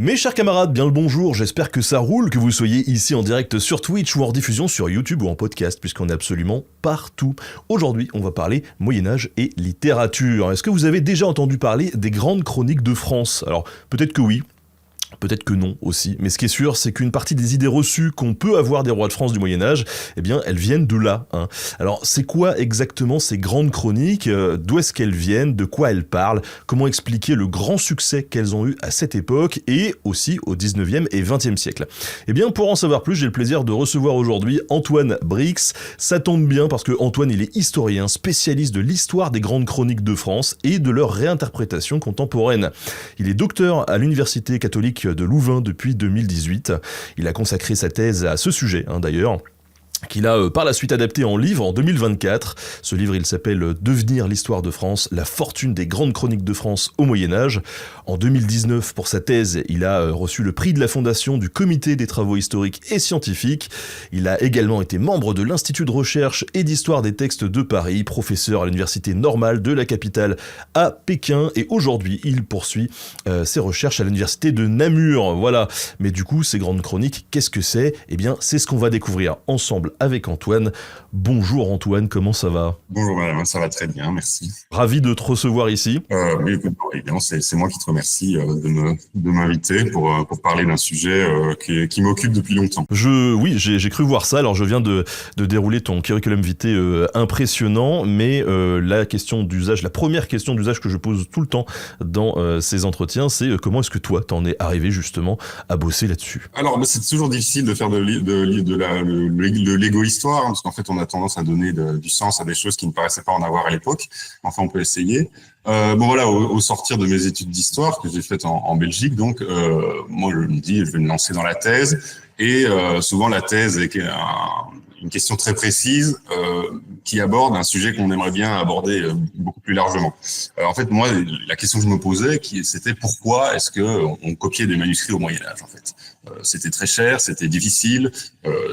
Mes chers camarades, bien le bonjour, j'espère que ça roule, que vous soyez ici en direct sur Twitch ou en diffusion sur YouTube ou en podcast, puisqu'on est absolument partout. Aujourd'hui, on va parler Moyen-Âge et littérature. Est-ce que vous avez déjà entendu parler des grandes chroniques de France ? Alors, peut-être que oui. Peut-être que non aussi, mais ce qui est sûr, c'est qu'une partie des idées reçues qu'on peut avoir des rois de France du Moyen-Âge, eh bien, elles viennent de là. Alors, c'est quoi exactement ces grandes chroniques ? D'où est-ce qu'elles viennent ? De quoi elles parlent ? Comment expliquer le grand succès qu'elles ont eu à cette époque et aussi au 19e et 20e siècle ? Eh bien, pour en savoir plus, j'ai le plaisir de recevoir aujourd'hui Antoine Brix. Ça tombe bien parce que Antoine, il est historien, spécialiste de l'histoire des grandes chroniques de France et de leur réinterprétation contemporaine. Il est docteur à l'Université catholique de Louvain depuis 2018. Il a consacré sa thèse à ce sujet, d'ailleurs, qu'il a par la suite adapté en livre en 2024. Ce livre, il s'appelle « Devenir l'histoire de France, la fortune des grandes chroniques de France au Moyen-Âge ». En 2019, pour sa thèse, il a reçu le prix de la Fondation du Comité des travaux historiques et scientifiques. Il a également été membre de l'Institut de recherche et d'histoire des textes de Paris, professeur à l'Université normale de la capitale à Pékin, et aujourd'hui, il poursuit ses recherches à l'Université de Namur. Voilà. Mais du coup, ces grandes chroniques, qu'est-ce que c'est ? Eh bien, c'est ce qu'on va découvrir ensemble avec Antoine. Bonjour Antoine, comment ça va ? Bonjour madame, ça va très bien, merci. Ravi de te recevoir ici. Oui, évidemment, c'est moi qui te remercie de m'inviter pour parler d'un sujet qui m'occupe depuis longtemps. Oui, j'ai cru voir ça. Alors je viens de dérouler ton curriculum vitae impressionnant, mais la première question d'usage que je pose tout le temps dans ces entretiens, c'est comment est-ce que toi t'en es arrivé justement à bosser là-dessus ? Alors, c'est toujours difficile de faire le l'égo-histoire, parce qu'en fait, on a tendance à donner du sens à des choses qui ne paraissaient pas en avoir à l'époque. Enfin, on peut essayer. Au sortir de mes études d'histoire que j'ai faites en Belgique, donc moi, je me dis, je vais me lancer dans la thèse. Et souvent, la thèse est une question très précise qui aborde un sujet qu'on aimerait bien aborder beaucoup plus largement. En fait, moi, la question que je me posais, c'était pourquoi est-ce que on copiait des manuscrits au Moyen Âge, en fait. C'était très cher, c'était difficile,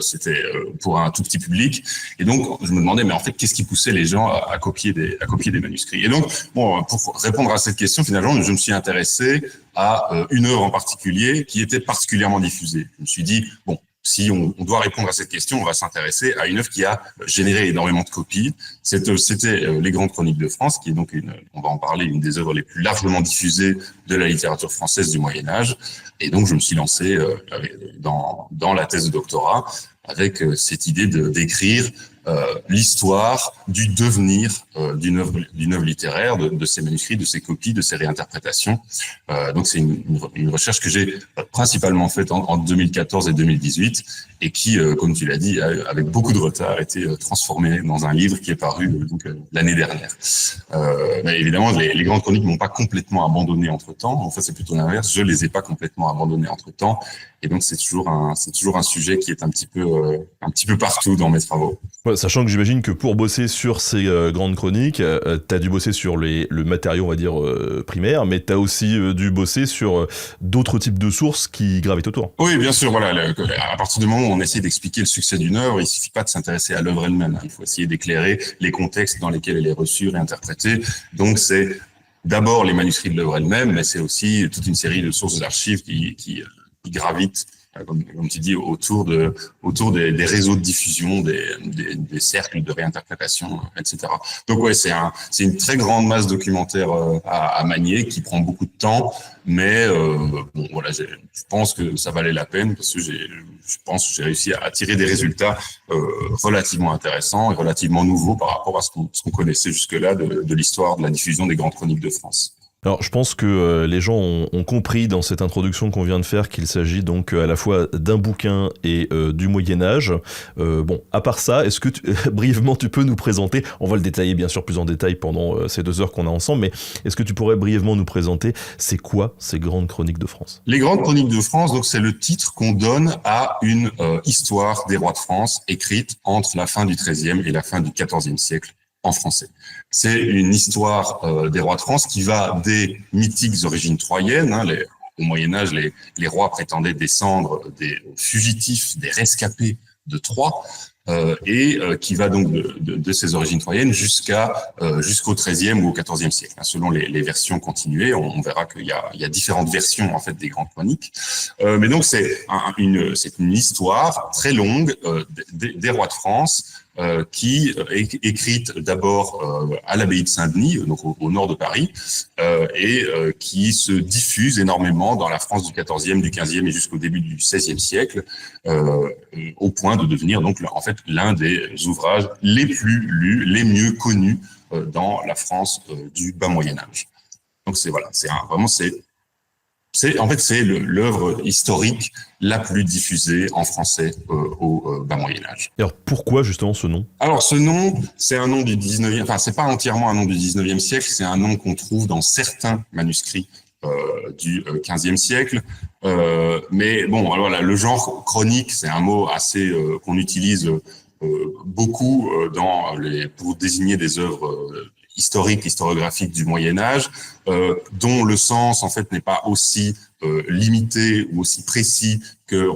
c'était pour un tout petit public, et donc je me demandais, mais en fait, qu'est-ce qui poussait les gens à copier des manuscrits ? Et donc, pour répondre à cette question, finalement, je me suis intéressé à une œuvre en particulier qui était particulièrement diffusée. Je me suis dit, bon, si on doit répondre à cette question, on va s'intéresser à une œuvre qui a généré énormément de copies. C'était Les Grandes Chroniques de France, qui est donc on va en parler, une des œuvres les plus largement diffusées de la littérature française du Moyen Âge. Et donc, je me suis lancé dans la thèse de doctorat avec cette idée d'écrire l'histoire du devenir d'une œuvre littéraire, de ces manuscrits, de ces copies, de ces réinterprétations. Donc c'est une recherche que j'ai principalement faite en 2014 et 2018 et qui, comme tu l'as dit, avec beaucoup de retard, a été transformée dans un livre qui est paru l'année dernière. Mais évidemment, les grandes chroniques m'ont pas complètement abandonné entre-temps. En fait, c'est plutôt l'inverse. Je les ai pas complètement abandonnées entre-temps. Et donc c'est toujours un sujet qui est un petit peu partout dans mes travaux. Ouais, sachant que j'imagine que pour bosser sur ces grandes chroniques, t'as dû bosser sur le matériau, on va dire, primaire, mais t'as aussi dû bosser sur d'autres types de sources qui gravitent autour. Oui, bien sûr, voilà. À partir du moment où on essaie d'expliquer le succès d'une œuvre, il suffit pas de s'intéresser à l'œuvre elle-même. Il faut essayer d'éclairer les contextes dans lesquels elle est reçue, réinterprétée. Donc c'est d'abord les manuscrits de l'œuvre elle-même, mais c'est aussi toute une série de sources d'archives qui gravitent, comme tu dis, autour des réseaux de diffusion, des cercles de réinterprétation, etc. Donc ouais, c'est une très grande masse documentaire à manier qui prend beaucoup de temps, mais je pense que ça valait la peine parce que je pense que j'ai réussi à tirer des résultats relativement intéressants et relativement nouveaux par rapport à ce qu'on connaissait jusque-là de l'histoire de la diffusion des grandes chroniques de France. Alors, je pense que les gens ont compris dans cette introduction qu'on vient de faire qu'il s'agit donc à la fois d'un bouquin et du Moyen-Âge. À part ça, est-ce que brièvement tu peux nous présenter, on va le détailler bien sûr plus en détail pendant ces 2 heures qu'on a ensemble, mais est-ce que tu pourrais brièvement nous présenter c'est quoi ces grandes chroniques de France ? Les grandes chroniques de France, donc c'est le titre qu'on donne à une histoire des rois de France écrite entre la fin du XIIIe et la fin du XIVe siècle. En français. C'est une histoire des rois de France qui va des mythiques origines troyennes. Au Moyen-Âge, les rois prétendaient descendre des fugitifs, des rescapés de Troie, qui va donc de ses origines troyennes jusqu'au XIIIe ou au XIVe siècle. Selon les versions continuées, on verra qu'il y a différentes versions en fait des grandes chroniques. Mais donc c'est une histoire très longue des rois de France. Qui est écrite d'abord à l'abbaye de Saint-Denis, donc au nord de Paris, et qui se diffuse énormément dans la France du XIVe, du XVe et jusqu'au début du XVIe siècle, au point de devenir donc en fait l'un des ouvrages les plus lus, les mieux connus dans la France du bas Moyen Âge. Donc c'est l'œuvre historique la plus diffusée en français au bas Moyen-Âge. Alors pourquoi justement ce nom ? Alors ce nom, c'est un nom du 19e, enfin c'est pas entièrement un nom du 19e siècle, c'est un nom qu'on trouve dans certains manuscrits du 15e siècle. Mais bon, alors là, le genre chronique, c'est un mot assez qu'on utilise beaucoup pour désigner des œuvres historiographiques du Moyen Âge, dont le sens en fait n'est pas aussi limité ou aussi précis que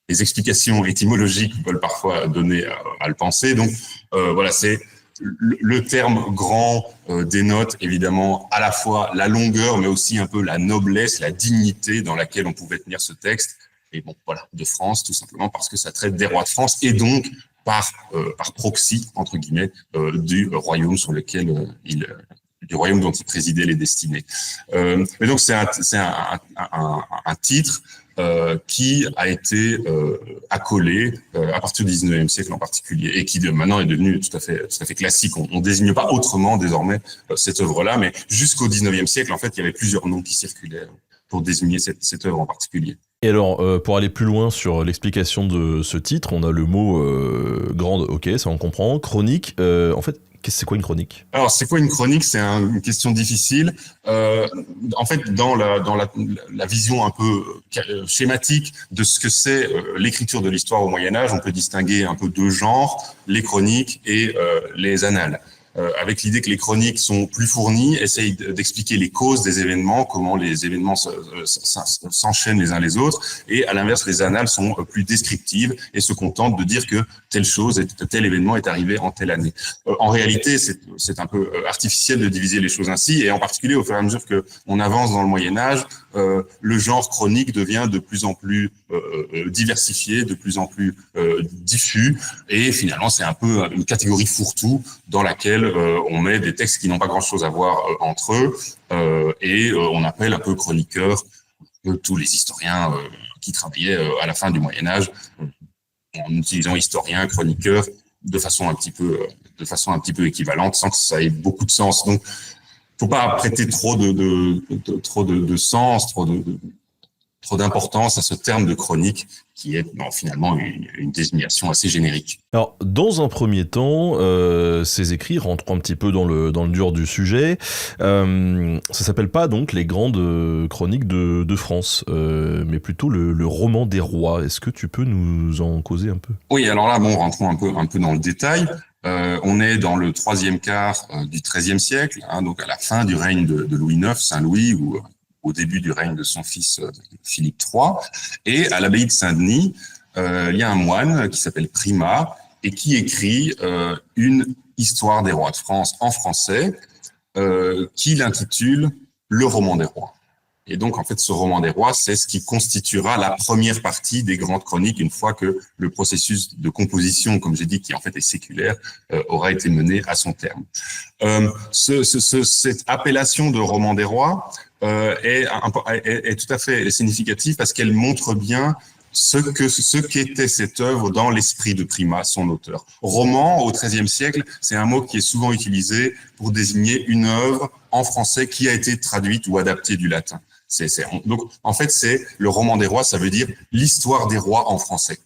les explications étymologiques veulent parfois donner à le penser. Donc voilà, c'est le terme grand dénote évidemment à la fois la longueur, mais aussi un peu la noblesse, la dignité dans laquelle on pouvait tenir ce texte. Et bon, voilà, de France, tout simplement parce que ça traite des rois de France et donc par proxy, entre guillemets, du royaume sur lequel du royaume dont il présidait les destinées. Mais donc c'est un titre qui a été accolé à partir du 19e siècle en particulier et qui maintenant est devenu tout à fait classique. On désigne pas autrement désormais cette œuvre-là, mais jusqu'au 19e siècle, en fait, il y avait plusieurs noms qui circulaient pour désigner cette œuvre en particulier. Et alors, pour aller plus loin sur l'explication de ce titre, on a le mot grande, ok, ça on comprend. Chronique, en fait, c'est quoi une chronique ? Alors, c'est quoi une chronique ? C'est une question difficile. En fait, dans la vision un peu schématique de ce que c'est l'écriture de l'histoire au Moyen-Âge, on peut distinguer un peu deux genres, les chroniques et les annales. Avec l'idée que les chroniques sont plus fournies, essayent d'expliquer les causes des événements, comment les événements s'enchaînent les uns les autres, et à l'inverse, les annales sont plus descriptives et se contentent de dire que telle chose, tel événement est arrivé en telle année. En réalité, c'est un peu artificiel de diviser les choses ainsi, et en particulier au fur et à mesure que on avance dans le Moyen-Âge, le genre chronique devient de plus en plus diversifié, de plus en plus diffus, et finalement, c'est un peu une catégorie fourre-tout dans laquelle on met des textes qui n'ont pas grand-chose à voir entre eux, et on appelle un peu chroniqueurs tous les historiens qui travaillaient à la fin du Moyen-Âge, en utilisant historien, chroniqueur, de façon un petit peu équivalente, sans que ça ait beaucoup de sens. Donc, faut pas prêter trop de sens, trop d'importance à ce terme de chronique qui est finalement une désignation assez générique. Alors, dans un premier temps, ces écrits rentrent un petit peu dans le dur du sujet. Ça s'appelle pas donc les grandes chroniques de France, mais plutôt le roman des rois. Est-ce que tu peux nous en causer un peu ? Oui, alors là, bon, rentrons un peu dans le détail. On est dans le troisième quart du XIIIe siècle, donc à la fin du règne de Louis IX, Saint-Louis, ou au début du règne de son fils Philippe III. Et à l'abbaye de Saint-Denis, il y a un moine qui s'appelle Primat et qui écrit une histoire des rois de France en français qu'il intitule « Le roman des rois ». Et donc, en fait, ce roman des rois, c'est ce qui constituera la première partie des grandes chroniques une fois que le processus de composition, comme j'ai dit, qui en fait est séculaire, aura été mené à son terme. Cette appellation de roman des rois est tout à fait significative parce qu'elle montre bien ce qu'était cette œuvre dans l'esprit de Primat, son auteur. Roman, au XIIIe siècle, c'est un mot qui est souvent utilisé pour désigner une œuvre en français qui a été traduite ou adaptée du latin. Donc, en fait, c'est le roman des rois, ça veut dire l'histoire des rois en français.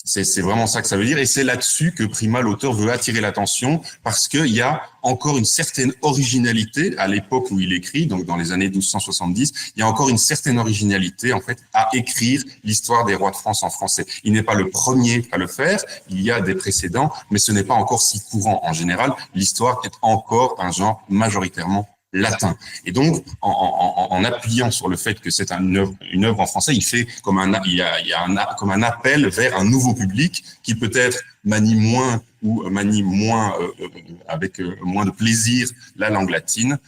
C'est vraiment ça que ça veut dire, et c'est là-dessus que Primat, l'auteur, veut attirer l'attention, parce qu'il y a encore une certaine originalité à l'époque où il écrit, donc dans les années 1270, il y a encore une certaine originalité, en fait, à écrire l'histoire des rois de France en français. Il n'est pas le premier à le faire, il y a des précédents, mais ce n'est pas encore si courant. En général, l'histoire est encore un genre majoritairement latin. Et donc, en appuyant sur le fait que c'est une œuvre en français, il fait comme comme un appel vers un nouveau public qui peut-être manie moins avec moins de plaisir la langue latine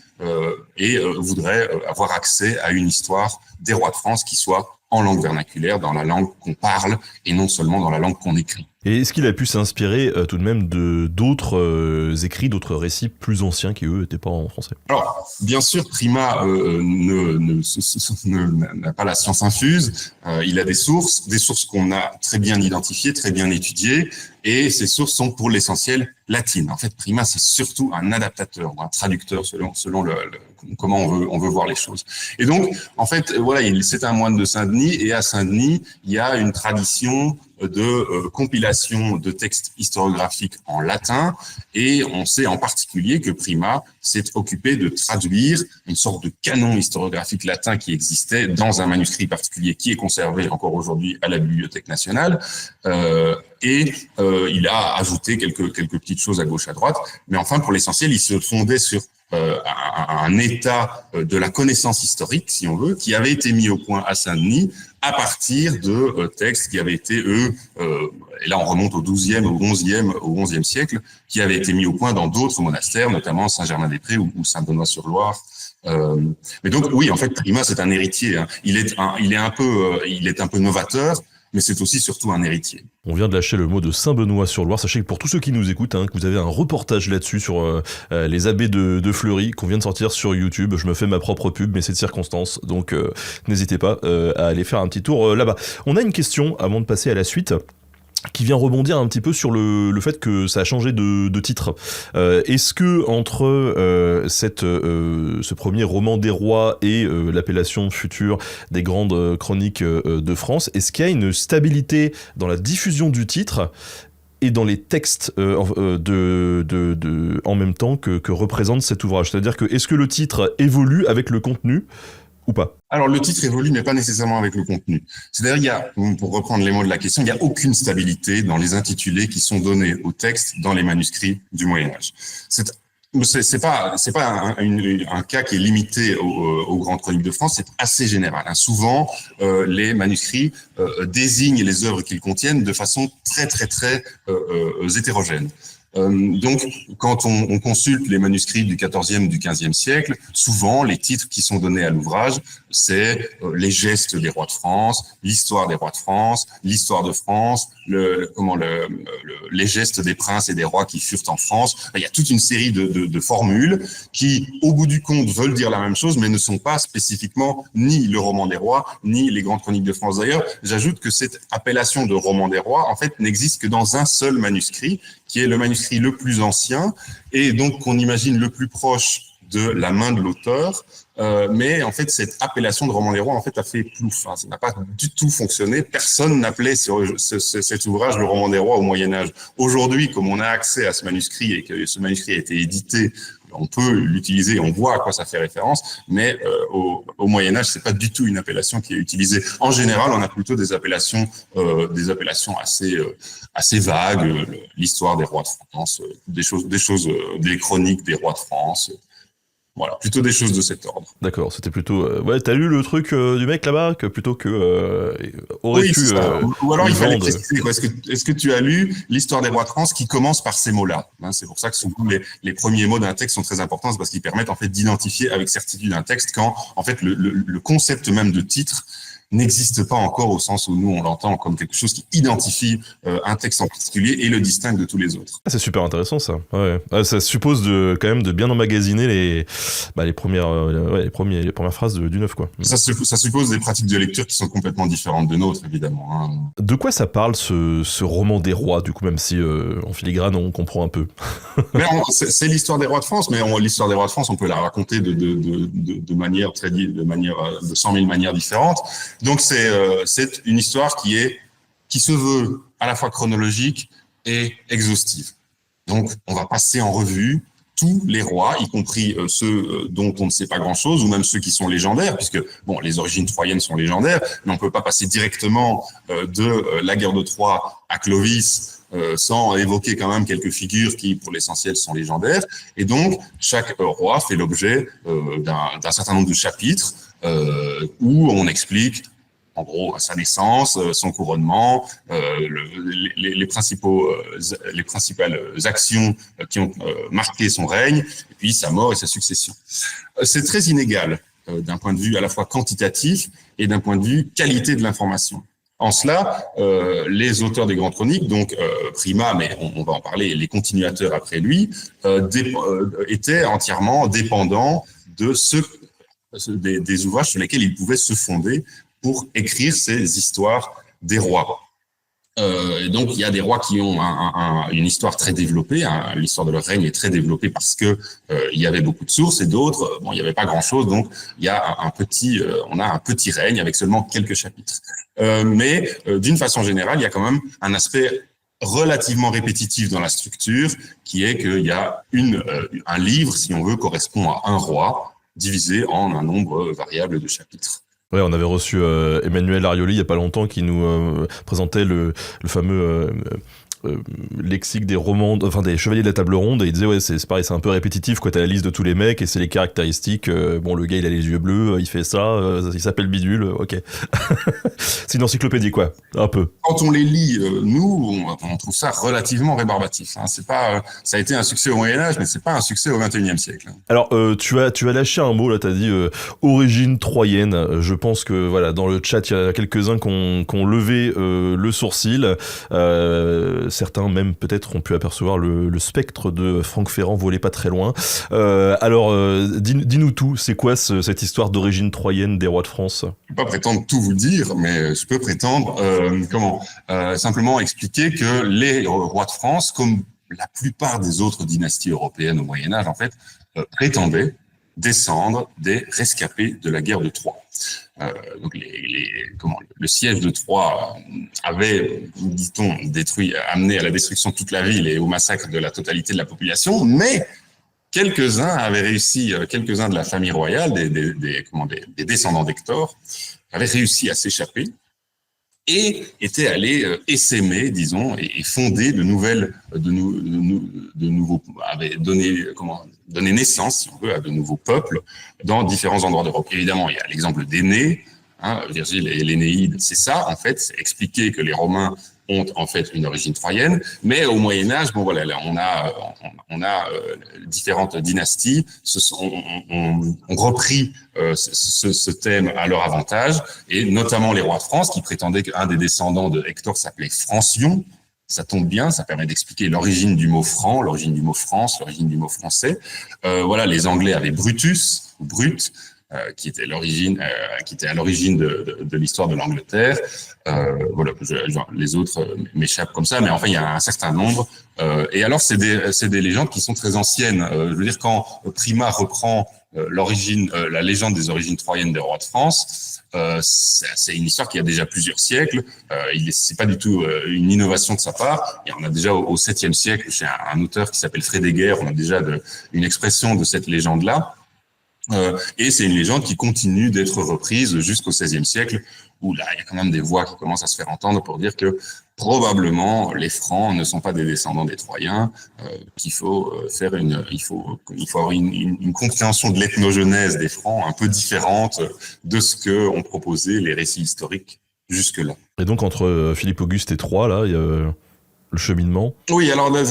et voudrait avoir accès à une histoire des rois de France qui soit en langue vernaculaire, dans la langue qu'on parle et non seulement dans la langue qu'on écrit. Et est-ce qu'il a pu s'inspirer tout de même de d'autres écrits, d'autres récits plus anciens qui, eux, n'étaient pas en français? Alors, bien sûr, Prima n'a pas la science infuse. Il a des sources qu'on a très bien identifiées, très bien étudiées, et ces sources sont pour l'essentiel latines. En fait, Prima, c'est surtout un adaptateur, un traducteur selon comment on veut voir les choses. Et donc, en fait, voilà, c'est un moine de Saint-Denis, et à Saint-Denis, il y a une tradition de compilation de textes historiographiques en latin, et on sait en particulier que Prima s'est occupé de traduire une sorte de canon historiographique latin qui existait dans un manuscrit particulier qui est conservé encore aujourd'hui à la Bibliothèque nationale, et il a ajouté quelques petites choses à gauche à droite, mais enfin pour l'essentiel il se fondait sur un état de la connaissance historique, si on veut, qui avait été mis au point à Saint-Denis à partir de textes qui avaient été, et là on remonte au XIIe, au XIe siècle, qui avaient été mis au point dans d'autres monastères, notamment Saint-Germain-des-Prés ou Saint-Benoît-sur-Loire. Mais donc oui, en fait, Prima c'est un héritier. Hein. Il est un peu novateur, mais c'est aussi surtout un héritier. On vient de lâcher le mot de Saint-Benoît-sur-Loire. Sachez que pour tous ceux qui nous écoutent, que vous avez un reportage là-dessus sur les abbés de Fleury qu'on vient de sortir sur YouTube. Je me fais ma propre pub, mais c'est de circonstance, donc n'hésitez pas à aller faire un petit tour là-bas. On a une question avant de passer à la suite, qui vient rebondir un petit peu sur le fait que ça a changé de titre. Est-ce que entre ce premier roman des rois et l'appellation future des grandes chroniques de France, est-ce qu'il y a une stabilité dans la diffusion du titre et dans les textes en même temps que représente cet ouvrage? C'est-à-dire que est-ce que le titre évolue avec le contenu ou pas? Alors, le titre évolue, mais pas nécessairement avec le contenu. C'est-à-dire, pour reprendre les mots de la question, il n'y a aucune stabilité dans les intitulés qui sont donnés aux textes dans les manuscrits du Moyen-Âge. C'est pas un cas qui est limité aux grandes chroniques de France, c'est assez général. Hein. Souvent, les manuscrits désignent les œuvres qu'ils contiennent de façon très, très, très hétérogène. Donc, quand on consulte les manuscrits du XIVe, du XVe siècle, souvent, les titres qui sont donnés à l'ouvrage, c'est les gestes des rois de France, l'histoire des rois de France, l'histoire de France, les gestes des princes et des rois qui furent en France. Il y a toute une série de formules qui, au bout du compte, veulent dire la même chose, mais ne sont pas spécifiquement ni le roman des rois, ni les grandes chroniques de France. D'ailleurs, j'ajoute que cette appellation de roman des rois, en fait, n'existe que dans un seul manuscrit, qui est le manuscrit le plus ancien, et donc qu'on imagine le plus proche de la main de l'auteur, mais en fait cette appellation de roman des rois en fait a fait plouf, hein, ça n'a pas du tout fonctionné, personne n'appelait cet ouvrage le roman des rois au Moyen-Âge. Aujourd'hui, comme on a accès à ce manuscrit et que ce manuscrit a été édité, on peut l'utiliser, on voit à quoi ça fait référence, mais au Moyen-Âge, c'est pas du tout une appellation qui est utilisée. En général, on a plutôt des appellations assez vagues, l'histoire des rois de France, des chroniques des rois de France. Voilà, plutôt des choses de cet ordre. D'accord, c'était plutôt... ouais, t'as lu le truc du mec là-bas que plutôt que... aurait pu... Ou alors il fallait préciser, quoi. Est-ce que tu as lu l'histoire des rois de France qui commence par ces mots-là, hein? C'est pour ça que souvent les premiers mots d'un texte sont très importants, c'est parce qu'ils permettent en fait d'identifier avec certitude un texte quand en fait le concept même de titre n'existe pas encore au sens où nous on l'entend comme quelque chose qui identifie un texte en particulier et le distingue de tous les autres. Ah, c'est super intéressant ça. Ouais. Ah, ça suppose quand même de bien emmagasiner les premières phrases du neuf, quoi. Ça suppose des pratiques de lecture qui sont complètement différentes de nôtres, évidemment. Hein. De quoi ça parle ce roman des rois, du coup, même si en filigrane on comprend un peu. C'est l'histoire des rois de France, mais l'histoire des rois de France, on peut la raconter de manière de 100 000 manières différentes. Donc c'est une histoire qui se veut à la fois chronologique et exhaustive. Donc on va passer en revue tous les rois, y compris ceux dont on ne sait pas grand-chose, ou même ceux qui sont légendaires, puisque bon, les origines troyennes sont légendaires, mais on peut pas passer directement de la guerre de Troie à Clovis sans évoquer quand même quelques figures qui, pour l'essentiel, sont légendaires. Et donc, chaque roi fait l'objet d'un certain nombre de chapitres où on explique en gros sa naissance, son couronnement, les principales actions qui ont marqué son règne, et puis sa mort et sa succession. C'est très inégal d'un point de vue à la fois quantitatif et d'un point de vue qualité de l'information. En cela, les auteurs des grandes chroniques, donc Prima, mais on va en parler, les continuateurs après lui, étaient entièrement dépendants de des ouvrages sur lesquels ils pouvaient se fonder pour écrire ces histoires des rois. Et donc, il y a des rois qui ont une histoire très développée. L'histoire de leur règne est très développée parce que il y avait beaucoup de sources, et d'autres, bon, il n'y avait pas grand-chose. Donc, il y a on a un petit règne avec seulement quelques chapitres. Mais d'une façon générale, il y a quand même un aspect relativement répétitif dans la structure, qui est qu'il y a un livre, si on veut, correspond à un roi, divisé en un nombre variable de chapitres. Ouais, on avait reçu Emmanuel Arioli il y a pas longtemps qui nous présentait le fameux lexique des romans, enfin des chevaliers de la table ronde, et il disait ouais c'est pareil, c'est un peu répétitif quoi, t'as la liste de tous les mecs et c'est les caractéristiques, bon le gars il a les yeux bleus, il fait ça, il s'appelle Bidule, ok. C'est une encyclopédie quoi, un peu. Quand on les lit, nous on trouve ça relativement rébarbatif, hein. C'est pas, ça a été un succès au Moyen-Âge, mais c'est pas un succès au XXIe siècle. Alors tu as lâché un mot là, t'as dit origine troyenne. Je pense que voilà, dans le chat il y a quelques-uns qui ont levé le sourcil. Certains même peut-être ont pu apercevoir le spectre de Franck Ferrand voler pas très loin. Alors, dis-nous tout, c'est quoi cette histoire d'origine troyenne des rois de France ? Je ne peux pas prétendre tout vous dire, mais je peux prétendre simplement expliquer que les rois de France, comme la plupart des autres dynasties européennes au Moyen-Âge, en fait, prétendaient descendre des rescapés de la guerre de Troie. Donc le siège de Troie avait, dit-on, amené à la destruction de toute la ville et au massacre de la totalité de la population, mais quelques-uns avaient réussi, quelques-uns de la famille royale, des descendants d'Hector, avaient réussi à s'échapper et étaient allés essaimer, disons, et fonder avaient donné naissance, si on veut, à de nouveaux peuples dans différents endroits d'Europe. Évidemment, il y a l'exemple d'Énée, Virgile et l'Énéide, c'est ça, en fait, c'est expliquer que les Romains ont en fait une origine troyenne, mais au Moyen-Âge, bon voilà, là, on a différentes dynasties ont repris ce thème à leur avantage, et notamment les rois de France qui prétendaient qu'un des descendants de Hector s'appelait Francion. Ça tombe bien, ça permet d'expliquer l'origine du mot franc, l'origine du mot France, l'origine du mot français. Voilà, les Anglais avaient Brutus, Brut, qui était à l'origine de l'histoire de l'Angleterre. Voilà, les autres m'échappent comme ça, mais enfin il y a un certain nombre. Et alors c'est des légendes qui sont très anciennes. Je veux dire, quand Prima reprend la légende des origines troyennes des rois de France, c'est une histoire qui a déjà plusieurs siècles. C'est pas du tout une innovation de sa part. Et on a déjà au 7e siècle, chez un auteur qui s'appelle Frédéguer, on a déjà une expression de cette légende-là. Et c'est une légende qui continue d'être reprise jusqu'au XVIe siècle, où là, il y a quand même des voix qui commencent à se faire entendre pour dire que probablement les Francs ne sont pas des descendants des Troyens, qu'il faut il faut avoir une compréhension de l'ethnogenèse des Francs un peu différente de ce que ont proposé les récits historiques jusque-là. Et donc entre Philippe Auguste et Troie, là, il y a le cheminement. Oui, alors là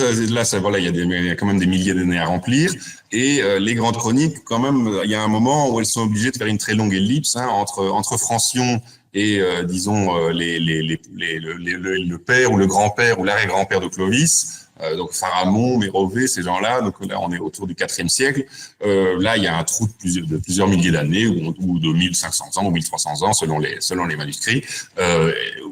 voilà, il y a quand même des milliers d'années à remplir, et les grandes chroniques, quand même, il y a un moment où elles sont obligées de faire une très longue ellipse entre Francion et disons le père ou le grand-père ou l'arrière-grand-père de Clovis. Donc Pharamond, Mérové, ces gens-là. Donc là, on est autour du IVe siècle. Là, il y a un trou de plusieurs milliers d'années, ou de 1500 ans ou 1300 ans, selon les manuscrits,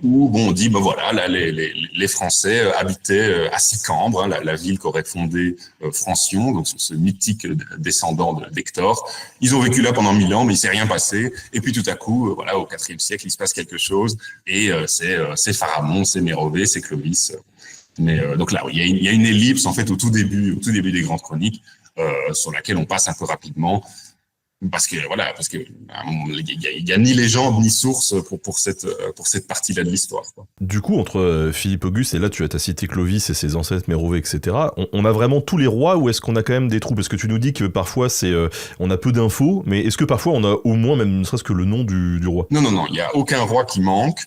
où on dit, ben voilà, là, les Français habitaient à Sicambre, la ville qu'aurait fondée Francion, donc ce mythique descendant d'Hector. Ils ont vécu là pendant 1000 ans, mais il s'est rien passé. Et puis tout à coup, voilà, au IVe siècle, il se passe quelque chose, et c'est Pharamond, c'est Mérové, c'est Clovis. Mais donc là, il y a une ellipse en fait au tout début des grandes chroniques, sur laquelle on passe un peu rapidement. Parce que il y a ni légende ni source pour cette partie-là de l'histoire, quoi. Du coup, entre Philippe Auguste, et là tu as cité Clovis et ses ancêtres Mérovée, etc., on a vraiment tous les rois, ou est-ce qu'on a quand même des trous? Parce que tu nous dis que parfois on a peu d'infos, mais est-ce que parfois on a au moins, même ne serait-ce que le nom du roi? Non, il n'y a aucun roi qui manque.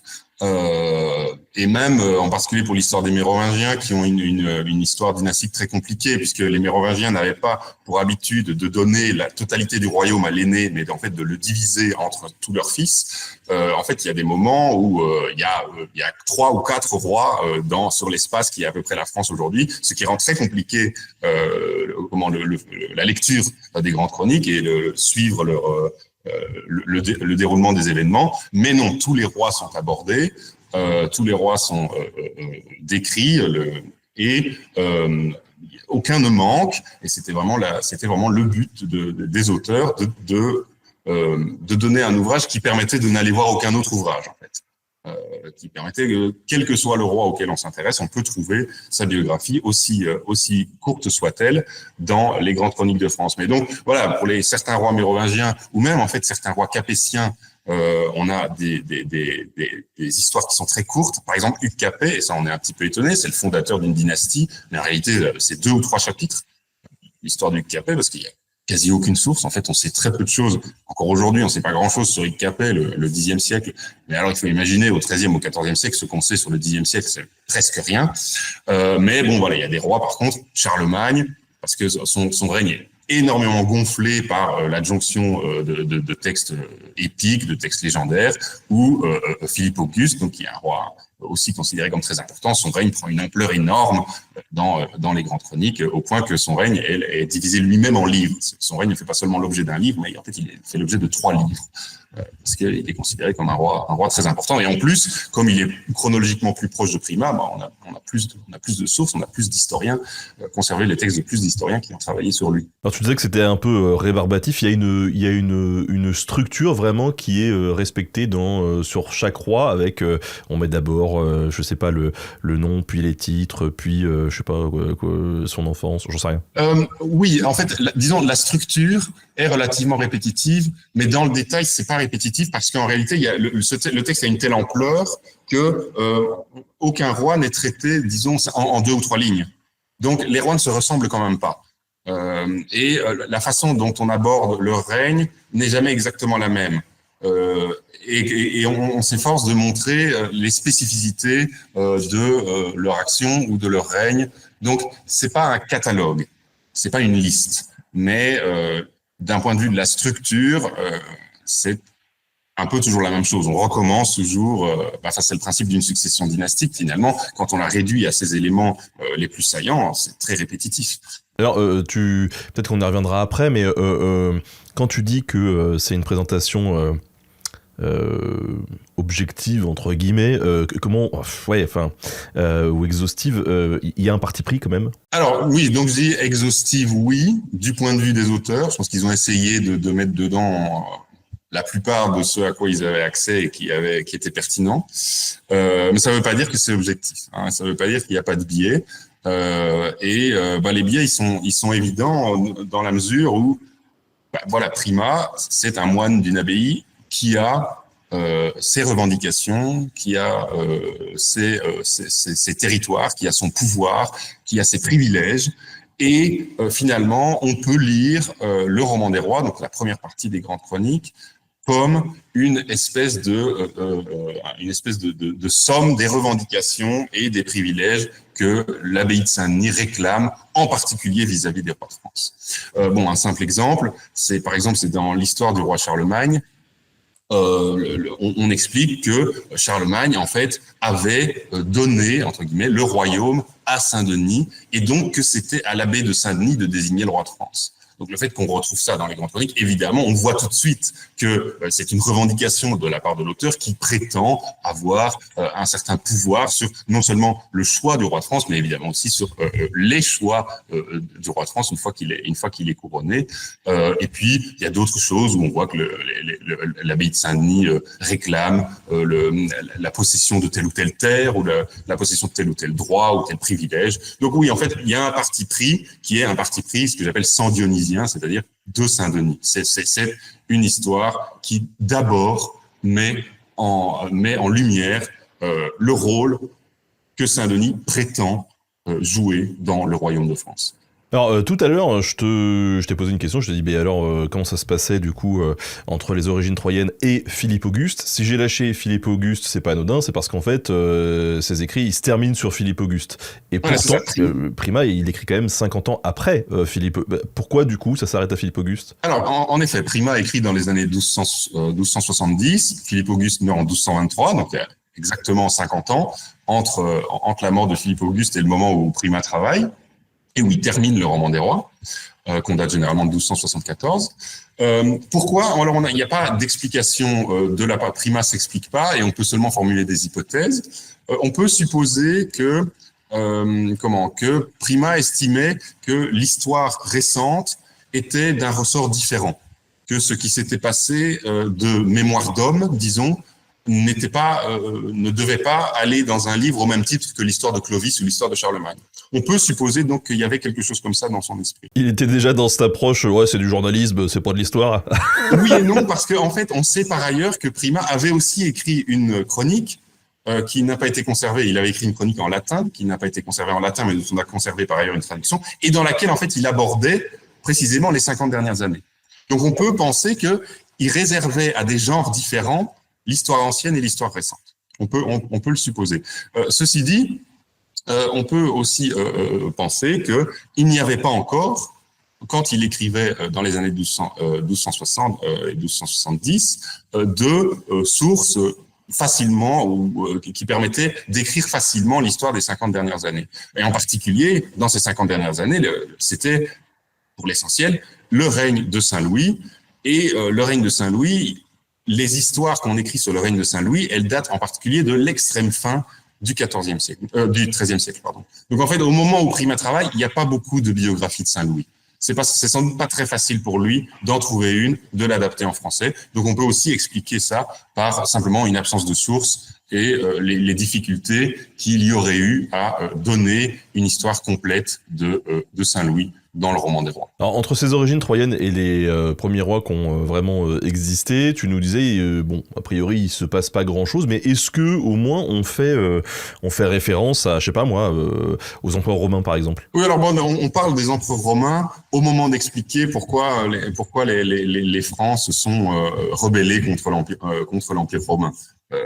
Et même en particulier pour l'histoire des Mérovingiens, qui ont une histoire dynastique très compliquée, puisque les Mérovingiens n'avaient pas pour habitude de donner la totalité du royaume à l'aîné, mais en fait de le diviser entre tous leurs fils. En fait, il y a des moments où il y a 3 ou 4 rois sur l'espace qui est à peu près la France aujourd'hui, ce qui rend très compliqué la lecture des grandes chroniques et suivre le déroulement des événements. Mais non, tous les rois sont abordés, tous les rois sont décrits, et aucun ne manque. Et c'était vraiment le but des auteurs de donner un ouvrage qui permettait de n'aller voir aucun autre ouvrage, en fait. Qui permettait que, quel que soit le roi auquel on s'intéresse, on peut trouver sa biographie, aussi courte soit-elle, dans les grandes chroniques de France. Mais donc, voilà, pour certains rois mérovingiens, ou même, en fait, certains rois capétiens, on a des histoires qui sont très courtes. Par exemple, Hugues Capet, et ça, on est un petit peu étonné, c'est le fondateur d'une dynastie, mais en réalité, c'est 2 ou 3 chapitres, l'histoire d'Hugues Capet, parce qu'il y a quasi aucune source. En fait, on sait très peu de choses. Encore aujourd'hui, on ne sait pas grand-chose sur Hugues Capet, le Xe siècle. Mais alors, il faut imaginer au XIIIe, au XIVe siècle, ce qu'on sait sur le Xe siècle, c'est presque rien. Mais bon, voilà, il y a des rois, par contre. Charlemagne, parce que son règne est énormément gonflé par l'adjonction de textes épiques, de textes légendaires, ou Philippe Auguste, donc qui est un roi aussi considéré comme très important. Son règne prend une ampleur énorme dans les grandes chroniques, au point que son règne est divisé lui-même en livres. Son règne ne fait pas seulement l'objet d'un livre, mais en fait, il fait l'objet de 3 livres, parce qu'il est considéré comme un roi très important. Et en plus, comme il est chronologiquement plus proche de Prima, on a plus de sources, on a plus d'historiens, conservé les textes de plus d'historiens qui ont travaillé sur lui. Alors tu disais que c'était un peu rébarbatif. Il y a une structure vraiment qui est respectée sur chaque roi, avec on met d'abord je sais pas le nom, puis les titres, puis je sais pas son enfance, j'en sais rien. Oui, en fait, disons la structure est relativement répétitive, mais dans le détail c'est pas répétitif, parce qu'en réalité il y a le texte a une telle ampleur que aucun roi n'est traité, disons, en 2 ou 3 lignes. Donc les rois ne se ressemblent quand même pas. La façon dont on aborde leur règne n'est jamais exactement la même. Et on s'efforce de montrer les spécificités de leur action ou de leur règne. Donc, c'est pas un catalogue, c'est pas une liste, mais d'un point de vue de la structure, c'est un peu toujours la même chose. On recommence toujours. Ça, c'est le principe d'une succession dynastique. Finalement, quand on la réduit à ses éléments les plus saillants, c'est très répétitif. Alors, peut-être qu'on y reviendra après, mais quand tu dis que c'est une présentation objective entre guillemets, ou exhaustive, il y a un parti pris quand même? Alors oui, donc je dis exhaustive, oui, du point de vue des auteurs. Je pense qu'ils ont essayé de mettre dedans la plupart de ce à quoi ils avaient accès et qui était pertinent. Mais ça ne veut pas dire que c'est objectif, hein. Ça ne veut pas dire qu'il n'y a pas de biais. Les biais, ils sont évidents dans la mesure où, Prima, c'est un moine d'une abbaye qui a ses revendications, qui a ses territoires, qui a son pouvoir, qui a ses privilèges. Et finalement, on peut lire le roman des rois, donc la première partie des grandes chroniques, comme une espèce de somme des revendications et des privilèges que l'abbaye de Saint-Denis réclame, en particulier vis-à-vis des rois de France. Un simple exemple, c'est dans l'histoire du roi Charlemagne. On explique que Charlemagne, en fait, avait donné, entre guillemets, le royaume à Saint-Denis, et donc que c'était à l'abbé de Saint-Denis de désigner le roi de France. Donc le fait qu'on retrouve ça dans les grandes chroniques, évidemment, on voit tout de suite que c'est une revendication de la part de l'auteur qui prétend avoir un certain pouvoir sur non seulement le choix du roi de France, mais évidemment aussi sur les choix du roi de France une fois qu'il est couronné. Et puis il y a d'autres choses où on voit que l'abbaye de Saint-Denis réclame la possession de telle ou telle terre ou la possession de tel ou tel droit ou tel privilège. Donc oui, en fait, il y a un parti pris qui est un parti pris, ce que j'appelle sans-dionisien, c'est-à-dire de Saint-Denis. C'est une histoire qui d'abord met en lumière le rôle que Saint-Denis prétend jouer dans le royaume de France. Alors tout à l'heure, je t'ai posé une question, je t'ai dit, mais alors comment ça se passait du coup entre les origines troyennes et Philippe Auguste? Si j'ai lâché Philippe Auguste, c'est pas anodin, c'est parce qu'en fait, ses écrits, ils se terminent sur Philippe Auguste. Et pourtant, Prima, il écrit quand même 50 ans après Philippe. Pourquoi du coup ça s'arrête à Philippe Auguste? Alors en effet, Prima écrit dans les années 1270, Philippe Auguste meurt en 1223, donc il y a exactement 50 ans entre la mort de Philippe Auguste et le moment où Prima travaille, et où il termine le roman des rois, qu'on date généralement de 1274. Pourquoi? Alors, il n'y a pas d'explication de la part. Prima s'explique pas, et on peut seulement formuler des hypothèses. On peut supposer que Prima estimait que l'histoire récente était d'un ressort différent, que ce qui s'était passé de mémoire d'homme, disons, ne devait pas aller dans un livre au même titre que l'histoire de Clovis ou l'histoire de Charlemagne. On peut supposer donc qu'il y avait quelque chose comme ça dans son esprit. Il était déjà dans cette approche, ouais, c'est du journalisme, c'est pas de l'histoire. Oui et non, parce qu'en fait, on sait par ailleurs que Prima avait aussi écrit une chronique qui n'a pas été conservée. Il avait écrit une chronique en latin, qui n'a pas été conservée en latin, mais dont on a conservé par ailleurs une traduction, et dans laquelle, en fait, il abordait précisément les 50 dernières années. Donc, on peut penser qu'il réservait à des genres différents l'histoire ancienne et l'histoire récente. On peut le supposer. Ceci dit, on peut aussi penser qu'il n'y avait pas encore, quand il écrivait dans les années 1260 et 1270, de sources facilement ou qui permettaient d'écrire facilement l'histoire des 50 dernières années. Et en particulier, dans ces 50 dernières années, c'était, pour l'essentiel, le règne de Saint-Louis. Et le règne de Saint-Louis, les histoires qu'on écrit sur le règne de Saint-Louis, elles datent en particulier de l'extrême fin du XIVe siècle, du XIIIe siècle, pardon. Donc en fait, au moment où Prima travaille, il n'y a pas beaucoup de biographies de Saint-Louis. C'est sans doute pas très facile pour lui d'en trouver une, de l'adapter en français. Donc on peut aussi expliquer ça par simplement une absence de sources et les difficultés qu'il y aurait eu à donner une histoire complète de Saint-Louis dans le roman des rois. Alors, entre ces origines troyennes et les premiers rois qui ont vraiment existé, tu nous disais, bon, a priori, il se passe pas grand-chose, mais est-ce que au moins on fait référence à, je sais pas moi, aux empereurs romains, par exemple? Oui, alors bon, on parle des empereurs romains au moment d'expliquer pourquoi les Francs se sont rebellés contre l'Empire romain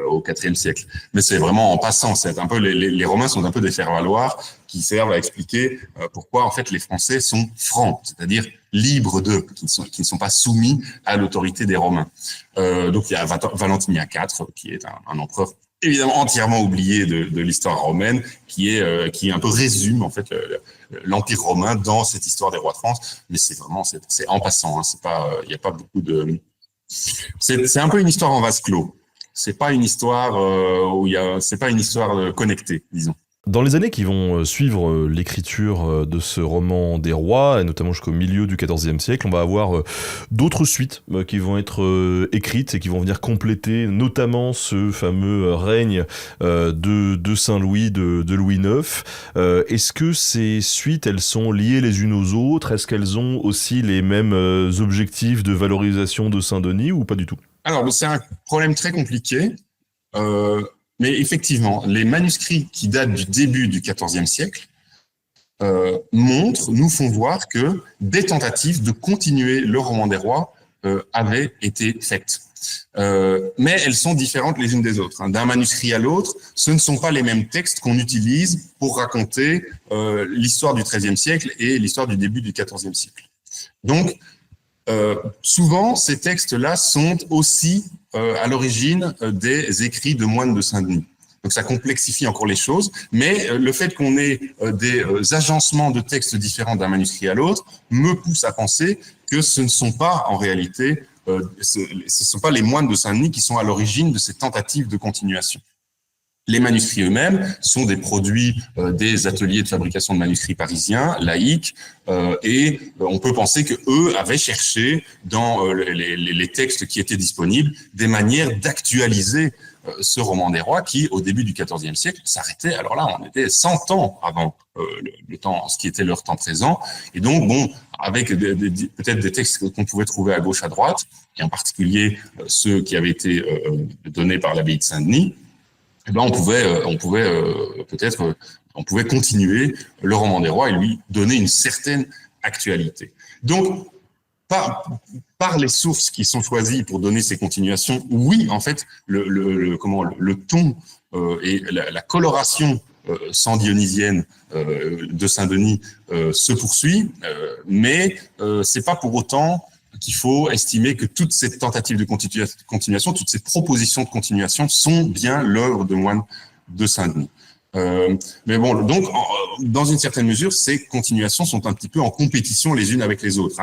au IVe siècle. Mais c'est vraiment en passant. C'est un peu les Romains sont un peu des faire-valoir qui servent à expliquer pourquoi en fait les Français sont francs, c'est-à-dire libres d'eux, qui ne sont pas soumis à l'autorité des Romains. Donc il y a Valentinien IV qui est un empereur évidemment entièrement oublié de l'histoire romaine, qui un peu résume en fait l'Empire romain dans cette histoire des rois de France. Mais c'est en passant. Hein, c'est pas, il y a pas beaucoup de. C'est un peu une histoire en vase clos. C'est pas une histoire c'est pas une histoire connectée, disons. Dans les années qui vont suivre l'écriture de ce roman des rois, et notamment jusqu'au milieu du XIVe siècle, on va avoir d'autres suites qui vont être écrites et qui vont venir compléter notamment ce fameux règne de Saint-Louis, de Louis IX. Est-ce que ces suites, elles sont liées les unes aux autres? Est-ce qu'elles ont aussi les mêmes objectifs de valorisation de Saint-Denis ou pas du tout? Alors, c'est un problème très compliqué. Mais effectivement, les manuscrits qui datent du début du XIVe siècle nous font voir que des tentatives de continuer le roman des rois avaient été faites. Mais elles sont différentes les unes des autres. Hein. D'un manuscrit à l'autre, ce ne sont pas les mêmes textes qu'on utilise pour raconter l'histoire du XIIIe siècle et l'histoire du début du XIVe siècle. Donc, souvent, ces textes-là sont aussi à l'origine des écrits de moines de Saint-Denis. Donc, donc ça complexifie encore les choses. Mais le fait qu'on ait des agencements de textes différents d'un manuscrit à l'autre me pousse à penser que ce ne sont pas en réalité, ce sont pas les moines de Saint-Denis qui sont à l'origine de ces tentatives de continuation. Les manuscrits eux-mêmes sont des produits des ateliers de fabrication de manuscrits parisiens, laïcs, et on peut penser que eux avaient cherché dans les textes qui étaient disponibles des manières d'actualiser ce roman des rois qui, au début du XIVe siècle, s'arrêtait. Alors là, on était 100 ans avant le temps, ce qui était leur temps présent. Et donc, bon, avec peut-être des textes qu'on pouvait trouver à gauche, à droite, et en particulier ceux qui avaient été donnés par l'abbaye de Saint-Denis, eh ben on pouvait continuer le roman des rois et lui donner une certaine actualité. Donc, par les sources qui sont choisies pour donner ces continuations, oui, en fait, le ton et la coloration sans-dionysienne de Saint-Denis se poursuit, mais c'est pas pour autant qu'il faut estimer que toutes ces tentatives de continuation, toutes ces propositions de continuation sont bien l'œuvre de moines de Saint-Denis. Mais bon, donc, dans une certaine mesure, ces continuations sont un petit peu en compétition les unes avec les autres.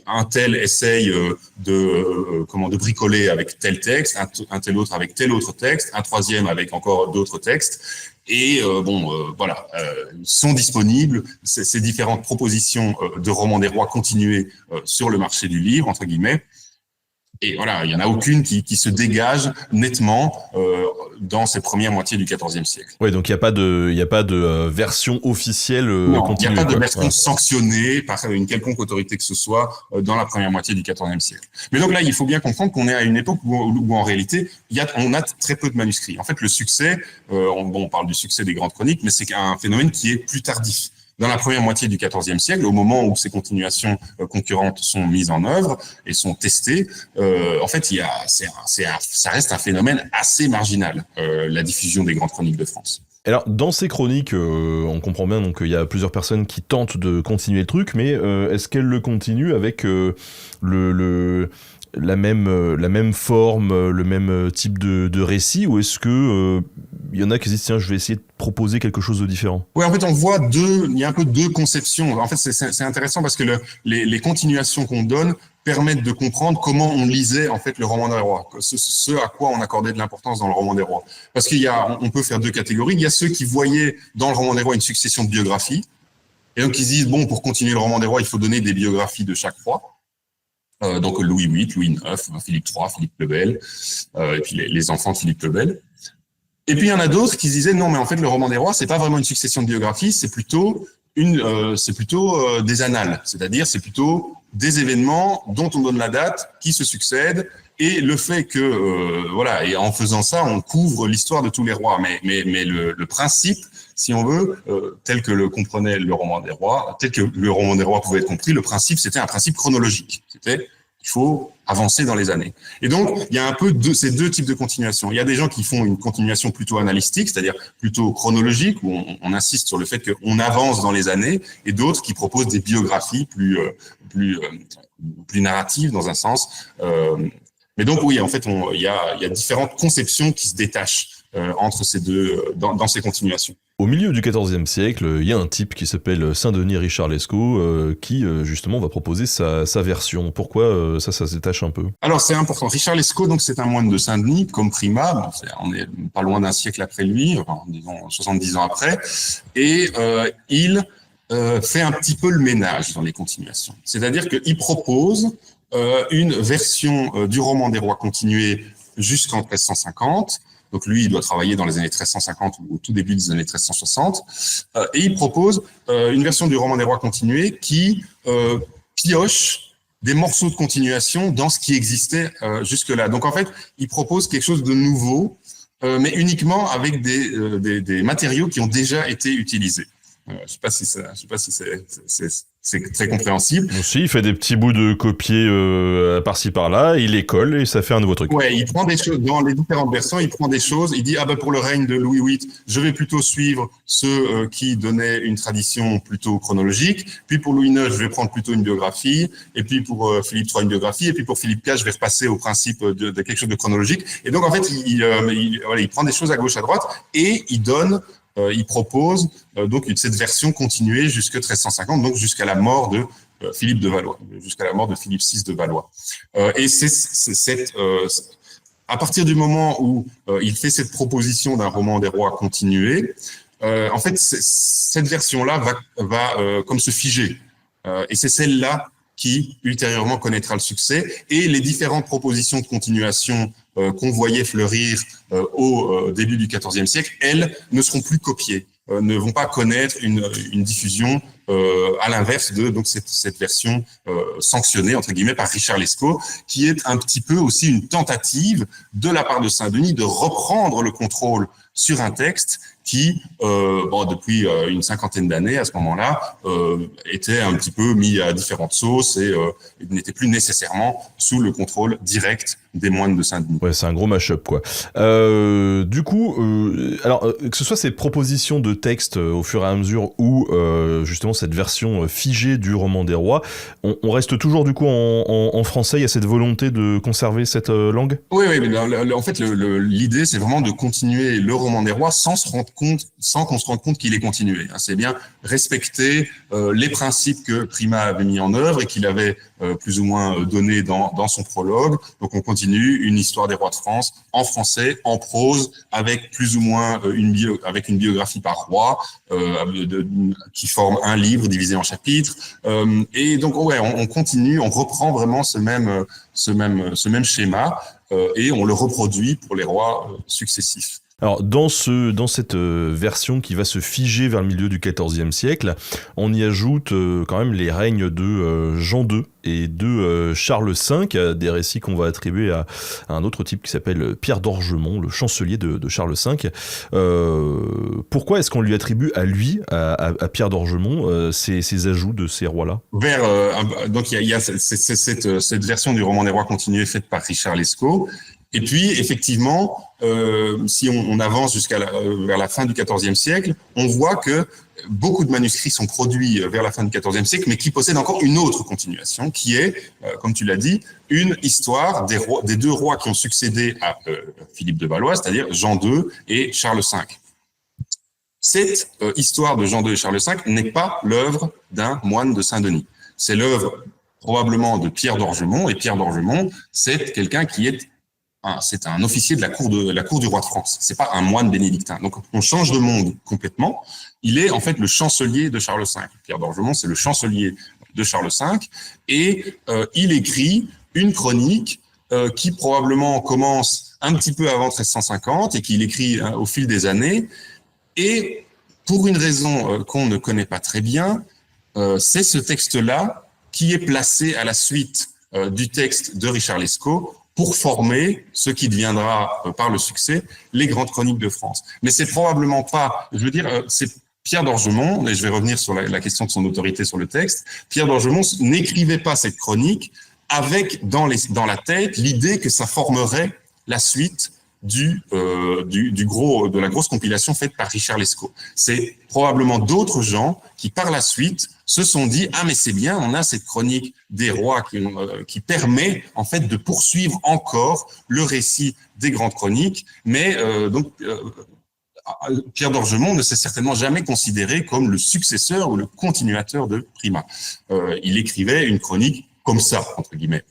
Un tel essaye de bricoler avec tel texte, un tel autre avec tel autre texte, un troisième avec encore d'autres textes. Et voilà, sont disponibles ces différentes propositions de romans des rois continués sur le marché du livre, entre guillemets. Et voilà, il n'y en a aucune qui se dégage nettement dans ces premières moitiés du XIVe siècle. Ouais, donc il n'y a pas de version officielle non, continue. Il n'y a pas de version sanctionnée par une quelconque autorité que ce soit dans la première moitié du XIVe siècle. Mais donc là, il faut bien comprendre qu'on est à une époque où en réalité, on a très peu de manuscrits. En fait, le succès, on parle du succès des grandes chroniques, mais c'est un phénomène qui est plus tardif. Dans la première moitié du XIVe siècle, au moment où ces continuations concurrentes sont mises en œuvre et sont testées, en fait, ça reste un phénomène assez marginal, la diffusion des grandes chroniques de France. Alors, dans ces chroniques, on comprend bien donc il y a plusieurs personnes qui tentent de continuer le truc, mais est-ce qu'elles le continuent avec la même forme, le même type de récit, ou est-ce que il y en a qui disent tiens, je vais essayer de proposer quelque chose de différent? Oui, en fait, il y a un peu deux conceptions. En fait, c'est intéressant parce que les continuations qu'on donne permettent de comprendre comment on lisait en fait le roman des rois, ce à quoi on accordait de l'importance dans le roman des rois. Parce on peut faire deux catégories. Il y a ceux qui voyaient dans le roman des rois une succession de biographies, et donc ils disent bon, pour continuer le roman des rois, il faut donner des biographies de chaque roi. Donc Louis VIII, Louis IX, Philippe III, Philippe le Bel, et puis les enfants de Philippe le Bel. Et puis il y en a d'autres qui disaient non, mais en fait le roman des rois, c'est pas vraiment une succession de biographies, c'est plutôt des annales, c'est-à-dire c'est plutôt des événements dont on donne la date, qui se succèdent, et le fait que voilà, et en faisant ça, on couvre l'histoire de tous les rois. Mais le principe, si on veut, tel que le comprenait le roman des rois, tel que le roman des rois pouvait être compris, le principe c'était un principe chronologique. Il faut avancer dans les années. Et donc, il y a un peu ces deux types de continuation. Il y a des gens qui font une continuation plutôt analytique, c'est-à-dire plutôt chronologique, où on insiste sur le fait qu'on avance dans les années, et d'autres qui proposent des biographies plus narratives dans un sens. Mais donc, oui, en fait, il y a différentes conceptions qui se détachent entre ces deux, dans ces continuations. Au milieu du XIVe siècle, il y a un type qui s'appelle Saint-Denis Richard Lescaut qui, justement, va proposer sa version. Pourquoi ça se détache un peu? Alors, c'est important. Richard Lescaut, donc, c'est un moine de Saint-Denis, comme primat. Bon, on est pas loin d'un siècle après lui, disons 70 ans après. Et il fait un petit peu le ménage dans les continuations. C'est-à-dire qu'il propose une version du roman des rois continué jusqu'en 1350. Donc lui, il doit travailler dans les années 1350 ou au tout début des années 1360. Et il propose une version du roman des rois continué qui pioche des morceaux de continuation dans ce qui existait jusque-là. Donc en fait, il propose quelque chose de nouveau, mais uniquement avec des matériaux qui ont déjà été utilisés. Je sais pas si c'est très compréhensible. Aussi, il fait des petits bouts de copier par-ci par-là, il les colle et ça fait un nouveau truc. Ouais, il prend des choses dans les différentes versions, il prend des choses, il dit pour le règne de Louis VIII, je vais plutôt suivre ceux qui donnaient une tradition plutôt chronologique, puis pour Louis IX, je vais prendre plutôt une biographie, et puis pour Philippe III une biographie, et puis pour Philippe IV, je vais repasser au principe de quelque chose de chronologique. Et donc en fait, il prend des choses à gauche à droite et il propose donc cette version continuée jusqu'à 1350, donc jusqu'à la mort de Philippe de Valois, jusqu'à la mort de Philippe VI de Valois. Et à partir du moment où il fait cette proposition d'un roman des rois continué, en fait, cette version-là va comme se figer. Et c'est celle-là qui ultérieurement connaîtra le succès. Et les différentes propositions de continuation qu'on voyait fleurir au début du XIVe siècle, elles ne seront plus copiées, ne vont pas connaître une diffusion à l'inverse de donc cette version sanctionnée entre guillemets par Richard Lescot, qui est un petit peu aussi une tentative de la part de Saint-Denis de reprendre le contrôle sur un texte qui, depuis une cinquantaine d'années à ce moment-là, était un petit peu mis à différentes sauces et n'était plus nécessairement sous le contrôle direct des moines de Saint-Denis. Ouais, c'est un gros mash-up, quoi. Du coup, que ce soit ces propositions de texte au fur et à mesure ou justement cette version figée du roman des rois, on reste toujours du coup en français. Il y a cette volonté de conserver cette langue. Oui, mais en fait, l'idée, c'est vraiment de continuer le roman des rois sans qu'on se rende compte qu'il est continué. C'est bien respecter les principes que Prima avait mis en œuvre et qu'il avait plus ou moins donné dans son prologue. Donc, on continue une histoire des rois de France en français, en prose, avec plus ou moins avec une biographie par roi qui forme un livre divisé en chapitres. Et donc, on continue, on reprend vraiment ce même schéma et on le reproduit pour les rois successifs. Alors, dans cette version qui va se figer vers le milieu du XIVe siècle, on y ajoute quand même les règnes de Jean II et de Charles V, des récits qu'on va attribuer à un autre type qui s'appelle Pierre d'Orgemont, le chancelier de Charles V. Pourquoi est-ce qu'on lui attribue à lui, à Pierre d'Orgemont, ces ajouts de ces rois-là ? Donc, il y a cette version du roman des rois continué faite par Richard Lescot. Et puis, effectivement, si on avance vers la fin du XIVe siècle, on voit que beaucoup de manuscrits sont produits vers la fin du XIVe siècle, mais qui possèdent encore une autre continuation, qui est, comme tu l'as dit, une histoire des deux rois qui ont succédé à Philippe de Valois, c'est-à-dire Jean II et Charles V. Cette histoire de Jean II et Charles V n'est pas l'œuvre d'un moine de Saint-Denis. C'est l'œuvre probablement de Pierre d'Orgemont, et Pierre d'Orgemont, c'est quelqu'un qui est c'est un officier de la cour du roi de France. C'est pas un moine bénédictin. Donc, on change de monde complètement. Il est en fait le chancelier de Charles V. Pierre d'Orgemont, c'est le chancelier de Charles V. Et il écrit une chronique qui probablement commence un petit peu avant 1350 et qu'il écrit au fil des années. Et pour une raison qu'on ne connaît pas très bien, c'est ce texte-là qui est placé à la suite du texte de Richard Lescot pour former ce qui deviendra, par le succès, les grandes chroniques de France. Mais c'est probablement pas, c'est Pierre d'Orgemont, et je vais revenir sur la question de son autorité sur le texte, Pierre d'Orgemont n'écrivait pas cette chronique avec dans la tête l'idée que ça formerait la suite de la grosse compilation faite par Richard Lescot. C'est probablement d'autres gens qui, par la suite, se sont dit « Ah, mais c'est bien, on a cette chronique des rois qui permet, en fait, de poursuivre encore le récit des grandes chroniques. » Mais, Pierre d'Orgemont ne s'est certainement jamais considéré comme le successeur ou le continuateur de Prima. Il écrivait une chronique comme ça, entre guillemets,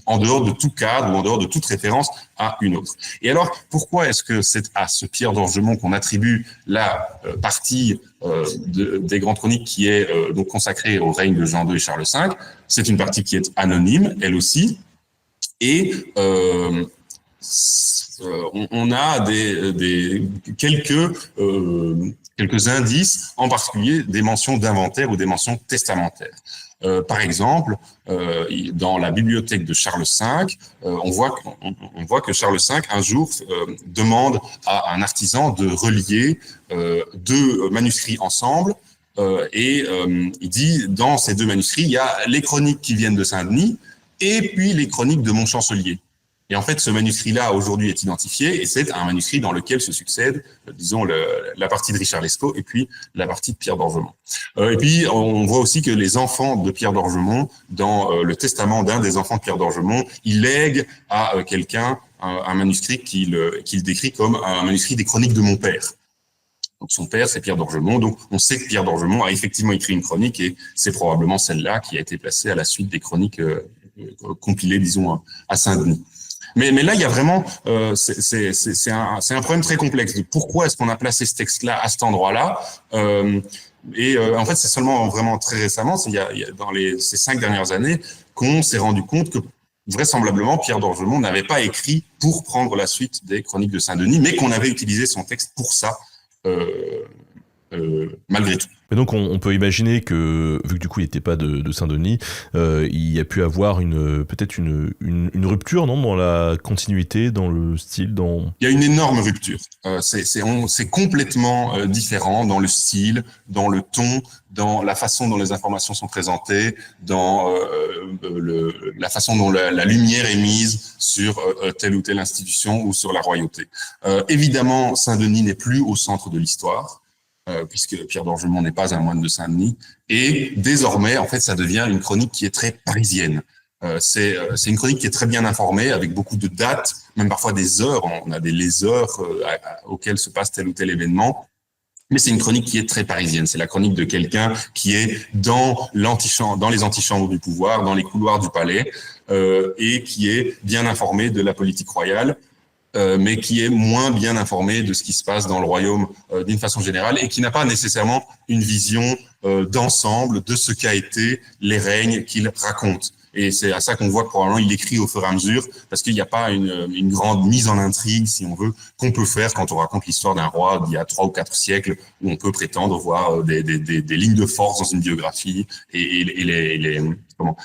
en dehors de tout cadre ou en dehors de toute référence à une autre. Et alors, pourquoi est-ce que c'est à ce Pierre d'Orgemont qu'on attribue la partie des grandes chroniques qui est donc consacrée au règne de Jean II et Charles V? C'est une partie qui est anonyme, elle aussi, et on a quelques indices, en particulier des mentions d'inventaire ou des mentions testamentaires. Par exemple, dans la bibliothèque de Charles V, on voit que Charles V, un jour, demande à un artisan de relier deux manuscrits ensemble Il dit, dans ces 2 manuscrits, il y a les chroniques qui viennent de Saint-Denis et puis les chroniques de Montchancelier. Et en fait, ce manuscrit-là, aujourd'hui, est identifié, et c'est un manuscrit dans lequel se succèdent, disons, la partie de Richard Lescaut et puis la partie de Pierre d'Orgemont. Et puis, on voit aussi que les enfants de Pierre d'Orgemont, dans le testament d'un des enfants de Pierre d'Orgemont, il lègue à quelqu'un un manuscrit qu'il décrit comme un manuscrit des chroniques de mon père. Donc, son père, c'est Pierre d'Orgemont. Donc, on sait que Pierre d'Orgemont a effectivement écrit une chronique, et c'est probablement celle-là qui a été placée à la suite des chroniques compilées, disons, à Saint-Denis. Mais là, il y a vraiment, c'est un problème très complexe. De pourquoi est-ce qu'on a placé ce texte-là à cet endroit-là en fait, c'est seulement vraiment très récemment, il y a dans ces 5 dernières années, qu'on s'est rendu compte que vraisemblablement Pierre d'Orgemont n'avait pas écrit pour prendre la suite des chroniques de Saint-Denis, mais qu'on avait utilisé son texte pour ça, malgré tout. Mais donc on peut imaginer que, vu que du coup il n'était pas de Saint-Denis, il y a pu avoir peut-être une rupture, non, dans la continuité, dans le style, dans... Il y a une énorme rupture. C'est complètement différent dans le style, dans le ton, dans la façon dont les informations sont présentées, dans la façon dont la lumière est mise sur telle ou telle institution ou sur la royauté. Évidemment, Saint-Denis n'est plus au centre de l'histoire, puisque Pierre d'Orgemont n'est pas un moine de Saint-Denis, et désormais, en fait, ça devient une chronique qui est très parisienne. C'est une chronique qui est très bien informée, avec beaucoup de dates, même parfois des heures. On a les heures auxquelles se passe tel ou tel événement. Mais c'est une chronique qui est très parisienne. C'est la chronique de quelqu'un qui est dans les antichambres du pouvoir, dans les couloirs du palais, et qui est bien informé de la politique royale, mais qui est moins bien informé de ce qui se passe dans le royaume d'une façon générale, et qui n'a pas nécessairement une vision d'ensemble de ce qu'a été les règnes qu'il raconte. Et c'est à ça qu'on voit que probablement il écrit au fur et à mesure, parce qu'il n'y a pas une grande mise en intrigue, si on veut, qu'on peut faire quand on raconte l'histoire d'un roi d'il y a 3 ou 4 siècles, où on peut prétendre voir des lignes de force dans une biographie et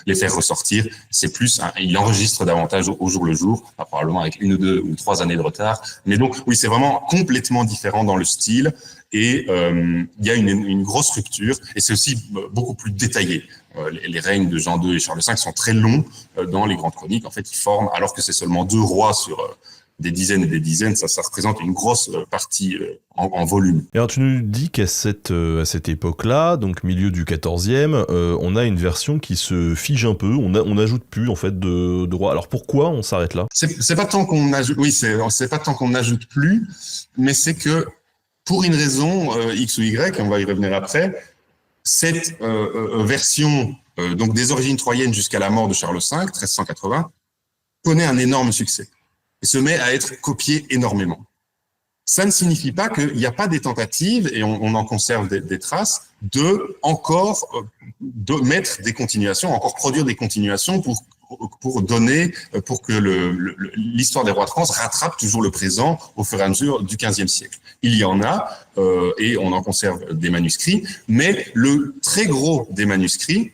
les faire ressortir. C'est plus, il enregistre davantage au jour le jour, probablement avec 1 ou 2 ou 3 années de retard. Mais donc, oui, c'est vraiment complètement différent dans le style, et il y a une grosse rupture, et c'est aussi beaucoup plus détaillé. Les règnes de Jean II et Charles V sont très longs dans les grandes chroniques. En fait, ils forment, alors que c'est seulement 2 rois sur des dizaines et des dizaines, ça représente une grosse partie en volume. Et alors tu nous dis qu'à cette époque-là, donc milieu du XIVe, on a une version qui se fige un peu, on n'ajoute plus en fait de rois. Alors pourquoi on s'arrête là ? C'est pas tant qu'on ajoute, oui, c'est pas tant qu'on n'ajoute plus, mais c'est que pour une raison X ou Y, on va y revenir après, cette version donc des origines troyennes jusqu'à la mort de Charles V, 1380, connaît un énorme succès et se met à être copiée énormément. Ça ne signifie pas qu'il n'y a pas des tentatives, et on en conserve des traces, de mettre des continuations, encore produire des continuations pour que l'histoire des rois de France rattrape toujours le présent au fur et à mesure du XVe siècle. Il y en a, et on en conserve des manuscrits, mais le très gros des manuscrits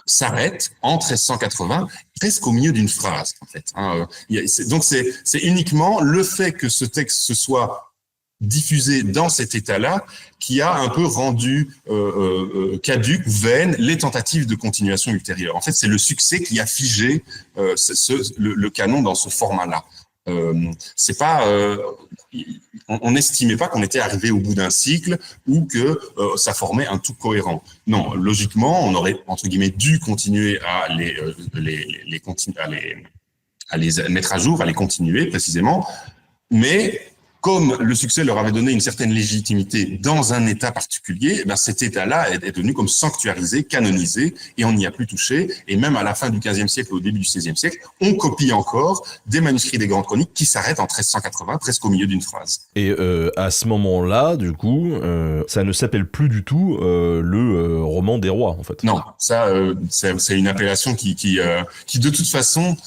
s'arrête en 1380, presque au milieu d'une phrase, en fait. Donc c'est uniquement le fait que ce texte se soit diffusé dans cet état-là qui a un peu rendu caduques, vaines, les tentatives de continuation ultérieure. En fait, c'est le succès qui a figé le canon dans ce format-là. C'est pas, on n'estimait pas qu'on était arrivé au bout d'un cycle ou que ça formait un tout cohérent. Non, logiquement, on aurait entre guillemets dû continuer à les mettre à jour, à les continuer précisément, mais comme le succès leur avait donné une certaine légitimité dans un état particulier, eh bien cet état-là est devenu comme sanctuarisé, canonisé, et on n'y a plus touché. Et même à la fin du XVe siècle, au début du XVIe siècle, on copie encore des manuscrits des grandes chroniques qui s'arrêtent en 1380, presque au milieu d'une phrase. Et à ce moment-là, du coup, ça ne s'appelle plus du tout le roman des rois, en fait. Non, ça, c'est une appellation qui de toute façon,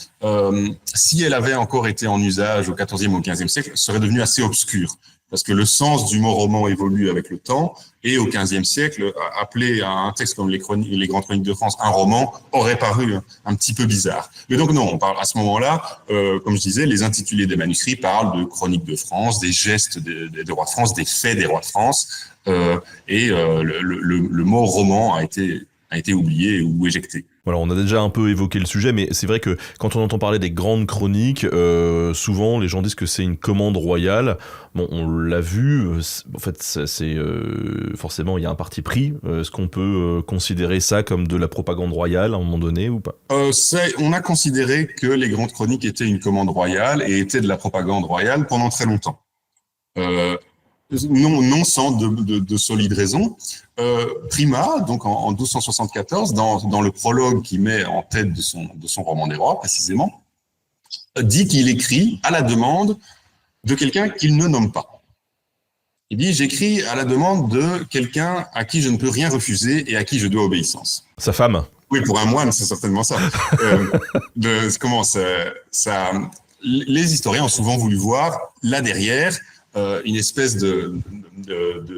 si elle avait encore été en usage au XIVe ou au XVe siècle, serait devenue assez obscure. parce que le sens du mot roman évolue avec le temps, et au XVe siècle, appeler un texte comme les Grandes Chroniques de France un roman aurait paru un petit peu bizarre. Mais donc non, on parle à ce moment-là, comme je disais, les intitulés des manuscrits parlent de chroniques de France, des gestes des rois de France, des faits des rois de France, le mot roman a été oublié ou éjecté. Voilà, on a déjà un peu évoqué le sujet, mais c'est vrai que quand on entend parler des grandes chroniques, souvent les gens disent que c'est une commande royale. Bon, on l'a vu, en fait, forcément il y a un parti pris. Est-ce qu'on peut considérer ça comme de la propagande royale à un moment donné ou pas ? On a considéré que les grandes chroniques étaient une commande royale et étaient de la propagande royale pendant très longtemps. Non sans de solides raisons. Prima, donc en 1274, dans le prologue qu'il met en tête de son roman des rois, précisément, dit qu'il écrit à la demande de quelqu'un qu'il ne nomme pas. Il dit « J'écris à la demande de quelqu'un à qui je ne peux rien refuser et à qui je dois obéissance. » Sa femme ? Oui, pour un moine, c'est certainement ça. Les historiens ont souvent voulu voir là derrière une espèce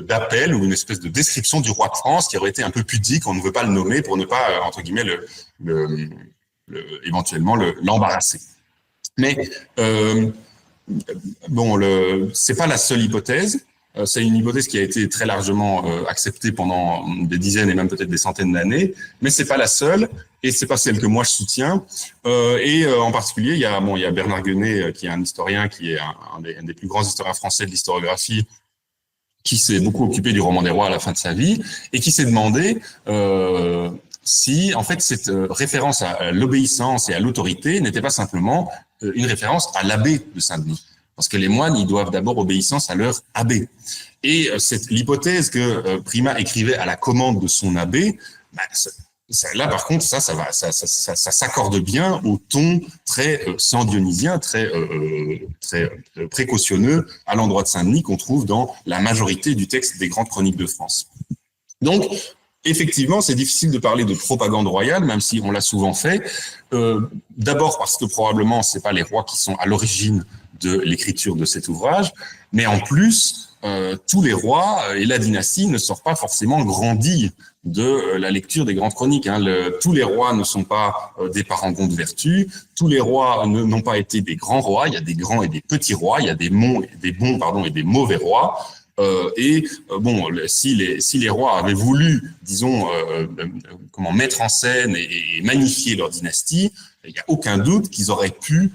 d'appel ou une espèce de description du roi de France qui aurait été un peu pudique, on ne veut pas le nommer pour ne pas, entre guillemets, éventuellement l'embarrasser. Mais c'est pas la seule hypothèse. C'est une hypothèse qui a été très largement acceptée pendant des dizaines et même peut-être des centaines d'années, mais c'est pas la seule et c'est pas celle que moi je soutiens. En particulier, il y a Bernard Guenet qui est un historien qui est un des plus grands historiens français de l'historiographie, qui s'est beaucoup occupé du roman des rois à la fin de sa vie et qui s'est demandé si en fait cette référence à l'obéissance et à l'autorité n'était pas simplement une référence à l'abbé de Saint-Denis. Parce que les moines, ils doivent d'abord obéissance à leur abbé. Et l'hypothèse que Prima écrivait à la commande de son abbé, là par contre, ça s'accorde bien au ton très saint-dionysien, très précautionneux à l'endroit de Saint-Denis qu'on trouve dans la majorité du texte des Grandes Chroniques de France. Donc, effectivement, c'est difficile de parler de propagande royale, même si on l'a souvent fait. D'abord parce que probablement, c'est pas les rois qui sont à l'origine de l'écriture de cet ouvrage, mais en plus, tous les rois et la dynastie ne sortent pas forcément grandis de la lecture des Grandes Chroniques. Tous les rois ne sont pas des parangons de vertu, tous les rois n'ont pas été des grands rois, il y a des grands et des petits rois, il y a des bons et des mauvais rois. Si les rois avaient voulu, disons, mettre en scène et magnifier leur dynastie, il n'y a aucun doute qu'ils auraient pu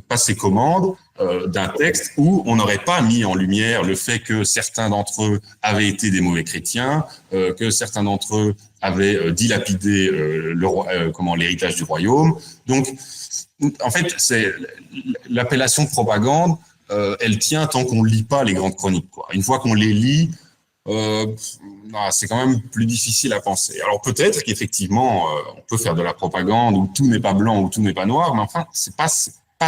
passer commande d'un texte où on n'aurait pas mis en lumière le fait que certains d'entre eux avaient été des mauvais chrétiens, que certains d'entre eux avaient dilapidé l'héritage du royaume. Donc, en fait, c'est l'appellation de propagande. Elle tient tant qu'on lit pas les Grandes Chroniques, quoi. Une fois qu'on les lit, c'est quand même plus difficile à penser. Alors peut-être qu'effectivement, on peut faire de la propagande où tout n'est pas blanc ou tout n'est pas noir, mais enfin, c'est pas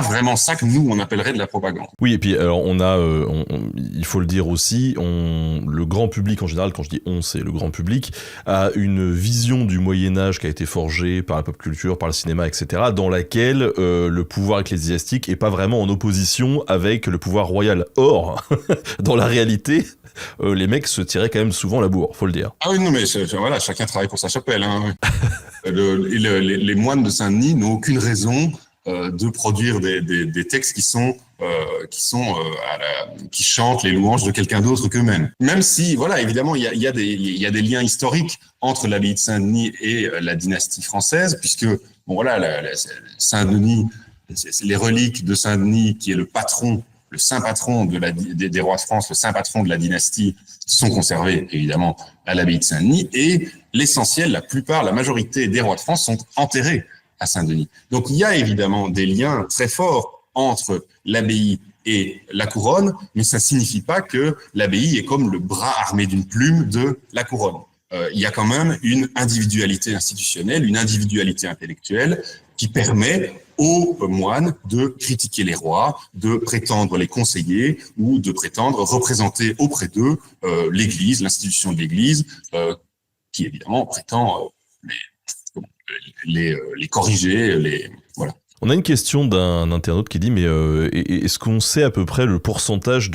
vraiment ça que nous on appellerait de la propagande. Oui, et puis alors il faut le dire aussi, le grand public en général, quand je dis on, c'est le grand public, a une vision du Moyen-Âge qui a été forgée par la pop culture, par le cinéma, etc., dans laquelle le pouvoir ecclésiastique est pas vraiment en opposition avec le pouvoir royal. Or, dans la réalité, les mecs se tiraient quand même souvent la bourre, faut le dire. Ah oui, non, mais voilà, chacun travaille pour sa chapelle. Les moines de Saint-Denis n'ont aucune raison de produire des textes qui chantent les louanges de quelqu'un d'autre qu'eux-mêmes. Même si, voilà, évidemment, il y a des liens historiques entre l'abbaye de Saint-Denis et la dynastie française, puisque, Saint-Denis, les reliques de Saint-Denis, qui est le saint patron des rois de France, le saint patron de la dynastie, sont conservés, évidemment, à l'abbaye de Saint-Denis, et l'essentiel, la majorité des rois de France sont enterrés à Saint-Denis. Donc, il y a évidemment des liens très forts entre l'abbaye et la couronne, mais ça signifie pas que l'abbaye est comme le bras armé d'une plume de la couronne. Il y a quand même une individualité institutionnelle, une individualité intellectuelle qui permet aux moines de critiquer les rois, de prétendre les conseiller ou de prétendre représenter auprès d'eux l'Église, l'institution de l'Église, qui évidemment prétend les corriger, voilà. On a une question d'un internaute qui dit, mais est-ce qu'on sait à peu près le pourcentage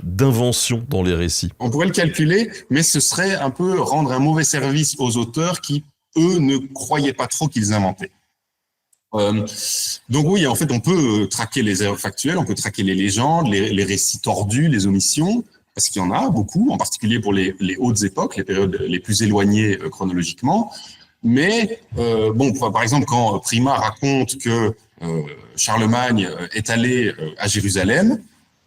d'invention dans les récits ? On pourrait le calculer, mais ce serait un peu rendre un mauvais service aux auteurs qui, eux, ne croyaient pas trop qu'ils inventaient. Donc oui, en fait, on peut traquer les erreurs factuelles, on peut traquer les légendes, les récits tordus, les omissions, parce qu'il y en a beaucoup, en particulier pour les hautes époques, les périodes les plus éloignées chronologiquement. Mais par exemple, quand Prima raconte que Charlemagne est allé à Jérusalem,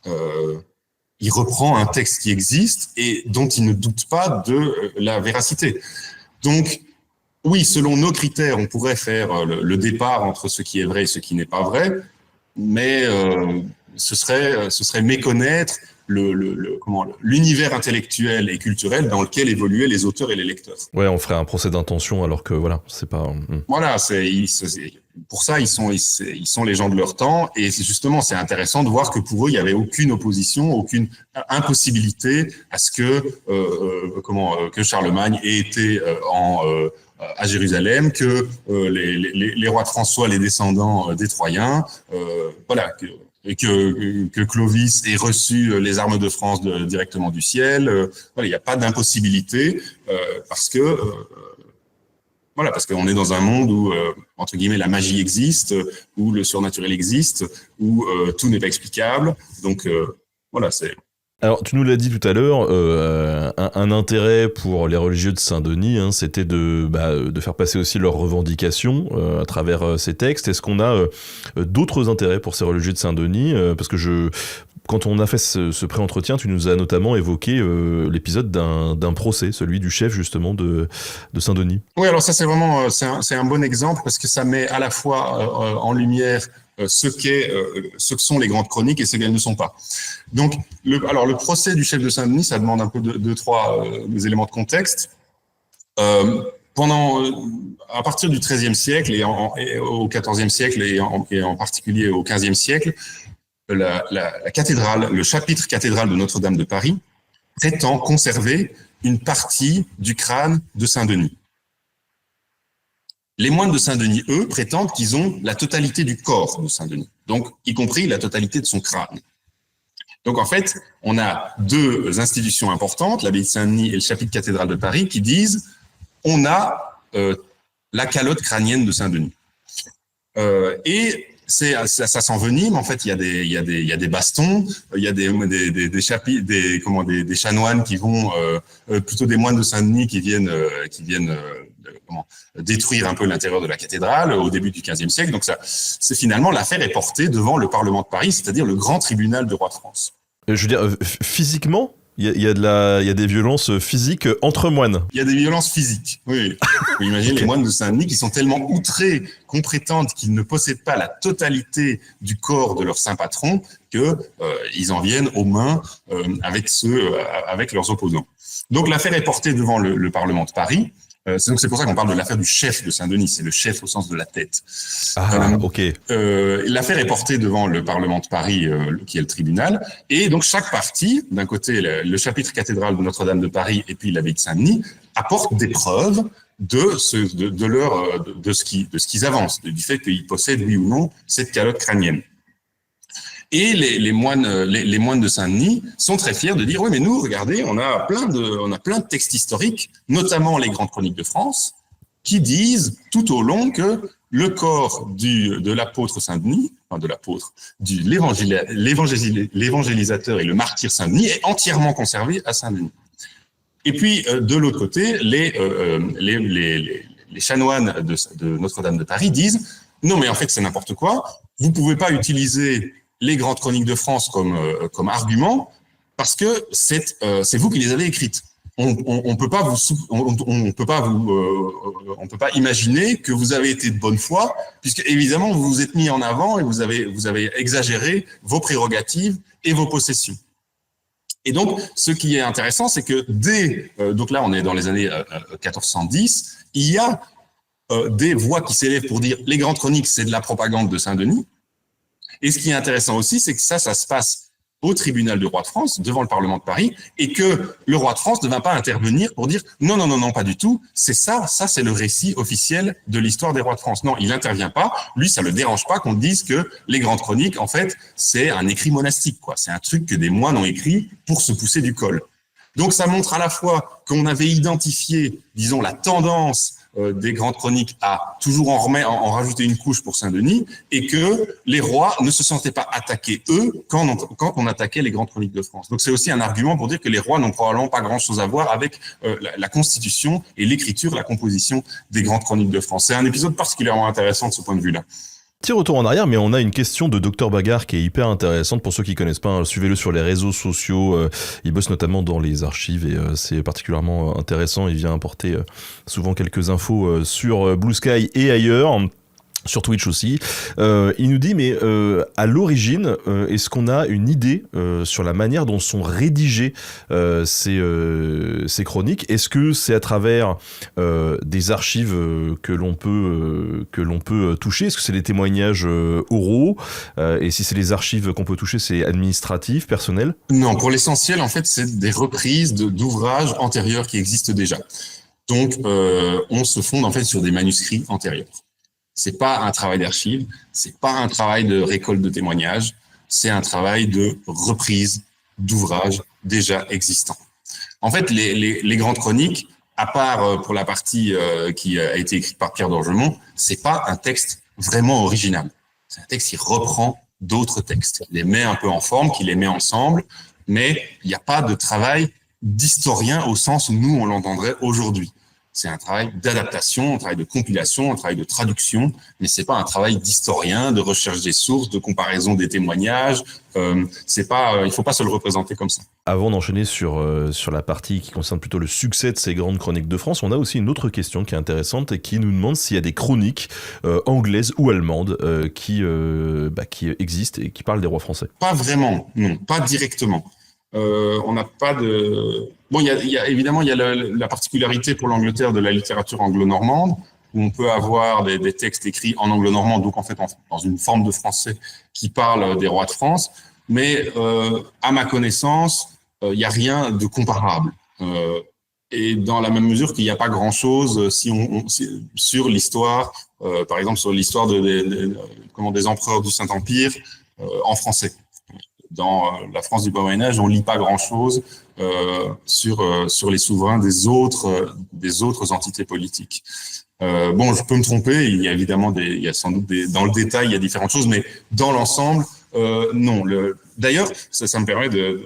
il reprend un texte qui existe et dont il ne doute pas de la véracité. Donc, oui, selon nos critères, on pourrait faire le départ entre ce qui est vrai et ce qui n'est pas vrai, mais ce serait méconnaître l'univers intellectuel et culturel dans lequel évoluaient les auteurs et les lecteurs. Ouais, on ferait un procès d'intention alors que voilà, c'est pas. Voilà, pour ça ils sont les gens de leur temps et c'est intéressant de voir que pour eux il y avait aucune opposition, aucune impossibilité à ce que Charlemagne ait été à Jérusalem, que les rois de France soient les descendants des Troyens, et que Clovis ait reçu les armes de France directement du ciel. Il n'y a pas d'impossibilité parce qu'on est dans un monde où, entre guillemets, la magie existe, où le surnaturel existe, où tout n'est pas explicable. Donc, c'est... Alors, tu nous l'as dit tout à l'heure, un intérêt pour les religieux de Saint-Denis, c'était de faire passer aussi leurs revendications à travers ces textes. Est-ce qu'on a d'autres intérêts pour ces religieux de Saint-Denis ? Parce que quand on a fait ce pré-entretien, tu nous as notamment évoqué l'épisode d'un procès, celui du chef justement de Saint-Denis. Oui, alors ça c'est vraiment c'est un bon exemple parce que ça met à la fois en lumière ce que sont les grandes chroniques et ce qu'elles ne sont pas. Donc, le procès du chef de Saint-Denis, ça demande un peu deux, trois éléments de contexte. À partir du XIIIe siècle et au XIVe siècle et en particulier au XVe siècle, la cathédrale, le chapitre cathédrale de Notre-Dame de Paris prétend conserver une partie du crâne de Saint-Denis. Les moines de Saint-Denis, eux, prétendent qu'ils ont la totalité du corps de Saint-Denis, donc y compris la totalité de son crâne. Donc en fait, on a deux institutions importantes, l'abbaye de Saint-Denis et le chapitre cathédrale de Paris, qui disent on a la calotte crânienne de Saint-Denis. Et ça s'envenime. En fait, il y a des bastons, il y a des chanoines qui vont plutôt des moines de Saint-Denis qui viennent détruire un peu l'intérieur de la cathédrale au début du XVe siècle. Donc c'est finalement l'affaire est portée devant le Parlement de Paris, c'est-à-dire le grand tribunal du roi de France. Je veux dire, physiquement, il y a des violences physiques entre moines. Il y a des violences physiques, oui. Vous imaginez les moines de Saint-Denis qui sont tellement outrés qu'on prétende qu'ils ne possèdent pas la totalité du corps de leur saint patron que ils en viennent aux mains avec leurs opposants. Donc l'affaire est portée devant le Parlement de Paris. C'est pour ça qu'on parle de l'affaire du chef de Saint-Denis, c'est le chef au sens de la tête. Ok. L'affaire est portée devant le Parlement de Paris, qui est le tribunal, et donc chaque partie, d'un côté le chapitre cathédral de Notre-Dame de Paris et puis l'abbaye de Saint-Denis, apporte des preuves de ce qu'ils avancent, du fait qu'ils possèdent oui ou non cette calotte crânienne. Et les moines de Saint-Denis sont très fiers de dire oui, mais nous, regardez, on a plein de textes historiques, notamment les grandes chroniques de France, qui disent tout au long que le corps de l'apôtre Saint-Denis, de l'évangélisateur et le martyr Saint-Denis est entièrement conservé à Saint-Denis. Et puis de l'autre côté, les chanoines de Notre-Dame de Paris disent non, mais en fait c'est n'importe quoi. Vous pouvez pas utiliser les grandes chroniques de France comme argument parce que c'est vous qui les avez écrites. On peut pas imaginer que vous avez été de bonne foi puisque évidemment vous vous êtes mis en avant et vous avez exagéré vos prérogatives et vos possessions. Et donc ce qui est intéressant, c'est que donc là on est dans les années 1410, il y a des voix qui s'élèvent pour dire les grandes chroniques c'est de la propagande de Saint-Denis. Et ce qui est intéressant aussi, c'est que ça se passe au tribunal du roi de France, devant le Parlement de Paris, et que le roi de France ne va pas intervenir pour dire non, non, non, non, pas du tout, c'est ça c'est le récit officiel de l'histoire des rois de France. Non, il n'intervient pas. Lui, ça le dérange pas qu'on dise que les grandes chroniques, en fait, c'est un écrit monastique, quoi. C'est un truc que des moines ont écrit pour se pousser du col. Donc, ça montre à la fois qu'on avait identifié, disons, la tendance des grandes chroniques à toujours en rajouter une couche pour Saint-Denis, et que les rois ne se sentaient pas attaqués, eux, quand on attaquait les grandes chroniques de France. Donc c'est aussi un argument pour dire que les rois n'ont probablement pas grand-chose à voir avec la constitution et l'écriture, la composition des grandes chroniques de France. C'est un épisode particulièrement intéressant de ce point de vue-là. Petit retour en arrière, mais on a une question de Dr Bagarre qui est hyper intéressante pour ceux qui connaissent pas. Hein, suivez-le sur les réseaux sociaux. Il bosse notamment dans les archives et c'est particulièrement intéressant. Il vient apporter souvent quelques infos sur Blue Sky et ailleurs. Sur Twitch aussi. Il nous dit, mais à l'origine, est-ce qu'on a une idée sur la manière dont sont rédigées ces chroniques? Est-ce que c'est à travers des archives que l'on peut toucher? Est-ce que c'est des témoignages oraux? Et si c'est les archives qu'on peut toucher, c'est administratif, personnel? Non, pour l'essentiel, en fait, c'est des reprises d'ouvrages antérieurs qui existent déjà. Donc, on se fonde en fait sur des manuscrits antérieurs. C'est pas un travail d'archive, c'est pas un travail de récolte de témoignages, c'est un travail de reprise d'ouvrages déjà existants. En fait, les grandes chroniques, à part pour la partie qui a été écrite par Pierre d'Orgemont, c'est pas un texte vraiment original. C'est un texte qui reprend d'autres textes, qui les met un peu en forme, qui les met ensemble, mais il n'y a pas de travail d'historien au sens où nous on l'entendrait aujourd'hui. C'est un travail d'adaptation, un travail de compilation, un travail de traduction, mais c'est pas un travail d'historien, de recherche des sources, de comparaison des témoignages. C'est pas, il faut pas se le représenter comme ça. Avant d'enchaîner sur la partie qui concerne plutôt le succès de ces grandes chroniques de France, on a aussi une autre question qui est intéressante et qui nous demande s'il y a des chroniques anglaises ou allemandes qui existent et qui parlent des rois français. Pas vraiment, non, pas directement. On n'a pas de... Bon, il y a évidemment la particularité pour l'Angleterre de la littérature anglo-normande, où on peut avoir des textes écrits en anglo-normand, donc en fait dans une forme de français qui parle des rois de France. Mais à ma connaissance, il n'y a rien de comparable. Et dans la même mesure qu'il n'y a pas grand-chose sur l'histoire, par exemple sur l'histoire des empereurs du Saint-Empire en français. Dans la France du Moyen-Âge, on lit pas grand-chose sur les souverains des autres entités politiques. Bon, je peux me tromper. Il y a évidemment il y a sans doute dans le détail, il y a différentes choses, mais dans l'ensemble, non. D'ailleurs, ça me permet de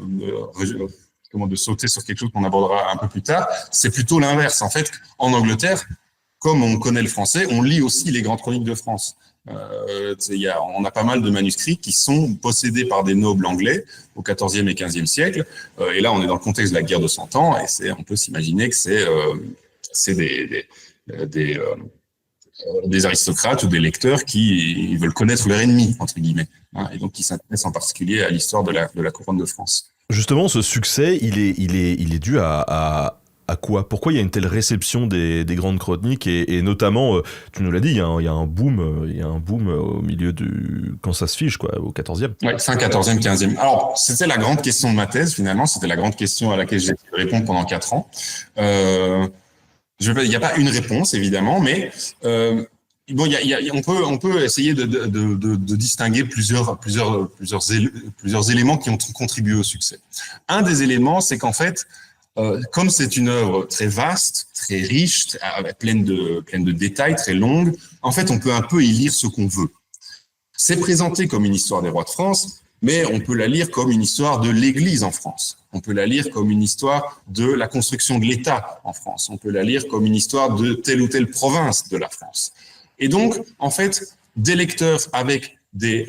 sauter sur quelque chose qu'on abordera un peu plus tard. C'est plutôt l'inverse. En fait, en Angleterre, comme on connaît le français, on lit aussi les grandes chroniques de France. On a pas mal de manuscrits qui sont possédés par des nobles anglais au XIVe et XVe siècle. Et là, on est dans le contexte de la guerre de 100 ans, et on peut s'imaginer que c'est des aristocrates ou des lecteurs qui veulent connaître leur ennemi, entre guillemets, hein, et donc qui s'intéressent en particulier à l'histoire de la couronne de France. Justement, ce succès, il est dû à quoi? Pourquoi il y a une telle réception des grandes chroniques et notamment, tu nous l'as dit, il y a un boom au milieu quand ça se fiche, quoi, au 14e. Ouais, fin 14e, 15e. Alors, c'était la grande question de ma thèse, finalement. C'était la grande question à laquelle j'ai essayé de répondre pendant 4 ans. Il n'y a pas une réponse, évidemment, mais bon, on peut essayer de distinguer plusieurs éléments qui ont contribué au succès. Un des éléments, c'est qu'en fait, comme c'est une œuvre très vaste, très riche, pleine de détails, très longue, en fait, on peut un peu y lire ce qu'on veut. C'est présenté comme une histoire des rois de France, mais on peut la lire comme une histoire de l'Église en France. On peut la lire comme une histoire de la construction de l'État en France. On peut la lire comme une histoire de telle ou telle province de la France. Et donc, en fait, des lecteurs avec des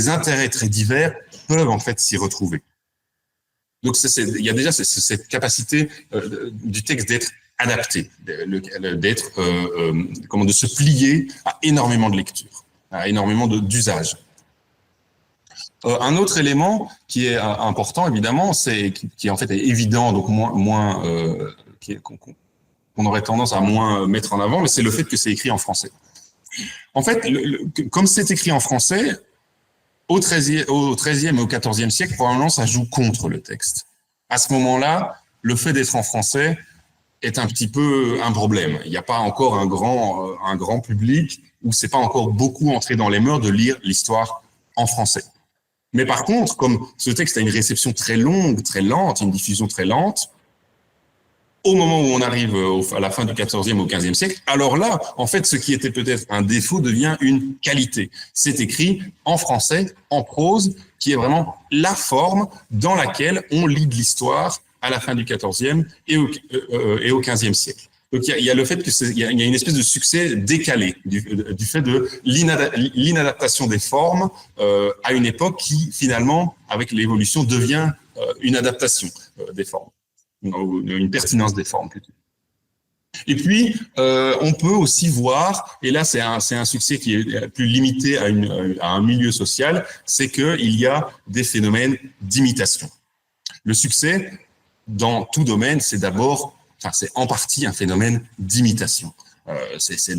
intérêts très divers peuvent en fait s'y retrouver. Donc, il y a déjà cette capacité du texte d'être adapté, de se plier à énormément de lectures, à énormément d'usages. Un autre élément qui est important, évidemment, qui en fait est évident, donc qu'on aurait tendance à moins mettre en avant, mais c'est le fait que c'est écrit en français. En fait, comme c'est écrit en français, Au XIIIe et au XIVe siècle, probablement, ça joue contre le texte. À ce moment-là, le fait d'être en français est un petit peu un problème. Il n'y a pas encore un grand public où c'est pas encore beaucoup entré dans les mœurs de lire l'histoire en français. Mais par contre, comme ce texte a une réception très longue, très lente, une diffusion très lente, au moment où on arrive à la fin du XIVe au XVe siècle, alors là, en fait, ce qui était peut-être un défaut devient une qualité. C'est écrit en français, en prose, qui est vraiment la forme dans laquelle on lit de l'histoire à la fin du XIVe et au XVe siècle. Donc il y a le fait qu'il y a une espèce de succès décalé du fait de l'inadaptation des formes à une époque qui, finalement, avec l'évolution, devient une adaptation des formes. Une pertinence des formes plutôt. Et puis, on peut aussi voir, et là c'est un succès qui est plus limité à un milieu social, c'est qu'il y a des phénomènes d'imitation. Le succès, dans tout domaine, c'est en partie un phénomène d'imitation. C'est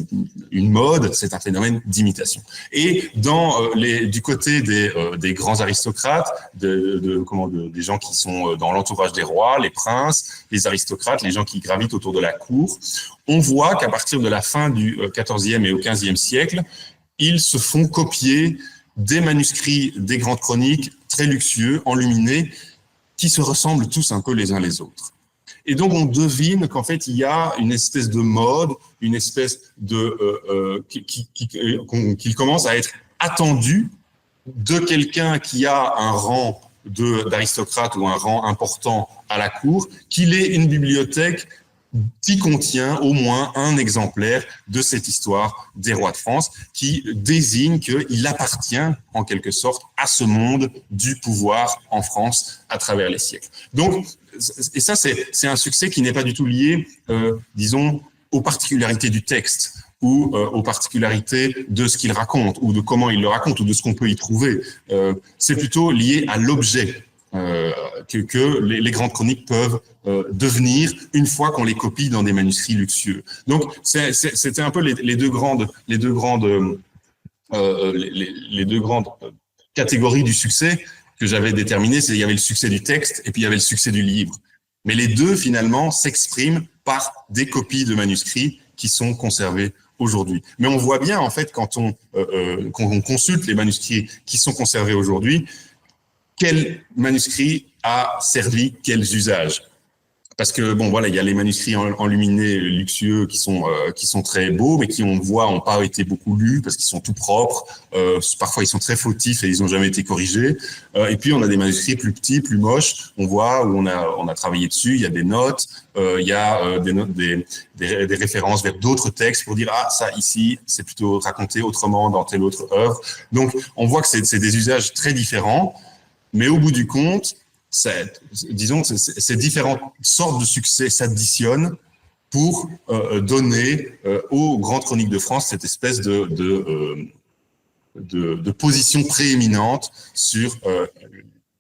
une mode, c'est un phénomène d'imitation. Et du côté des grands aristocrates, des gens qui sont dans l'entourage des rois, les princes, les aristocrates, les gens qui gravitent autour de la cour, on voit qu'à partir de la fin du XIVe et au XVe siècle, ils se font copier des manuscrits des grandes chroniques très luxueux, enluminés, qui se ressemblent tous un peu les uns les autres. Et donc, on devine qu'en fait, il y a une espèce de mode, une espèce qu'il commence à être attendu de quelqu'un qui a un rang d'aristocrate ou un rang important à la cour, qu'il ait une bibliothèque qui contient au moins un exemplaire de cette histoire des rois de France, qui désigne qu'il appartient en quelque sorte à ce monde du pouvoir en France à travers les siècles. Donc, et ça, c'est un succès qui n'est pas du tout lié, disons, aux particularités du texte ou aux particularités de ce qu'il raconte ou de comment il le raconte ou de ce qu'on peut y trouver. C'est plutôt lié à l'objet que les grandes chroniques peuvent devenir une fois qu'on les copie dans des manuscrits luxueux. Donc, c'était un peu les deux grandes catégories du succès que j'avais déterminées. Il y avait le succès du texte et puis il y avait le succès du livre. Mais les deux, finalement, s'expriment par des copies de manuscrits qui sont conservés aujourd'hui. Mais on voit bien, en fait, quand on consulte les manuscrits qui sont conservés aujourd'hui, quel manuscrit a servi quels usages. Parce que bon voilà, il y a les manuscrits enluminés luxueux qui sont très beaux, mais qui on voit n'ont pas été beaucoup lus parce qu'ils sont tout propres. Parfois ils sont très fautifs et ils n'ont jamais été corrigés. Et puis on a des manuscrits plus petits, plus moches. On voit où on a travaillé dessus. Il y a des notes, il y a des références vers d'autres textes pour dire ça ici c'est plutôt raconté autrement dans telle autre œuvre. Donc on voit que c'est des usages très différents, mais au bout du compte, disons, ces différentes sortes de succès s'additionnent pour donner aux grandes chroniques de France cette espèce de position prééminente sur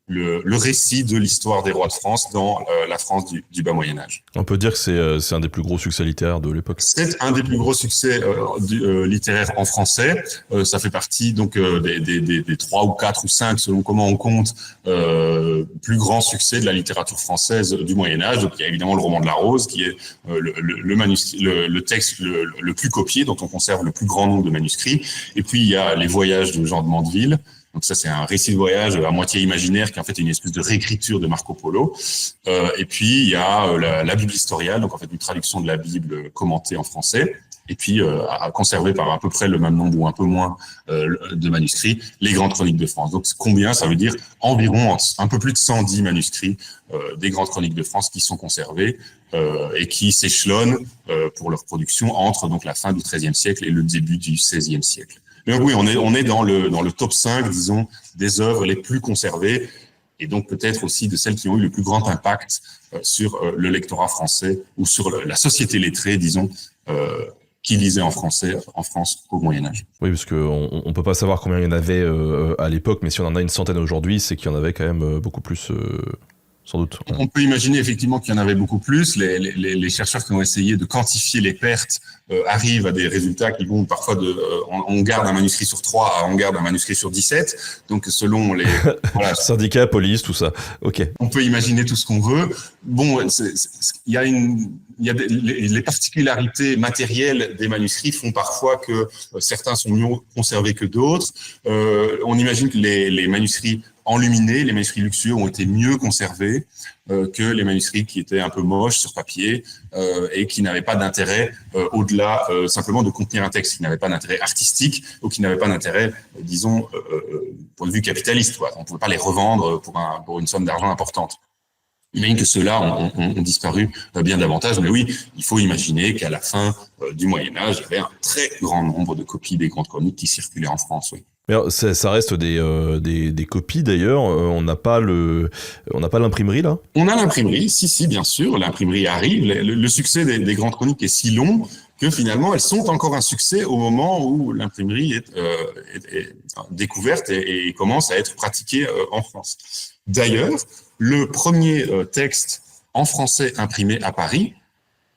le récit de l'histoire des rois de France dans la France du bas Moyen-Âge. On peut dire que c'est un des plus gros succès littéraires de l'époque. C'est un des plus gros succès littéraires en français. Ça fait partie donc des 3 ou 4 ou 5, selon comment on compte, plus grands succès de la littérature française du Moyen-Âge. Donc il y a évidemment le roman de la Rose, qui est le manuscrit, le texte le plus copié, dont on conserve le plus grand nombre de manuscrits. Et puis il y a les voyages de Jean de Mandeville. Donc ça, c'est un récit de voyage à moitié imaginaire qui est en fait une espèce de réécriture de Marco Polo. Et puis, il y a la Bible historiale, donc en fait une traduction de la Bible commentée en français. Et puis, conservée par à peu près le même nombre ou un peu moins de manuscrits, les grandes chroniques de France. Donc combien? Ça veut dire environ un peu plus de 110 manuscrits des grandes chroniques de France qui sont conservés et qui s'échelonnent pour leur production entre donc la fin du XIIIe siècle et le début du XVIe siècle. Mais oui, on est dans le top 5, disons, des œuvres les plus conservées et donc peut-être aussi de celles qui ont eu le plus grand impact sur le lectorat français ou sur la société lettrée, disons, qui lisait en français en France au Moyen-Âge. Oui, parce qu'on peut pas savoir combien il y en avait à l'époque, mais si on en a une centaine aujourd'hui, c'est qu'il y en avait quand même beaucoup plus sans doute. Ouais. On peut imaginer effectivement qu'il y en avait beaucoup plus. Les chercheurs qui ont essayé de quantifier les pertes arrivent à des résultats qui vont parfois on garde un manuscrit sur 3 à on garde un manuscrit sur 17. Donc selon les voilà, syndicat, police, tout ça. Ok. on peut imaginer tout ce qu'on veut. Bon, il y a les particularités matérielles des manuscrits font parfois que certains sont mieux conservés que d'autres. On imagine que les manuscrits enluminés, les manuscrits luxueux ont été mieux conservés que les manuscrits qui étaient un peu moches sur papier et qui n'avaient pas d'intérêt au-delà simplement de contenir un texte, qui n'avaient pas d'intérêt artistique ou qui n'avaient pas d'intérêt, disons, point de vue capitaliste. On ne pouvait pas les revendre pour une somme d'argent importante. J'imagine que ceux-là ont disparu bien davantage, mais oui, il faut imaginer qu'à la fin du Moyen-Âge, il y avait un très grand nombre de copies des grandes chroniques qui circulaient en France, oui. Mais ça reste des copies d'ailleurs. On n'a pas l'imprimerie là. On a l'imprimerie, si, bien sûr. L'imprimerie arrive. Le succès des grandes chroniques est si long que finalement elles sont encore un succès au moment où l'imprimerie est découverte et commence à être pratiquée en France. D'ailleurs, le premier texte en français imprimé à Paris,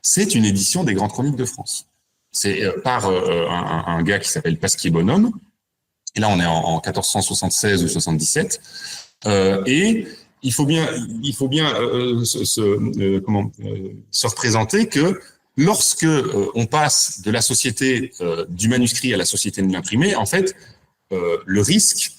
c'est une édition des grandes chroniques de France. C'est par un gars qui s'appelle Pasquier-Bonhomme. Et là, on est en 1476 ou 77. Et il faut bien se représenter que lorsque on passe de la société du manuscrit à la société de l'imprimé, en fait, le risque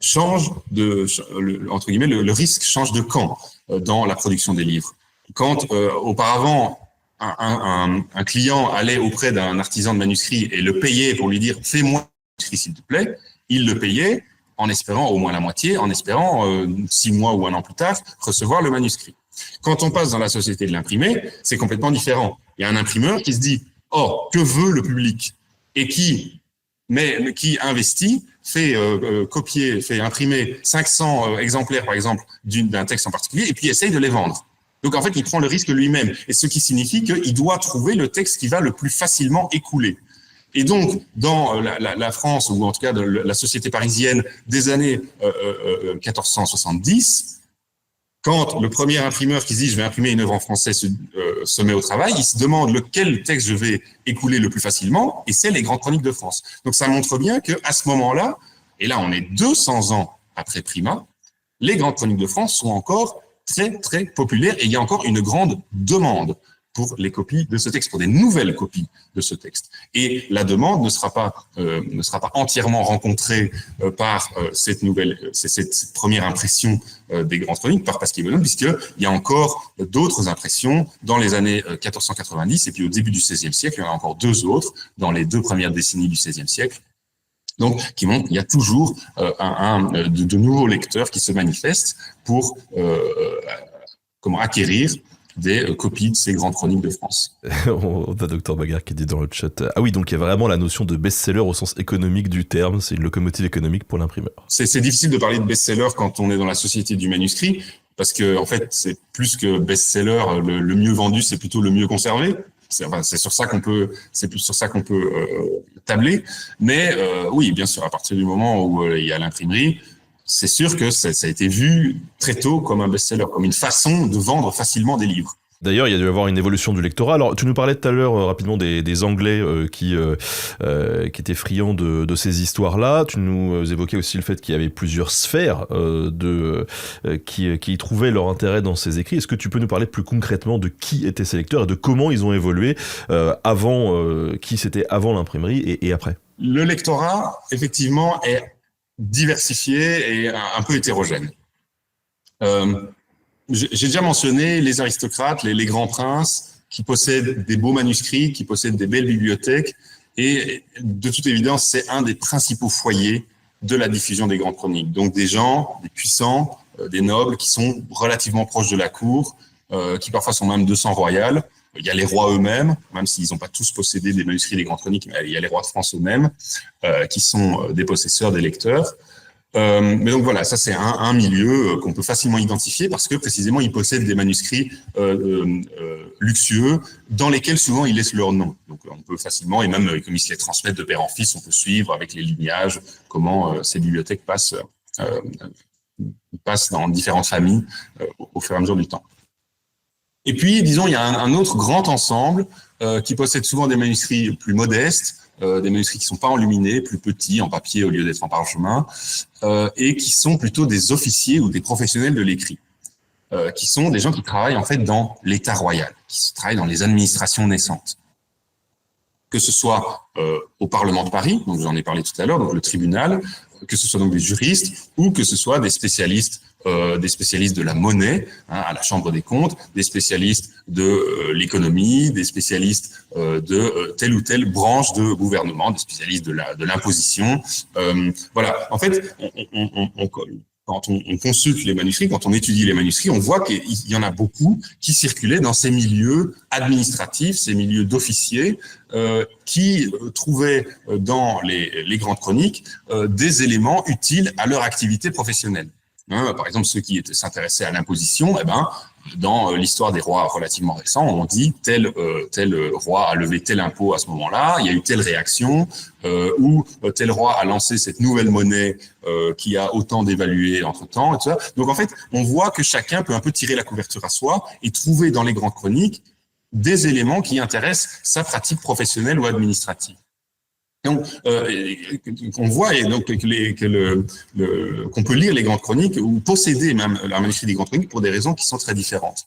change le risque change de camp dans la production des livres. Quand auparavant un client allait auprès d'un artisan de manuscrit et le payait pour lui dire « fais-moi un manuscrit s'il te plaît », il le payait en espérant au moins la moitié, en espérant 6 mois ou 1 an plus tard recevoir le manuscrit. Quand on passe dans la société de l'imprimé, c'est complètement différent. Il y a un imprimeur qui se dit « oh, que veut le public ?» et qui investit, fait imprimer 500 exemplaires, par exemple, d'un texte en particulier, et puis essaye de les vendre. Donc, en fait, il prend le risque lui-même, et ce qui signifie qu'il doit trouver le texte qui va le plus facilement écouler. Et donc, dans la France, ou en tout cas de la société parisienne des années 1470, quand le premier imprimeur qui se dit « je vais imprimer une œuvre en français » se met au travail, il se demande lequel texte je vais écouler le plus facilement, et c'est les grandes chroniques de France. Donc ça montre bien qu'à ce moment-là, et là on est 200 ans après Prima, les grandes chroniques de France sont encore très très populaires, et il y a encore une grande demande pour les copies de ce texte, pour des nouvelles copies de ce texte. Et la demande ne sera pas entièrement rencontrée par cette première impression des grandes chroniques, par Pasquier-Bonhomme, puisqu'il y a encore d'autres impressions dans les années 1490, et puis au début du XVIe siècle, il y en a encore 2 autres dans les 2 premières décennies du XVIe siècle. Donc, qui montrent qu'il y a toujours de nouveaux lecteurs qui se manifestent pour acquérir des copies de ces grandes chroniques de France. On a Dr Bagarre qui dit dans le chat, ah oui, donc il y a vraiment la notion de best-seller au sens économique du terme, c'est une locomotive économique pour l'imprimeur. C'est difficile de parler de best-seller quand on est dans la société du manuscrit, parce que en fait, c'est plus que best-seller, le mieux vendu, c'est plutôt le mieux conservé. C'est sur ça qu'on peut tabler. Mais oui, bien sûr, à partir du moment où il y a l'imprimerie, c'est sûr que ça a été vu très tôt comme un best-seller, comme une façon de vendre facilement des livres. D'ailleurs, il y a dû y avoir une évolution du lectorat. Alors, tu nous parlais tout à l'heure rapidement des Anglais qui étaient friands de ces histoires-là. Tu nous évoquais aussi le fait qu'il y avait plusieurs sphères qui y trouvaient leur intérêt dans ces écrits. Est-ce que tu peux nous parler plus concrètement de qui étaient ces lecteurs et de comment ils ont évolué qui c'était avant l'imprimerie et après? Le lectorat, effectivement, est diversifié et un peu hétérogène. J'ai déjà mentionné les aristocrates, les grands princes qui possèdent des beaux manuscrits, qui possèdent des belles bibliothèques, et de toute évidence, c'est un des principaux foyers de la diffusion des grandes chroniques. Donc des gens, des puissants, des nobles qui sont relativement proches de la cour, qui parfois sont même de sang royal. Il y a les rois eux-mêmes, même s'ils n'ont pas tous possédé des manuscrits des grandes chroniques, mais il y a les rois de France eux-mêmes qui sont des possesseurs, des lecteurs. Mais donc voilà, ça c'est un milieu qu'on peut facilement identifier parce que précisément ils possèdent des manuscrits luxueux dans lesquels souvent ils laissent leur nom. Donc on peut facilement, et même comme ils se les transmettent de père en fils, on peut suivre avec les lignages comment ces bibliothèques passent dans différentes familles au fur et à mesure du temps. Et puis, disons, il y a un autre grand ensemble qui possède souvent des manuscrits plus modestes, des manuscrits qui sont pas enluminés, plus petits, en papier au lieu d'être en parchemin, et qui sont plutôt des officiers ou des professionnels de l'écrit, qui sont des gens qui travaillent en fait dans l'État royal, qui travaillent dans les administrations naissantes. Que ce soit au Parlement de Paris, donc j'en ai parlé tout à l'heure, donc le tribunal, que ce soit donc des juristes ou que ce soit des spécialistes de la monnaie, à la Chambre des comptes, des spécialistes de l'économie, des spécialistes de telle ou telle branche de gouvernement, des spécialistes de l'imposition. Voilà. En fait, quand on consulte les manuscrits, quand on étudie les manuscrits, on voit qu'il y en a beaucoup qui circulaient dans ces milieux administratifs, ces milieux d'officiers, qui trouvaient dans les grandes chroniques des éléments utiles à leur activité professionnelle. Par exemple, ceux qui s'intéressaient à l'imposition, dans l'histoire des rois relativement récents, on dit tel roi a levé tel impôt à ce moment-là, il y a eu telle réaction, ou tel roi a lancé cette nouvelle monnaie qui a autant dévalué entre-temps, et tout ça. Donc en fait, on voit que chacun peut un peu tirer la couverture à soi et trouver dans les grandes chroniques des éléments qui intéressent sa pratique professionnelle ou administrative. Donc, on voit et donc qu'on peut lire les grandes chroniques ou posséder même la manuscrit des grandes chroniques pour des raisons qui sont très différentes.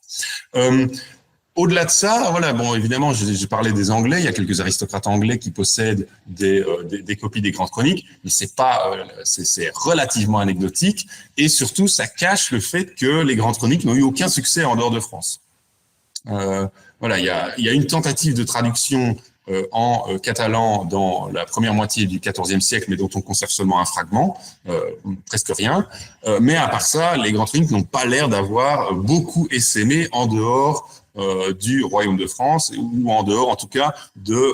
Au-delà de ça, voilà, bon, évidemment, j'ai parlé des Anglais. Il y a quelques aristocrates anglais qui possèdent des copies des grandes chroniques, mais c'est relativement anecdotique et surtout, ça cache le fait que les grandes chroniques n'ont eu aucun succès en dehors de France. Voilà, il y a une tentative de traduction en catalan dans la première moitié du XIVe siècle, mais dont on conserve seulement un fragment, presque rien. Mais à part ça, les grandes chroniques n'ont pas l'air d'avoir beaucoup essaimé en dehors du Royaume de France, ou en dehors, en tout cas, de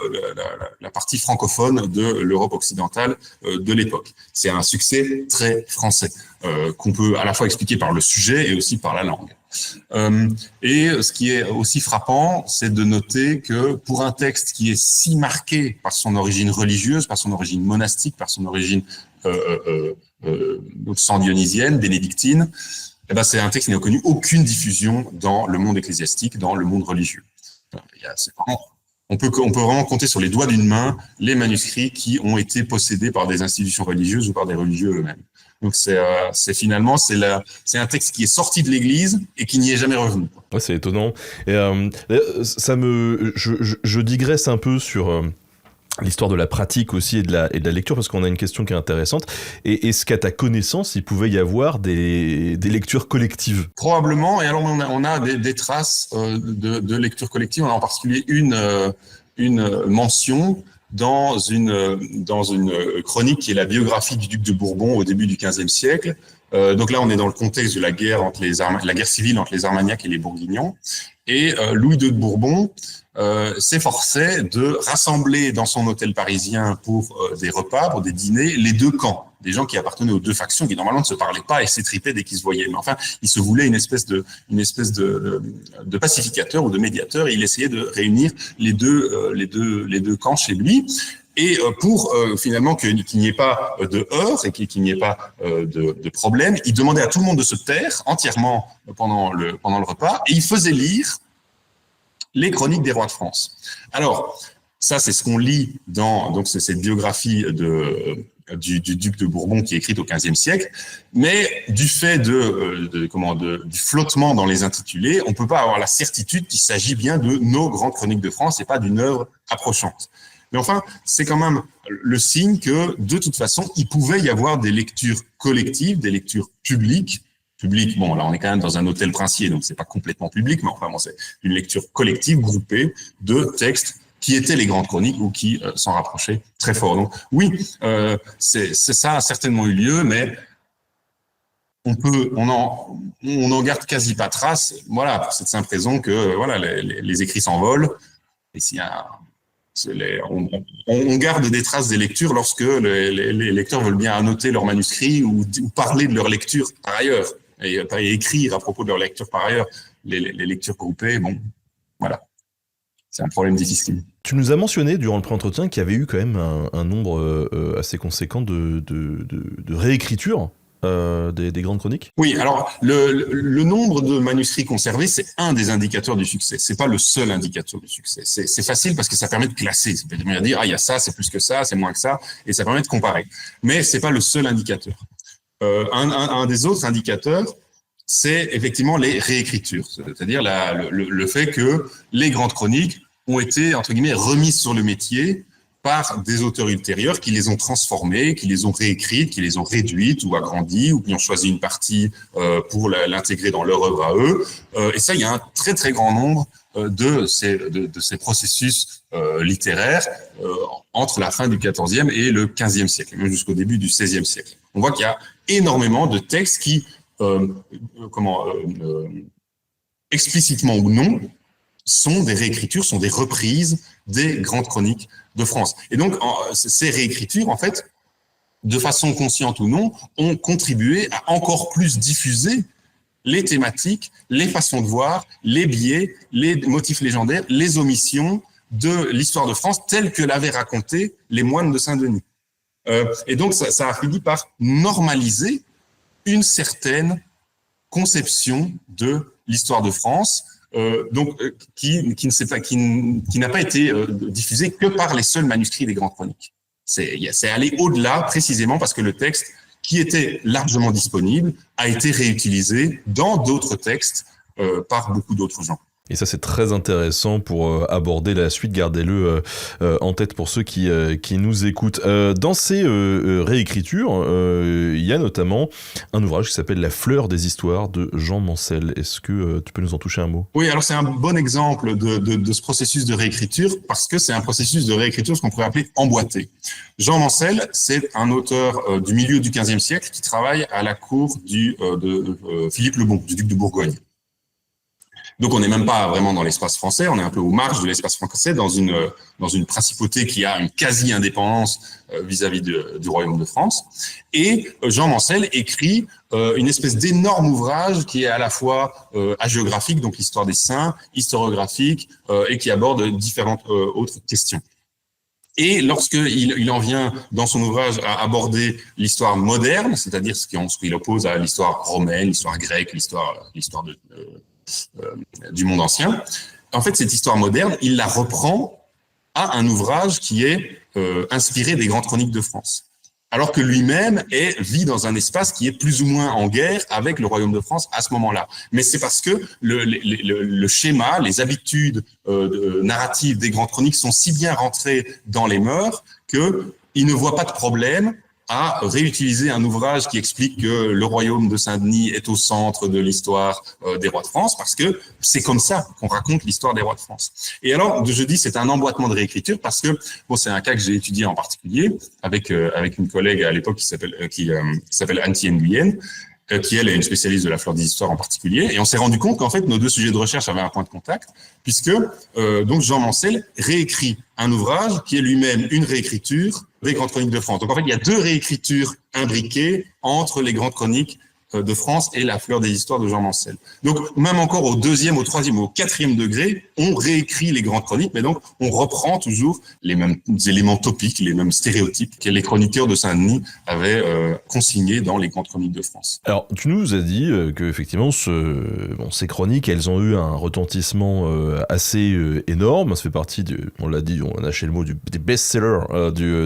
la partie francophone de l'Europe occidentale de l'époque. C'est un succès très français, qu'on peut à la fois expliquer par le sujet et aussi par la langue. Et ce qui est aussi frappant, c'est de noter que pour un texte qui est si marqué par son origine religieuse, par son origine monastique, par son origine san-dionysienne, bénédictine, c'est un texte qui n'a connu aucune diffusion dans le monde ecclésiastique, dans le monde religieux. On peut vraiment compter sur les doigts d'une main les manuscrits qui ont été possédés par des institutions religieuses ou par des religieux eux-mêmes. Donc c'est un texte qui est sorti de l'Église et qui n'y est jamais revenu. Ouais, c'est étonnant. Et, je digresse un peu sur l'histoire de la pratique aussi et de la lecture, parce qu'on a une question qui est intéressante. Et est-ce qu'à ta connaissance, il pouvait y avoir des lectures collectives ? Probablement. Et alors on a des traces de lecture collective. On a en particulier une mention dans une chronique qui est la biographie du duc de Bourbon au début du XVe siècle. Donc là, on est dans le contexte de la guerre la guerre civile entre les Armagnacs et les Bourguignons. Et Louis II de Bourbon s'efforçait de rassembler dans son hôtel parisien pour des repas, pour des dîners, les deux camps, des gens qui appartenaient aux deux factions, qui normalement ne se parlaient pas et s'étripaient dès qu'ils se voyaient. Mais enfin, il se voulait une espèce de pacificateur ou de médiateur. Et il essayait de réunir les deux camps chez lui. Et pour finalement qu'il n'y ait pas de heurts et qu'il n'y ait pas de problème, il demandait à tout le monde de se taire entièrement pendant le repas, et il faisait lire les chroniques des rois de France. Alors, ça, c'est ce qu'on lit donc c'est cette biographie du duc de Bourbon qui est écrite au XVe siècle, mais du fait du flottement dans les intitulés, on peut pas avoir la certitude qu'il s'agit bien de nos grandes chroniques de France et pas d'une œuvre approchante. Mais enfin, c'est quand même le signe que, de toute façon, il pouvait y avoir des lectures collectives, des lectures publiques. Bon, là, on est quand même dans un hôtel princier, donc c'est pas complètement public, mais enfin, bon, c'est une lecture collective, groupée, de textes qui étaient les grandes chroniques ou qui s'en rapprochaient très fort. Donc, oui, ça a certainement eu lieu, mais on en garde quasi pas trace, voilà, pour cette simple raison que, voilà, les écrits s'envolent, et on garde des traces des lectures lorsque les lecteurs veulent bien annoter leurs manuscrits ou parler de leur lecture par ailleurs et écrire à propos de leur lecture par ailleurs. Les lectures groupées, bon, voilà, c'est un problème difficile. Tu nous as mentionné durant le pré-entretien qu'il y avait eu quand même un nombre assez conséquent de réécritures des grandes chroniques? Oui, alors le nombre de manuscrits conservés, c'est un des indicateurs du succès. C'est pas le seul indicateur du succès. C'est facile parce que ça permet de classer. Ça permet de dire il y a ça, c'est plus que ça, c'est moins que ça, et ça permet de comparer. Mais c'est pas le seul indicateur. Un des autres indicateurs, c'est effectivement les réécritures, c'est-à-dire le fait que les grandes chroniques ont été entre guillemets remises sur le métier par des auteurs ultérieurs qui les ont transformées, qui les ont réécrites, qui les ont réduites ou agrandies, ou qui ont choisi une partie pour l'intégrer dans leur œuvre à eux. Et ça, il y a un très très grand nombre de ces processus littéraires entre la fin du XIVe et le XVe siècle, même jusqu'au début du XVIe siècle. On voit qu'il y a énormément de textes qui, explicitement ou non, sont des réécritures, sont des reprises des grandes chroniques de France. Et donc, ces réécritures, en fait, de façon consciente ou non, ont contribué à encore plus diffuser les thématiques, les façons de voir, les biais, les motifs légendaires, les omissions de l'histoire de France telle que l'avaient raconté les moines de Saint-Denis. Et donc, ça a fini par normaliser une certaine conception de l'histoire de France, qui n'a pas été diffusée que par les seuls manuscrits des grandes chroniques. C'est allé au-delà précisément parce que le texte, qui était largement disponible, a été réutilisé dans d'autres textes par beaucoup d'autres gens. Et ça, c'est très intéressant pour aborder la suite. Gardez-le en tête pour ceux qui nous écoutent. Dans ces réécritures, il y a notamment un ouvrage qui s'appelle « La fleur des histoires » de Jean Mansel. Est-ce que tu peux nous en toucher un mot? Oui, alors c'est un bon exemple de ce processus de réécriture parce que c'est un processus de réécriture, ce qu'on pourrait appeler emboîté. Jean Mansel, c'est un auteur du milieu du XVe siècle qui travaille à la cour de Philippe le Bon, du duc de Bourgogne. Donc, on n'est même pas vraiment dans l'espace français, on est un peu aux marges de l'espace français, dans une principauté qui a une quasi-indépendance vis-à-vis du royaume de France. Et Jean Mansel écrit une espèce d'énorme ouvrage qui est à la fois hagiographique, donc l'histoire des saints, historiographique, et qui aborde différentes autres questions. Et lorsqu'il en vient dans son ouvrage à aborder l'histoire moderne, c'est-à-dire ce qu'il oppose à l'histoire romaine, l'histoire grecque, l'histoire du monde ancien. En fait, cette histoire moderne, il la reprend à un ouvrage qui est inspiré des grandes chroniques de France. Alors que lui-même vit dans un espace qui est plus ou moins en guerre avec le royaume de France à ce moment-là. Mais c'est parce que le schéma, les habitudes narratives des grandes chroniques sont si bien rentrées dans les mœurs qu'il ne voit pas de problème à réutiliser un ouvrage qui explique que le royaume de Saint-Denis est au centre de l'histoire des rois de France, parce que c'est comme ça qu'on raconte l'histoire des rois de France. Et alors, je dis c'est un emboîtement de réécriture parce que c'est un cas que j'ai étudié en particulier avec une collègue à l'époque qui s'appelle Anne-Thie Nguyen, qui elle est une spécialiste de la fleur des histoires en particulier, et on s'est rendu compte qu'en fait nos deux sujets de recherche avaient un point de contact, puisque donc Jean Mansel réécrit un ouvrage qui est lui-même une réécriture des grandes chroniques de France. Donc en fait il y a deux réécritures imbriquées entre les grandes chroniques de France et la fleur des histoires de Jean Mansel. Donc même encore au deuxième, au troisième, au quatrième degré, on réécrit les grandes chroniques, mais donc on reprend toujours les mêmes éléments topiques, les mêmes stéréotypes que les chroniqueurs de Saint-Denis avaient consignés dans les grandes chroniques de France. Alors tu nous as dit que effectivement ces chroniques, elles ont eu un retentissement assez énorme. Ça fait partie on l'a dit, on a lâché le mot des best-sellers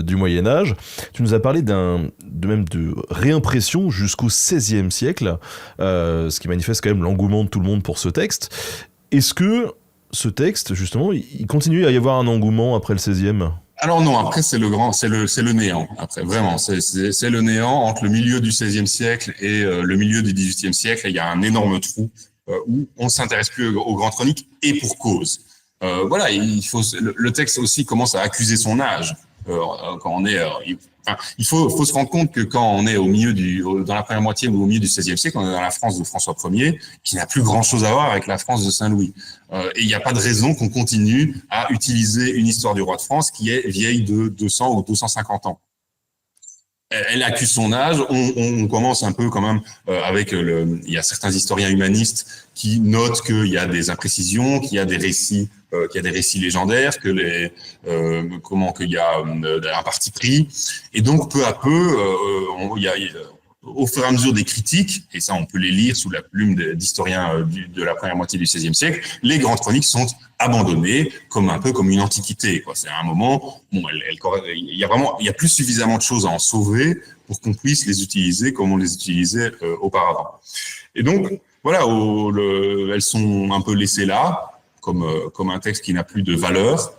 du Moyen Âge. Tu nous as parlé de réimpression jusqu'au XVIe siècle, ce qui manifeste quand même l'engouement de tout le monde pour ce texte. Est-ce que ce texte, justement, il continue à y avoir un engouement après le XVIe ? Alors non, après c'est le néant. Après vraiment, c'est le néant entre le milieu du XVIe siècle et le milieu du XVIIIe siècle. Il y a un énorme trou où on s'intéresse plus aux grandes chroniques et pour cause. Voilà, le texte aussi commence à accuser son âge. Quand on est, il faut se rendre compte que quand on est dans la première moitié ou au milieu du XVIe siècle, on est dans la France de François Ier, qui n'a plus grand-chose à voir avec la France de Saint-Louis. Et il n'y a pas de raison qu'on continue à utiliser une histoire du roi de France qui est vieille de 200 ou 250 ans. Elle accuse son âge. On commence un peu quand même avec il y a certains historiens humanistes qui notent qu'il y a des imprécisions, qu'il y a des récits légendaires, qu'il y a un parti pris. Et donc peu à peu, au fur et à mesure des critiques, et ça on peut les lire sous la plume d'historiens de la première moitié du XVIe siècle, les grandes chroniques sont abandonnées un peu comme une antiquité, quoi. C'est à un moment, il y a plus suffisamment de choses à en sauver pour qu'on puisse les utiliser comme on les utilisait auparavant. Et donc, voilà, elles sont un peu laissées là, comme un texte qui n'a plus de valeur.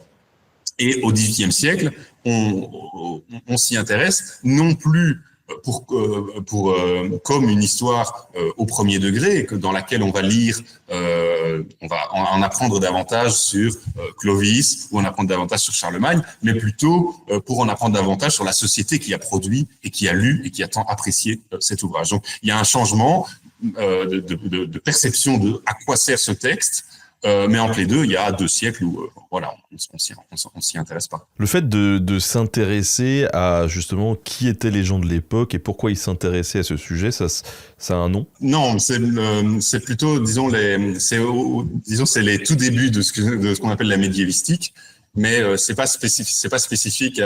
Et au XVIIIe siècle, on s'y intéresse non plus comme une histoire au premier degré, dans laquelle on va lire, on va en apprendre davantage sur Clovis ou en apprendre davantage sur Charlemagne, mais plutôt pour en apprendre davantage sur la société qui a produit et qui a lu et qui a tant apprécié cet ouvrage. Donc, il y a un changement de perception de à quoi sert ce texte. Mais entre les deux, il y a 2 siècles où on s'y intéresse pas. Le fait de s'intéresser à justement qui étaient les gens de l'époque et pourquoi ils s'intéressaient à ce sujet, ça a un nom? Non, c'est plutôt, disons, c'est les tout débuts de ce qu'on appelle la médiévistique, mais c'est pas spécifique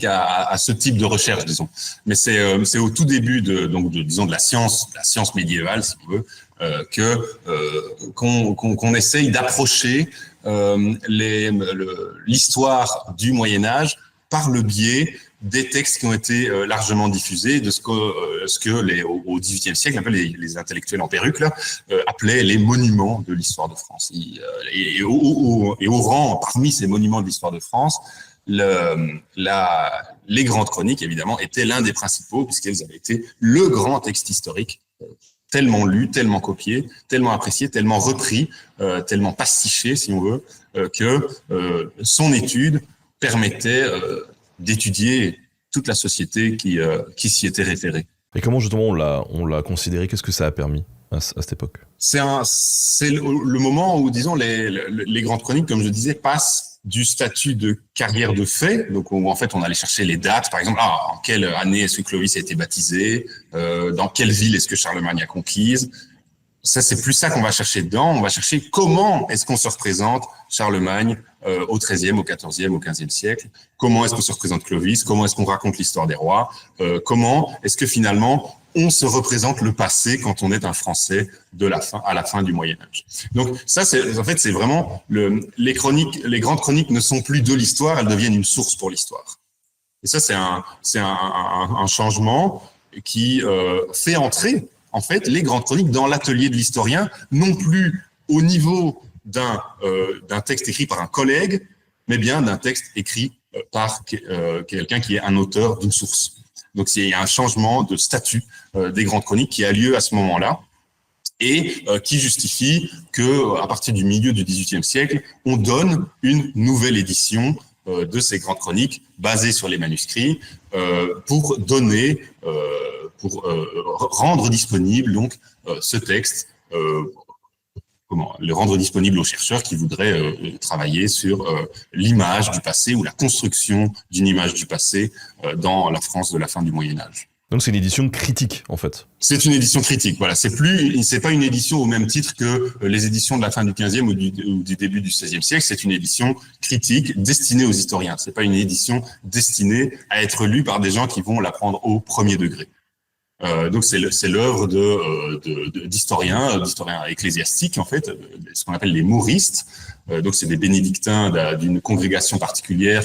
à ce type de recherche, disons. Mais c'est au tout début de la science médiévale, si on veut, qu'on essaye d'approcher l'histoire du Moyen Âge par le biais des textes qui ont été largement diffusés, de ce que au XVIIIe siècle les intellectuels en perruque là appelaient les monuments de l'histoire de France. Et au rang parmi ces monuments de l'histoire de France, les grandes chroniques, évidemment, étaient l'un des principaux, puisqu'elles avaient été le grand texte historique, tellement lu, tellement copié, tellement apprécié, tellement repris, tellement pastiché, si on veut, que son étude permettait d'étudier toute la société qui s'y était référée. Et comment justement on l'a considéré? Qu'est-ce que ça a permis à cette époque? C'est le moment où, disons, les grandes chroniques, comme je disais, passent du statut de carrière de fait, donc où en fait on allait chercher les dates, par exemple, en quelle année est-ce que Clovis a été baptisé, dans quelle ville est-ce que Charlemagne a conquise. Ça, c'est plus ça qu'on va chercher dedans. On va chercher comment est-ce qu'on se représente Charlemagne au XIIIe, au XIVe, au XVe siècle. Comment est-ce qu'on se représente Clovis? Comment est-ce qu'on raconte l'histoire des rois? Comment est-ce que finalement on se représente le passé quand on est un Français à la fin du Moyen Âge. Donc ça, c'est vraiment les grandes chroniques ne sont plus de l'histoire, elles deviennent une source pour l'histoire. Et ça, c'est un changement qui fait entrer en fait les grandes chroniques dans l'atelier de l'historien, non plus au niveau d'un texte écrit par un collègue, mais bien d'un texte écrit par quelqu'un qui est un auteur d'une source. Donc, il y a un changement de statut des grandes chroniques qui a lieu à ce moment-là et qui justifie que, à partir du milieu du XVIIIe siècle, on donne une nouvelle édition de ces grandes chroniques basées sur les manuscrits pour rendre disponible donc ce texte. Le rendre disponible aux chercheurs qui voudraient travailler sur l'image du passé ou la construction d'une image du passé dans la France de la fin du Moyen Âge. Donc c'est une édition critique en fait. C'est une édition critique, voilà. C'est pas une édition au même titre que les éditions de la fin du XVe ou du début du XVIe siècle. C'est une édition critique destinée aux historiens. C'est pas une édition destinée à être lue par des gens qui vont la prendre au premier degré. Donc c'est l'œuvre d'historiens ecclésiastiques en fait, ce qu'on appelle les mauristes. Donc c'est des bénédictins d'une congrégation particulière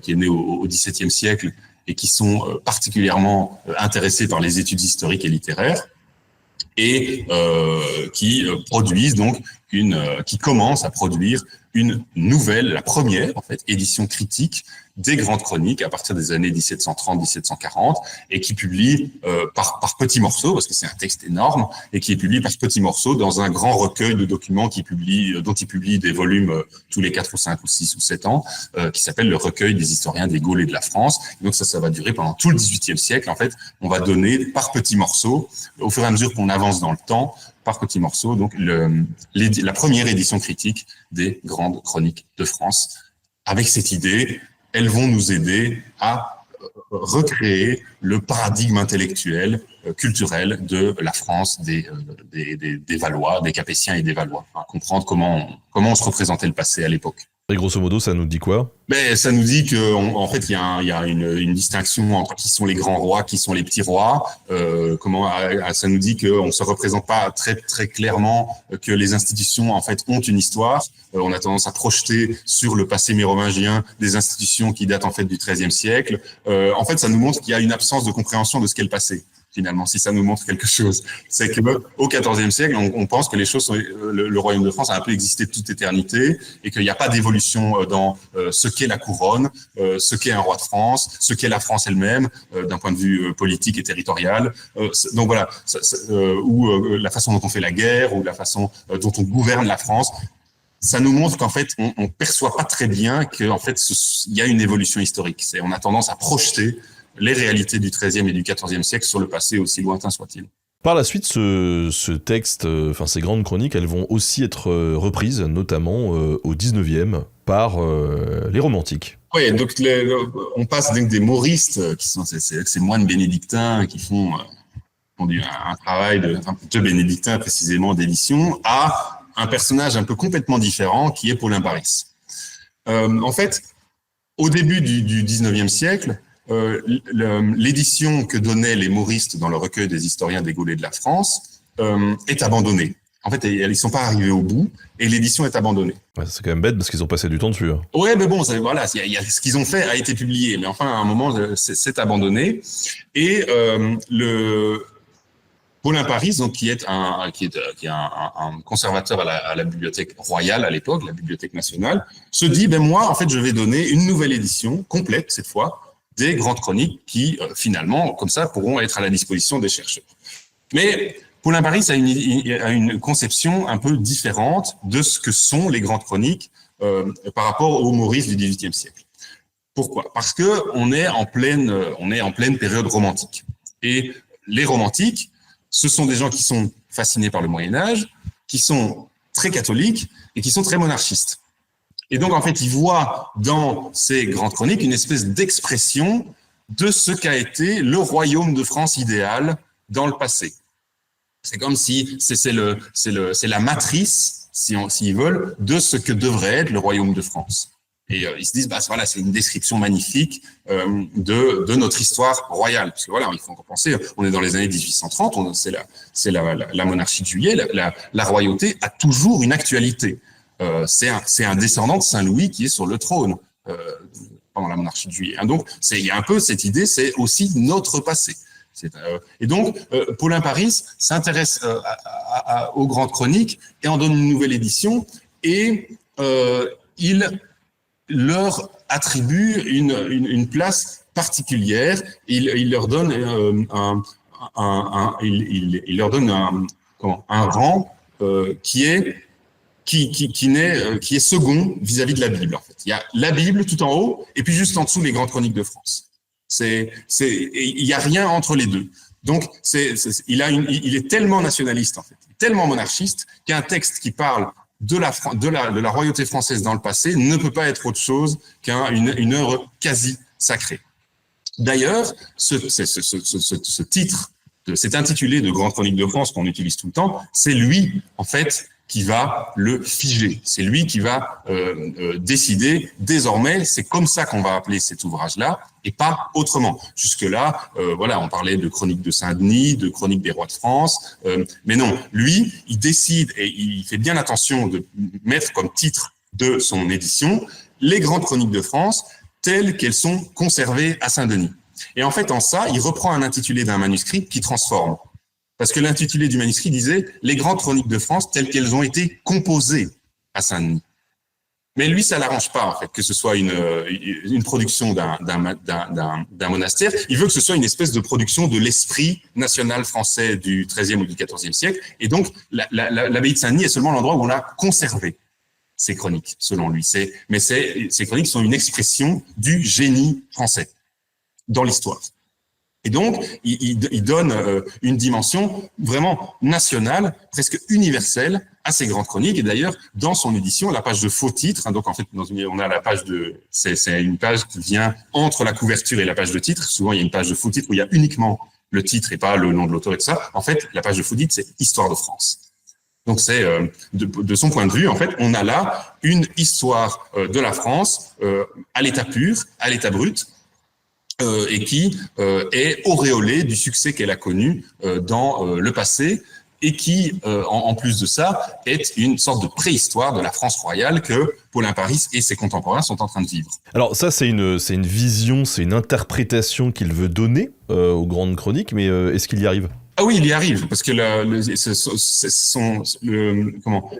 qui est née au XVIIe siècle et qui sont particulièrement intéressés par les études historiques et littéraires et qui produisent donc qui commencent à produire la première en fait édition critique des grandes chroniques à partir des années 1730-1740 et qui publie par petits morceaux, parce que c'est un texte énorme, et qui est publié par petits morceaux dans un grand recueil de documents dont il publie des volumes tous les 4 ou 5 ou 6 ou 7 ans, qui s'appelle le recueil des historiens des Gaules et de la France. Et donc ça va durer pendant tout le XVIIIe siècle. En fait, on va donner par petits morceaux, au fur et à mesure qu'on avance dans le temps, par petits morceaux, donc la première édition critique des grandes chroniques de France. Avec cette idée, elles vont nous aider à recréer le paradigme intellectuel, culturel de la France des Valois, des Capétiens et des Valois, à comprendre comment on se représentait le passé à l'époque. Et grosso modo, ça nous dit quoi? Ben, ça nous dit que, en fait, il y a une distinction entre qui sont les grands rois, qui sont les petits rois. Ça nous dit qu'on se représente pas très très clairement que les institutions en fait ont une histoire. On a tendance à projeter sur le passé mérovingien des institutions qui datent en fait du XIIIe siècle. En fait, ça nous montre qu'il y a une absence de compréhension de ce qu'est le passé. Finalement, si ça nous montre quelque chose, c'est que au XIVe siècle, on pense que les choses le royaume de France a un peu existé de toute éternité et qu'il n'y a pas d'évolution dans ce qu'est la couronne, ce qu'est un roi de France, ce qu'est la France elle-même d'un point de vue politique et territorial. Donc voilà, ou la façon dont on fait la guerre ou la façon dont on gouverne la France. Ça nous montre qu'en fait, on perçoit pas très bien qu'en fait, il y a une évolution historique. On a tendance à projeter les réalités du XIIIe et du XIVe siècle sur le passé, aussi lointain soit-il. Par la suite, ce texte, ces grandes chroniques, elles vont aussi être reprises, notamment au XIXe, par les romantiques. Oui, donc on passe donc des mauristes, qui sont ces moines bénédictins qui font un travail de bénédictin précisément d'édition, à un personnage un peu complètement différent qui est Paulin Paris. En fait, au début du XIXe siècle, l'édition que donnaient les mauristes dans le recueil des historiens des Gaulais de la France est abandonnée. En fait, ils ne sont pas arrivés au bout et l'édition est abandonnée. Ouais, c'est quand même bête parce qu'ils ont passé du temps dessus. Hein. Ouais, mais bon, voilà, ce qu'ils ont fait a été publié, mais enfin, à un moment, c'est abandonné. Et Paulin Paris, donc qui est un conservateur à la bibliothèque royale à l'époque, la Bibliothèque nationale, se dit moi, en fait, je vais donner une nouvelle édition complète cette fois des grandes chroniques qui, finalement, comme ça, pourront être à la disposition des chercheurs. Mais Paulin Paris a une conception un peu différente de ce que sont les grandes chroniques par rapport aux Maurice du XVIIIe siècle. Pourquoi ? Parce que on est en pleine période romantique. Et les romantiques, ce sont des gens qui sont fascinés par le Moyen-Âge, qui sont très catholiques et qui sont très monarchistes. Et donc, en fait, ils voient dans ces grandes chroniques une espèce d'expression de ce qu'a été le royaume de France idéal dans le passé. C'est comme si c'est la matrice, s'ils veulent, de ce que devrait être le royaume de France. Et ils se disent, voilà, c'est une description magnifique de notre histoire royale. Parce que voilà, il faut penser, on est dans les années 1830, c'est la monarchie de Juillet, la royauté a toujours une actualité. C'est un descendant de Saint-Louis qui est sur le trône pendant la monarchie de Juillet. Donc, il y a un peu cette idée, c'est aussi notre passé. Et donc, Paulin Paris s'intéresse aux grandes chroniques et en donne une nouvelle édition et il leur attribue une place particulière. Il leur donne un rang qui est second vis-à-vis de la Bible. En fait, il y a la Bible tout en haut et puis juste en dessous les grandes chroniques de France. Il y a rien entre les deux. Donc il est tellement nationaliste en fait, tellement monarchiste qu'un texte qui parle de la royauté française dans le passé ne peut pas être autre chose qu'une œuvre quasi sacrée. D'ailleurs, ce titre, cet intitulé de Grande Chronique de France qu'on utilise tout le temps, c'est lui en fait qui va le figer. C'est lui qui va décider désormais, c'est comme ça qu'on va appeler cet ouvrage-là, et pas autrement. Jusque-là, on parlait de Chronique de Saint-Denis, de Chronique des rois de France, mais non, lui, il décide et il fait bien attention de mettre comme titre de son édition les Grandes Chroniques de France telles qu'elles sont conservées à Saint-Denis. Et en fait, en ça, il reprend un intitulé d'un manuscrit qui transforme. Parce que l'intitulé du manuscrit disait « Les Grandes Chroniques de France telles qu'elles ont été composées à Saint-Denis ». Mais lui, ça l'arrange pas, en fait, que ce soit une production d'un monastère. Il veut que ce soit une espèce de production de l'esprit national français du XIIIe ou du XIVe siècle. Et donc, l'abbaye de Saint-Denis est seulement l'endroit où on a conservé ces chroniques, selon lui. Mais ces chroniques sont une expression du génie français dans l'histoire. Et donc, il donne une dimension vraiment nationale, presque universelle, à ces grandes chroniques. Et d'ailleurs, dans son édition, la page de faux titre, donc en fait, on a la page c'est une page qui vient entre la couverture et la page de titre. Souvent, il y a une page de faux titre où il y a uniquement le titre et pas le nom de l'auteur et tout ça. En fait, la page de faux titre, c'est Histoire de France. Donc c'est de son point de vue, en fait, on a là une histoire de la France à l'état pur, à l'état brut, et qui est auréolée du succès qu'elle a connu dans le passé, et qui, en plus de ça, est une sorte de préhistoire de la France royale que Paulin Paris et ses contemporains sont en train de vivre. Alors ça, c'est une vision, c'est une interprétation qu'il veut donner aux grandes chroniques, mais est-ce qu'il y arrive ? Ah oui, il y arrive, parce que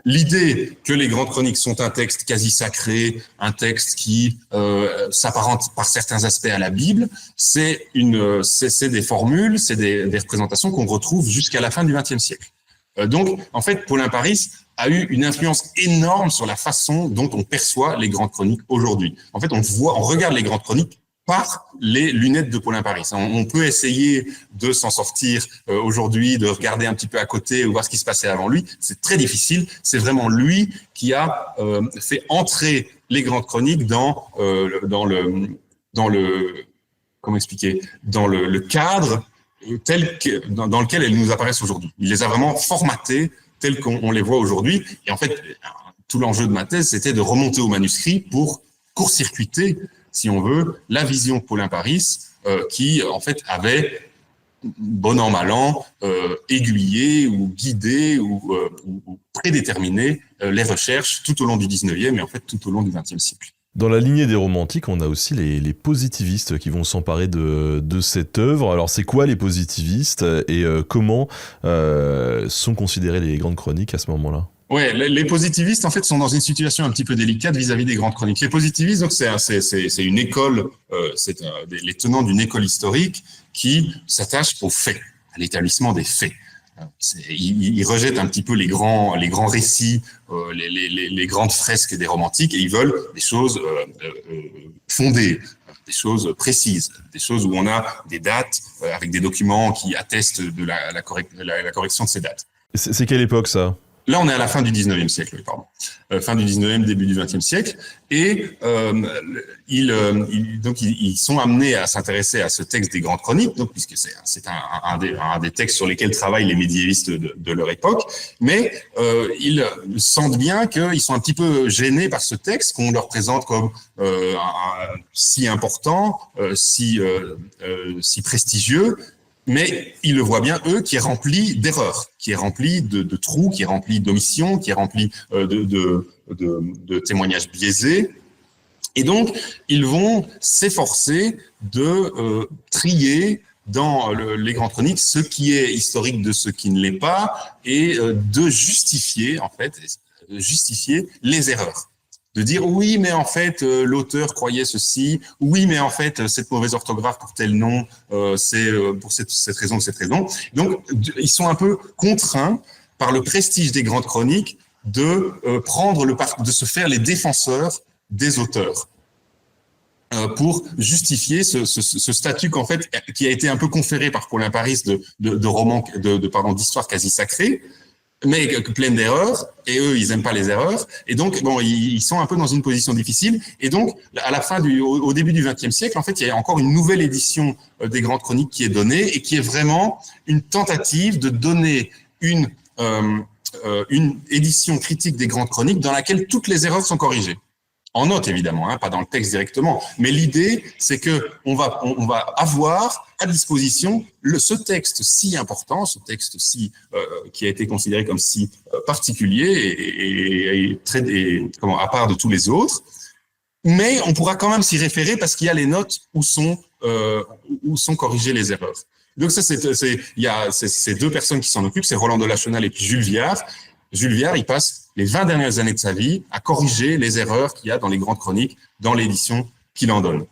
l'idée que les grandes chroniques sont un texte quasi sacré, un texte qui s'apparente par certains aspects à la Bible, c'est des formules, c'est des représentations qu'on retrouve jusqu'à la fin du XXe siècle. Donc, en fait, Paulin Paris a eu une influence énorme sur la façon dont on perçoit les grandes chroniques aujourd'hui. En fait, on regarde les grandes chroniques par les lunettes de Paulin Paris. On peut essayer de s'en sortir aujourd'hui, de regarder un petit peu à côté ou voir ce qui se passait avant lui. C'est très difficile. C'est vraiment lui qui a fait entrer les grandes chroniques dans le cadre dans lequel elles nous apparaissent aujourd'hui. Il les a vraiment formatées telles qu'on les voit aujourd'hui. Et en fait, tout l'enjeu de ma thèse, c'était de remonter au manuscrit pour court-circuiter, si on veut, la vision de Paulin Paris, qui, en fait, avait, bon an, mal an, aiguillé ou guidé ou prédéterminé les recherches tout au long du 19e et, en fait, tout au long du 20e siècle. Dans la lignée des romantiques, on a aussi les positivistes qui vont s'emparer de cette œuvre. Alors, c'est quoi les positivistes et comment sont considérées les grandes chroniques à ce moment-là ? Ouais, les positivistes, en fait, sont dans une situation un petit peu délicate vis-à-vis des grandes chroniques. Les positivistes, donc, c'est une école, les tenants d'une école historique qui s'attache aux faits, à l'établissement des faits. Ils rejettent un petit peu les grands récits, les grandes fresques des romantiques, et ils veulent des choses fondées, des choses précises, des choses où on a des dates avec des documents qui attestent de la correction de ces dates. C'est quelle époque, ça ? Là, on est à la fin du 19e siècle, pardon. Fin du 19e, début du 20e siècle. Et ils sont amenés à s'intéresser à ce texte des grandes chroniques, donc, puisque c'est un des textes sur lesquels travaillent les médiévistes de leur époque. Mais ils sentent bien qu'ils sont un petit peu gênés par ce texte qu'on leur présente comme si important, si prestigieux. Mais ils le voient bien, eux, qui est rempli d'erreurs, qui est rempli de trous, qui est rempli d'omissions, qui est rempli de témoignages biaisés. Et donc, ils vont s'efforcer de trier dans les grandes chroniques ce qui est historique de ce qui ne l'est pas et de justifier, en fait, les erreurs. De dire oui, mais en fait, l'auteur croyait ceci. Oui, mais en fait, cette mauvaise orthographe pour tel nom, c'est pour cette raison ou cette raison. Donc, ils sont un peu contraints par le prestige des grandes chroniques de de se faire les défenseurs des auteurs pour justifier ce statut qu'en fait qui a été un peu conféré par Paulin Paris d'histoire quasi sacrée, mais pleine d'erreurs, et eux, ils aiment pas les erreurs, et donc, bon, ils sont un peu dans une position difficile, et donc, à la fin au début du XXe siècle, en fait, il y a encore une nouvelle édition des grandes chroniques qui est donnée, et qui est vraiment une tentative de donner une édition critique des grandes chroniques dans laquelle toutes les erreurs sont corrigées. En note, évidemment, pas dans le texte directement. Mais l'idée, c'est que on va avoir à disposition ce texte si important, ce texte qui a été considéré comme si particulier et à part de tous les autres. Mais on pourra quand même s'y référer parce qu'il y a les notes où sont corrigées les erreurs. Donc ça, il y a ces deux personnes qui s'en occupent, c'est Roland de Lachenal et puis Jules Viard. Jules Viard, il passe les 20 dernières années de sa vie à corriger les erreurs qu'il y a dans les grandes chroniques, dans l'édition qu'il en donne.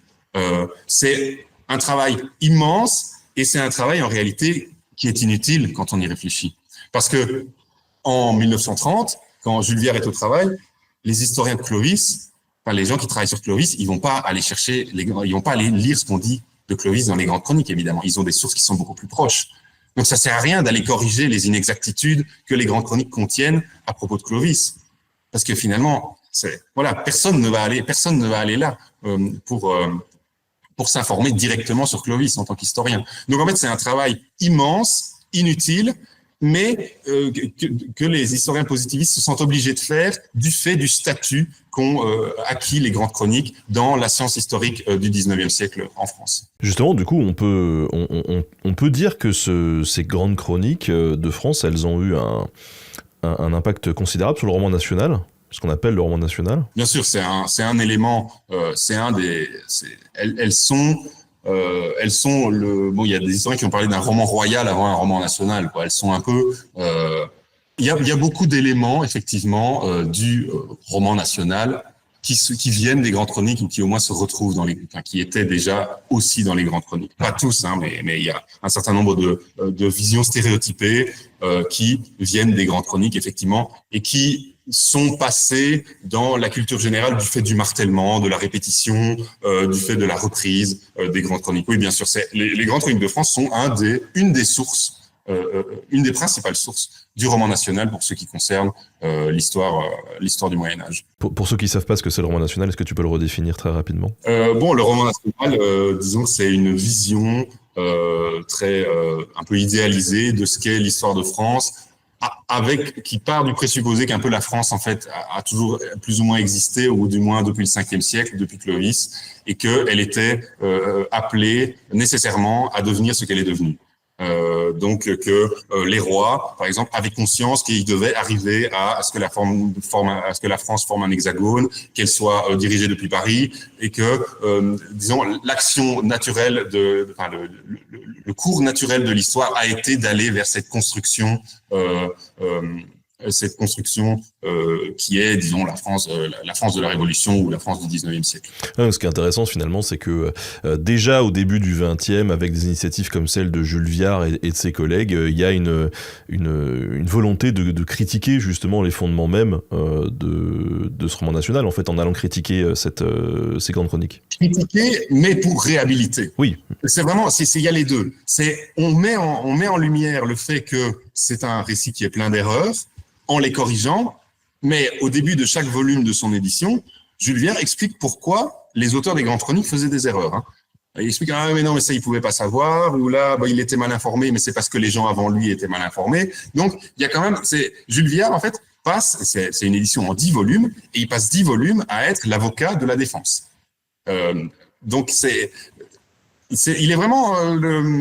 C'est un travail immense et c'est un travail en réalité qui est inutile quand on y réfléchit. Parce que en 1930, quand Jules Viard est au travail, les historiens de Clovis, les gens qui travaillent sur Clovis, ils vont pas aller ils vont pas aller lire ce qu'on dit de Clovis dans les grandes chroniques, évidemment. Ils ont des sources qui sont beaucoup plus proches. Donc, ça sert à rien d'aller corriger les inexactitudes que les grandes chroniques contiennent à propos de Clovis. Parce que finalement, personne ne va aller là pour s'informer directement sur Clovis en tant qu'historien. Donc, en fait, c'est un travail immense, inutile, mais que les historiens positivistes se sentent obligés de faire du fait du statut qu'ont acquis les grandes chroniques dans la science historique du 19e siècle en France. Justement, du coup, on peut dire que ces grandes chroniques de France, elles ont eu un impact considérable sur le roman national, ce qu'on appelle le roman national. Bien sûr, c'est un élément, elles sont bon, il y a des historiens qui ont parlé d'un roman royal avant un roman national, quoi. Elles sont un peu, il y a beaucoup d'éléments, effectivement, du roman national qui viennent des grandes chroniques ou qui au moins se retrouvent qui étaient déjà aussi dans les grandes chroniques. Pas tous, hein, mais il y a un certain nombre de visions stéréotypées qui viennent des grandes chroniques, effectivement, et qui sont passées dans la culture générale du fait du martèlement, de la répétition, du fait de la reprise des grandes chroniques. Oui, bien sûr, les grandes chroniques de France sont une des sources, une des principales sources du roman national pour ce qui concerne l'histoire du Moyen-Âge. Pour ceux qui ne savent pas ce que c'est le roman national, est-ce que tu peux le redéfinir très rapidement ? Bon, le roman national, disons que c'est une vision un peu idéalisée de ce qu'est l'histoire de France, qui part du présupposé qu'un peu la France, en fait, a toujours plus ou moins existé, ou du moins depuis le 5e siècle, depuis Clovis, et qu'elle était appelée nécessairement à devenir ce qu'elle est devenue. Donc que les rois, par exemple, avaient conscience qu'ils devaient arriver à ce que la France forme un hexagone, qu'elle soit dirigée depuis Paris, et que, disons, l'action naturelle le cours naturel de l'histoire a été d'aller vers cette construction qui est, disons, la France de la Révolution ou la France du 19e siècle. Ce qui est intéressant finalement, c'est que déjà au début du 20e, avec des initiatives comme celle de Jules Viard et de ses collègues, il y a une volonté de critiquer justement les fondements même de ce roman national, en fait, en allant critiquer ces grandes chroniques. Critiquer, mais pour réhabiliter. Oui. C'est vraiment, il y a les deux. On met en lumière le fait que c'est un récit qui est plein d'erreurs, en les corrigeant, mais au début de chaque volume de son édition, Jules Viard explique pourquoi les auteurs des grandes chroniques faisaient des erreurs. Hein. Il explique mais non, mais ça il pouvait pas savoir, ou là il était mal informé, mais c'est parce que les gens avant lui étaient mal informés. Donc il y a quand même, Jules Viard en fait c'est une édition en 10 volumes, et il passe 10 volumes à être l'avocat de la défense. Donc il est vraiment,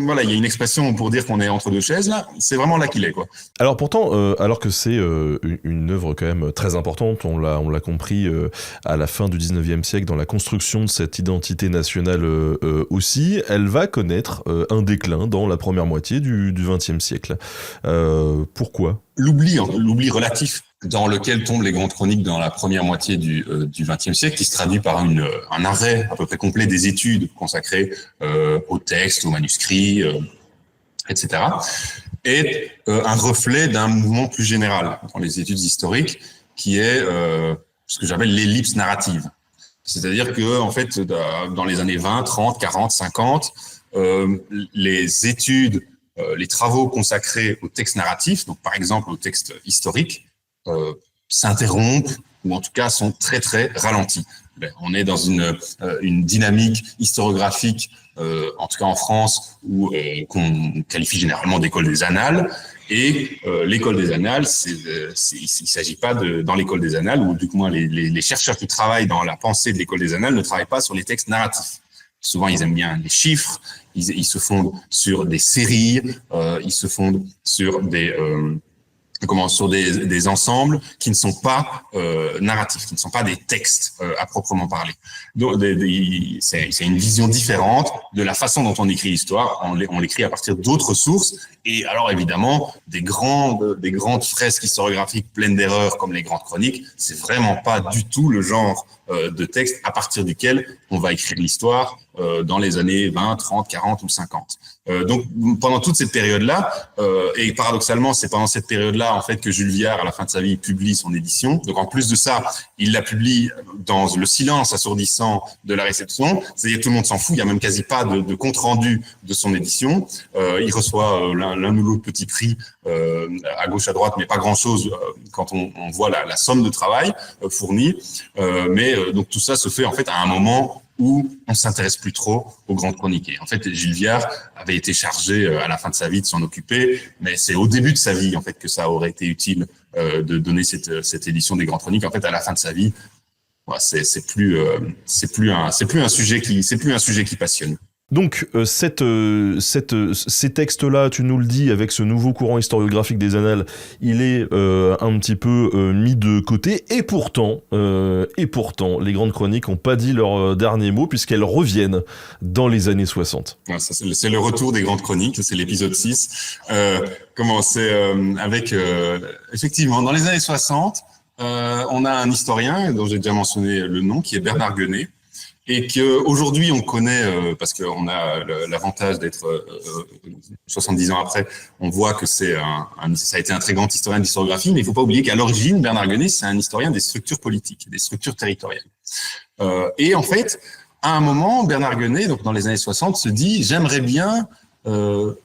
voilà, il y a une expression pour dire qu'on est entre deux chaises là. C'est vraiment là qu'il est, quoi. Alors pourtant, alors que c'est une œuvre quand même très importante, on l'a compris à la fin du 19e siècle dans la construction de cette identité nationale aussi, elle va connaître un déclin dans la première moitié du 20e siècle. Pourquoi ? L'oubli relatif dans lequel tombent les grandes chroniques dans la première moitié du XXe siècle, qui se traduit par un arrêt à peu près complet des études consacrées aux textes, aux manuscrits, etc., est un reflet d'un mouvement plus général dans les études historiques, qui est ce que j'appelle l'ellipse narrative. C'est-à-dire que, en fait, dans les années 20, 30, 40, 50, les études, les travaux consacrés aux textes narratifs, donc par exemple aux textes historiques, s'interrompent ou en tout cas sont très très ralentis. On est dans une dynamique historiographique, en tout cas en France, qu'on qualifie généralement d'école des annales. Et l'école des annales, il s'agit pas dans l'école des annales, ou du moins les chercheurs qui travaillent dans la pensée de l'école des annales ne travaillent pas sur les textes narratifs. Souvent, ils aiment bien les chiffres, ils se fondent sur des séries, ils se fondent sur des ensembles qui ne sont pas narratifs, qui ne sont pas des textes à proprement parler. Donc, c'est une vision différente de la façon dont on écrit l'histoire. On l'écrit à partir d'autres sources. Et alors, évidemment, des grandes fresques historiographiques pleines d'erreurs comme les grandes chroniques, c'est vraiment pas du tout le genre de texte à partir duquel on va écrire l'histoire dans les années 20, 30, 40 ou 50. Donc, pendant toute cette période-là, et paradoxalement, c'est pendant cette période-là, en fait, que Jules Viard, à la fin de sa vie, publie son édition. Donc, en plus de ça, il la publie dans le silence assourdissant de la réception. C'est-à-dire que tout le monde s'en fout. Il y a même quasi pas de compte-rendu de son édition. Il reçoit l'un ou l'autre petit prix à gauche, à droite, mais pas grand-chose quand on voit la somme de travail fournie. Mais donc, tout ça se fait, en fait, à un moment où on s'intéresse plus trop aux grandes chroniques. Et en fait, Gilles Viard avait été chargé à la fin de sa vie de s'en occuper, mais c'est au début de sa vie en fait que ça aurait été utile de donner cette édition des grandes chroniques. En fait, à la fin de sa vie, ouais, c'est plus un sujet qui passionne. Donc, ces textes-là, tu nous le dis, avec ce nouveau courant historiographique des annales, il est un petit peu mis de côté. Et pourtant, les grandes chroniques n'ont pas dit leur dernier mot, puisqu'elles reviennent dans les années 60. Ouais, ça, c'est le retour des grandes chroniques, c'est l'épisode 6. Avec, effectivement, dans les années 60, on a un historien, dont j'ai déjà mentionné le nom, qui est Bernard Guenet, et qu'aujourd'hui on connaît parce qu'on a l'avantage d'être 70 ans après, on voit que ça a été un très grand historien d'historiographie, mais il ne faut pas oublier qu'à l'origine, Bernard Guenet, c'est un historien des structures politiques, des structures territoriales. Et en fait, à un moment, Bernard Guenet, donc dans les années 60, se dit « J'aimerais bien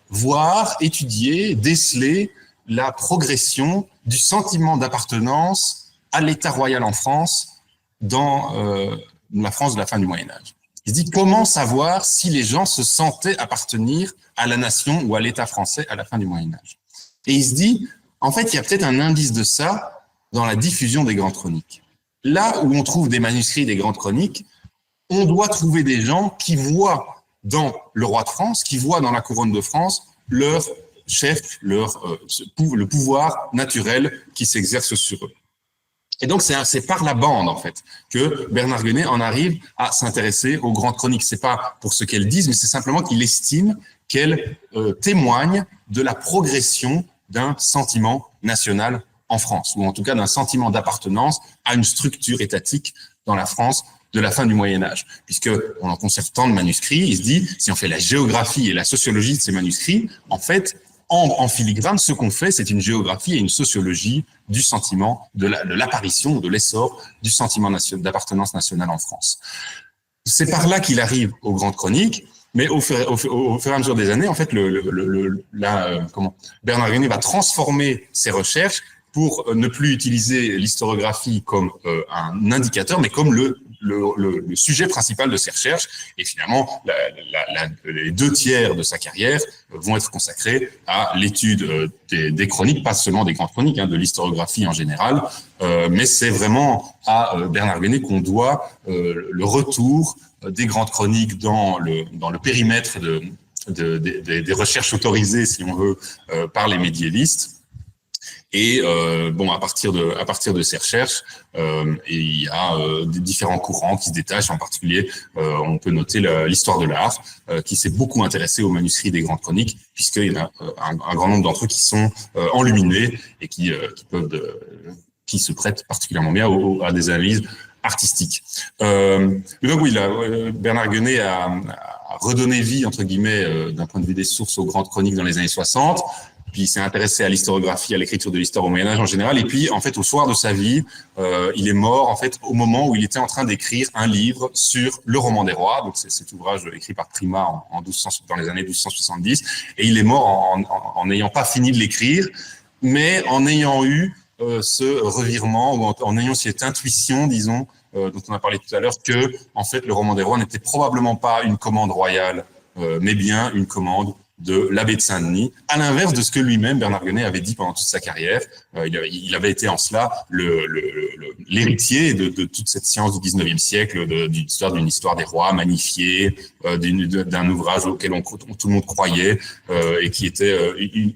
voir, étudier, déceler la progression du sentiment d'appartenance à l'État royal en France dans la France de la fin du Moyen-Âge. » Il se dit comment savoir si les gens se sentaient appartenir à la nation ou à l'État français à la fin du Moyen-Âge. Et il se dit, en fait, il y a peut-être un indice de ça dans la diffusion des grandes chroniques. Là où on trouve des manuscrits des grandes chroniques, on doit trouver des gens qui voient dans le roi de France, qui voient dans la couronne de France leur chef, le pouvoir naturel qui s'exerce sur eux. Et donc, c'est par la bande, en fait, que Bernard Guenet en arrive à s'intéresser aux grandes chroniques. C'est pas pour ce qu'elles disent, mais c'est simplement qu'il estime qu'elles témoignent de la progression d'un sentiment national en France, ou en tout cas d'un sentiment d'appartenance à une structure étatique dans la France de la fin du Moyen-Âge. Puisqu'on en conserve tant de manuscrits, il se dit, si on fait la géographie et la sociologie de ces manuscrits, en fait, en filigrane, ce qu'on fait, c'est une géographie et une sociologie du sentiment, de l'apparition, de l'essor du sentiment d'appartenance nationale en France. C'est par là qu'il arrive aux grandes chroniques, mais au fur et à mesure des années, en fait, Bernard Guenet va transformer ses recherches pour ne plus utiliser l'historiographie comme un indicateur, mais comme le sujet principal de ses recherches. Et finalement, les 2/3 de sa carrière vont être consacrés à l'étude des chroniques, pas seulement des grandes chroniques, de l'historiographie en général, mais c'est vraiment à Bernard Guenet qu'on doit le retour des grandes chroniques dans le périmètre des recherches autorisées, si on veut, par les médiévistes. Et à partir de ces recherches, il y a des différents courants qui se détachent. En particulier, on peut noter l'histoire de l'art, qui s'est beaucoup intéressé aux manuscrits des grandes chroniques, puisqu'il y en a un grand nombre d'entre eux qui sont enluminés et qui se prêtent particulièrement bien à des analyses artistiques. Donc oui, Bernard Guenet a redonné vie, entre guillemets, d'un point de vue des sources aux grandes chroniques dans les années 60. Puis il s'est intéressé à l'historiographie, à l'écriture de l'histoire au Moyen-Âge en général. Et puis, en fait, au soir de sa vie, il est mort, en fait, au moment où il était en train d'écrire un livre sur le roman des rois. Donc, c'est cet ouvrage écrit par Prima dans les années 1270. Et il est mort en n'ayant pas fini de l'écrire, mais en ayant eu ce revirement, ou en ayant cette intuition, disons, dont on a parlé tout à l'heure, que, en fait, le roman des rois n'était probablement pas une commande royale, mais bien une commande de l'abbé de Saint-Denis, à l'inverse de ce que lui-même, Bernard Guenet, avait dit pendant toute sa carrière. Il avait été en cela l'héritier de toute cette science du 19e siècle, d'une histoire des rois magnifiée, d'un ouvrage auquel tout le monde croyait et qui était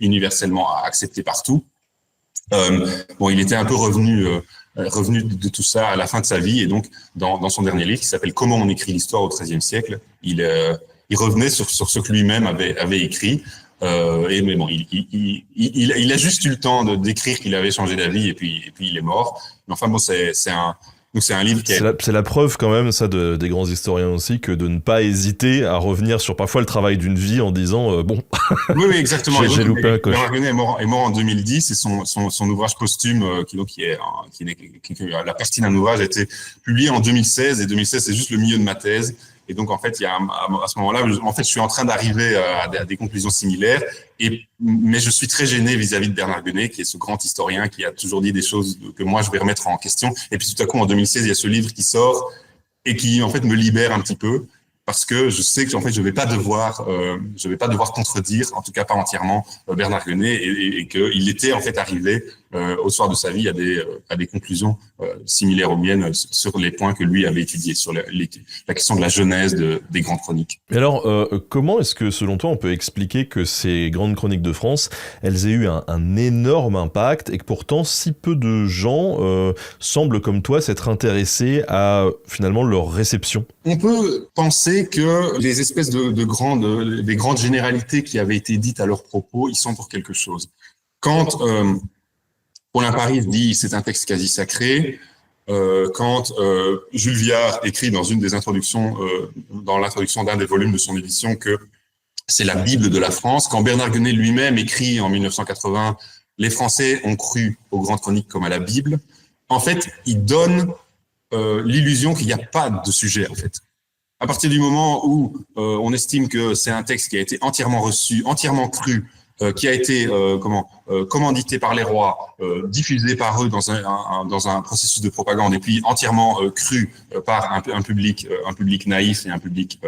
universellement accepté partout. Il était un peu revenu de tout ça à la fin de sa vie, et donc dans son dernier livre qui s'appelle « Comment on écrit l'histoire au XIIIe siècle », il revenait sur ce que lui-même avait écrit. Mais bon, il a juste eu le temps de d'écrire qu'il avait changé d'avis, et puis il est mort. Mais enfin bon, c'est un livre qui c'est la preuve quand même, ça, des grands historiens aussi, que de ne pas hésiter à revenir sur parfois le travail d'une vie en disant bon. Oui, exactement. j'ai loupé un coche. Bernard Guenet est mort en 2010, et son ouvrage posthume, qui est la partie d'un ouvrage, a été publié en 2016, et 2016 c'est juste le milieu de ma thèse. Et donc, en fait, à ce moment-là, je suis en train d'arriver à des conclusions similaires. Mais je suis très gêné vis-à-vis de Bernard Guenet, qui est ce grand historien qui a toujours dit des choses que moi, je vais remettre en question. Et puis, tout à coup, en 2016, il y a ce livre qui sort. et qui en fait me libère un petit peu parce que je sais que en fait je vais pas devoir contredire, en tout cas pas entièrement, Bernard Guenet, et qu'il était en fait arrivé au soir de sa vie à des conclusions similaires aux miennes sur les points que lui avait étudiés sur la question de la genèse des grandes chroniques. Mais alors, comment est-ce que, selon toi, on peut expliquer que ces grandes chroniques de France, elles aient eu un énorme impact et que pourtant si peu de gens semblent, comme toi, s'être intéressés à finalement leur réception? On peut penser que les espèces des grandes généralités qui avaient été dites à leur propos, ils sont pour quelque chose. Quand Paulin Paris dit c'est un texte quasi sacré, quand Jules Viard écrit dans une des introductions, dans l'introduction d'un des volumes de son édition, que c'est la Bible de la France, quand Bernard Guenet lui-même écrit en 1980 « Les Français ont cru aux grandes chroniques comme à la Bible », en fait, il donne l'illusion qu'il n'y a pas de sujet, en fait. À partir du moment où on estime que c'est un texte qui a été entièrement reçu, entièrement cru, qui a été commandité par les rois, diffusé par eux dans un processus de propagande, et puis entièrement cru par un public naïf et un public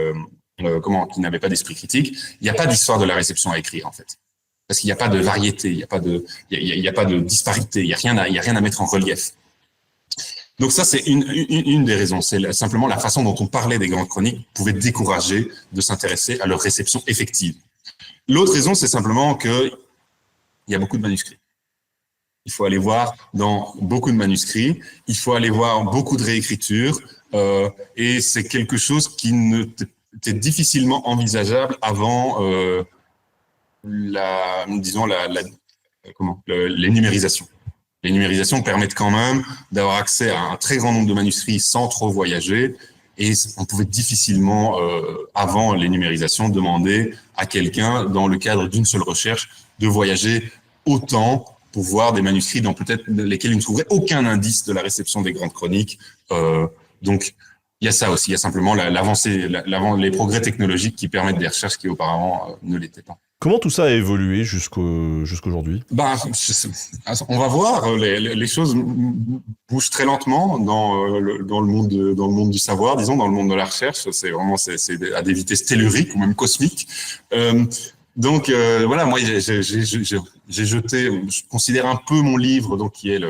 qui n'avait pas d'esprit critique, il n'y a pas d'histoire de la réception à écrire en fait, parce qu'il n'y a pas de variété, il n'y a pas de disparité, il y a rien à mettre en relief. Donc ça, c'est une des raisons. C'est simplement la façon dont on parlait des grandes chroniques pouvait décourager de s'intéresser à leur réception effective. L'autre raison, c'est simplement qu'il y a beaucoup de manuscrits. Il faut aller voir dans beaucoup de manuscrits, il faut aller voir beaucoup de réécritures, et c'est quelque chose qui était difficilement envisageable avant les numérisations. Les numérisations permettent quand même d'avoir accès à un très grand nombre de manuscrits sans trop voyager. Et on pouvait difficilement, avant les numérisations, demander à quelqu'un, dans le cadre d'une seule recherche, de voyager autant pour voir des manuscrits dans peut-être lesquels il ne trouverait aucun indice de la réception des grandes chroniques. Donc, il y a ça aussi. Il y a simplement l'avancée, les progrès technologiques qui permettent des recherches qui auparavant ne l'étaient pas. Comment tout ça a évolué jusqu'aujourd'hui? On va voir. Les choses bougent très lentement dans le monde du savoir, disons, dans le monde de la recherche. C'est à des vitesses telluriques ou même cosmiques. Donc voilà, moi j'ai jeté, je considère un peu mon livre, donc qui est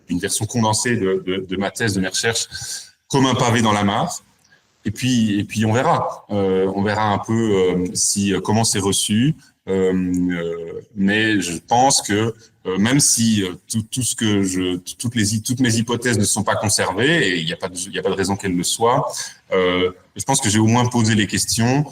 une version condensée de ma thèse, de mes recherches, comme un pavé dans la mare. Et puis on verra un peu comment c'est reçu. Mais je pense que même si toutes mes hypothèses ne sont pas conservées, et il n'y a pas de raison qu'elles le soient, je pense que j'ai au moins posé les questions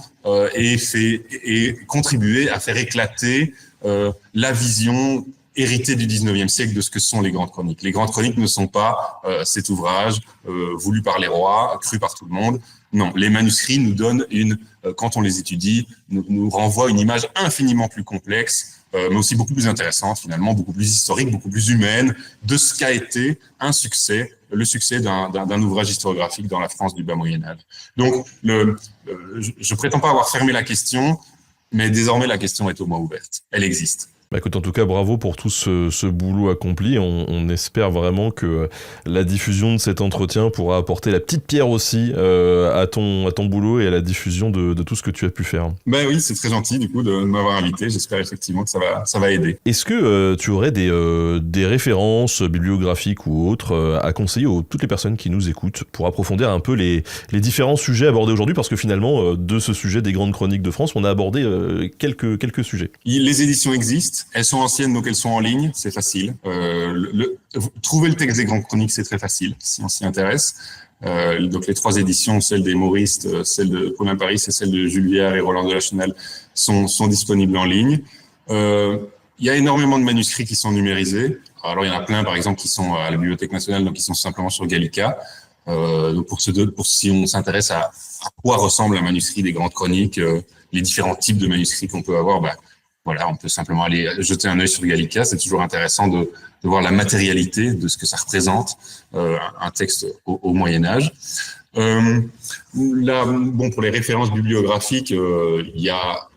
et contribué à faire éclater la vision héritée du 19e siècle de ce que sont les grandes chroniques. Les grandes chroniques ne sont pas cet ouvrage voulu par les rois, cru par tout le monde. Non, les manuscrits nous donnent quand on les étudie, nous renvoient une image infiniment plus complexe, mais aussi beaucoup plus intéressante finalement, beaucoup plus historique, beaucoup plus humaine, de ce qu'a été le succès d'un ouvrage historiographique dans la France du bas Moyen-Âge. Donc, je prétends pas avoir fermé la question, mais désormais la question est au moins ouverte. Elle existe. Bah écoute, en tout cas, bravo pour tout ce boulot accompli. On espère vraiment que la diffusion de cet entretien pourra apporter la petite pierre aussi à ton boulot et à la diffusion de tout ce que tu as pu faire. Ben oui, c'est très gentil du coup de m'avoir invité. J'espère effectivement que ça va aider. Est-ce que tu aurais des références bibliographiques ou autres à conseiller à toutes les personnes qui nous écoutent pour approfondir un peu les différents sujets abordés aujourd'hui? Parce que finalement, de ce sujet des grandes chroniques de France, on a abordé quelques sujets. Les éditions existent. Elles sont anciennes, donc elles sont en ligne, c'est facile. Trouver le texte des grandes chroniques, c'est très facile, si on s'y intéresse. Donc les 3 éditions, celle des Mauristes, celle de Paulin Paris et celle de Jules Viard et Roland de la Chenelle, sont disponibles en ligne. Il y a énormément de manuscrits qui sont numérisés. Alors il y en a plein, par exemple, qui sont à la Bibliothèque nationale, donc qui sont simplement sur Gallica. Donc si on s'intéresse à quoi ressemble un manuscrit des grandes chroniques, les différents types de manuscrits qu'on peut avoir, voilà, on peut simplement aller jeter un œil sur Gallica. C'est toujours intéressant de voir la matérialité de ce que ça représente, un texte au Moyen-Âge. Pour les références bibliographiques, il y a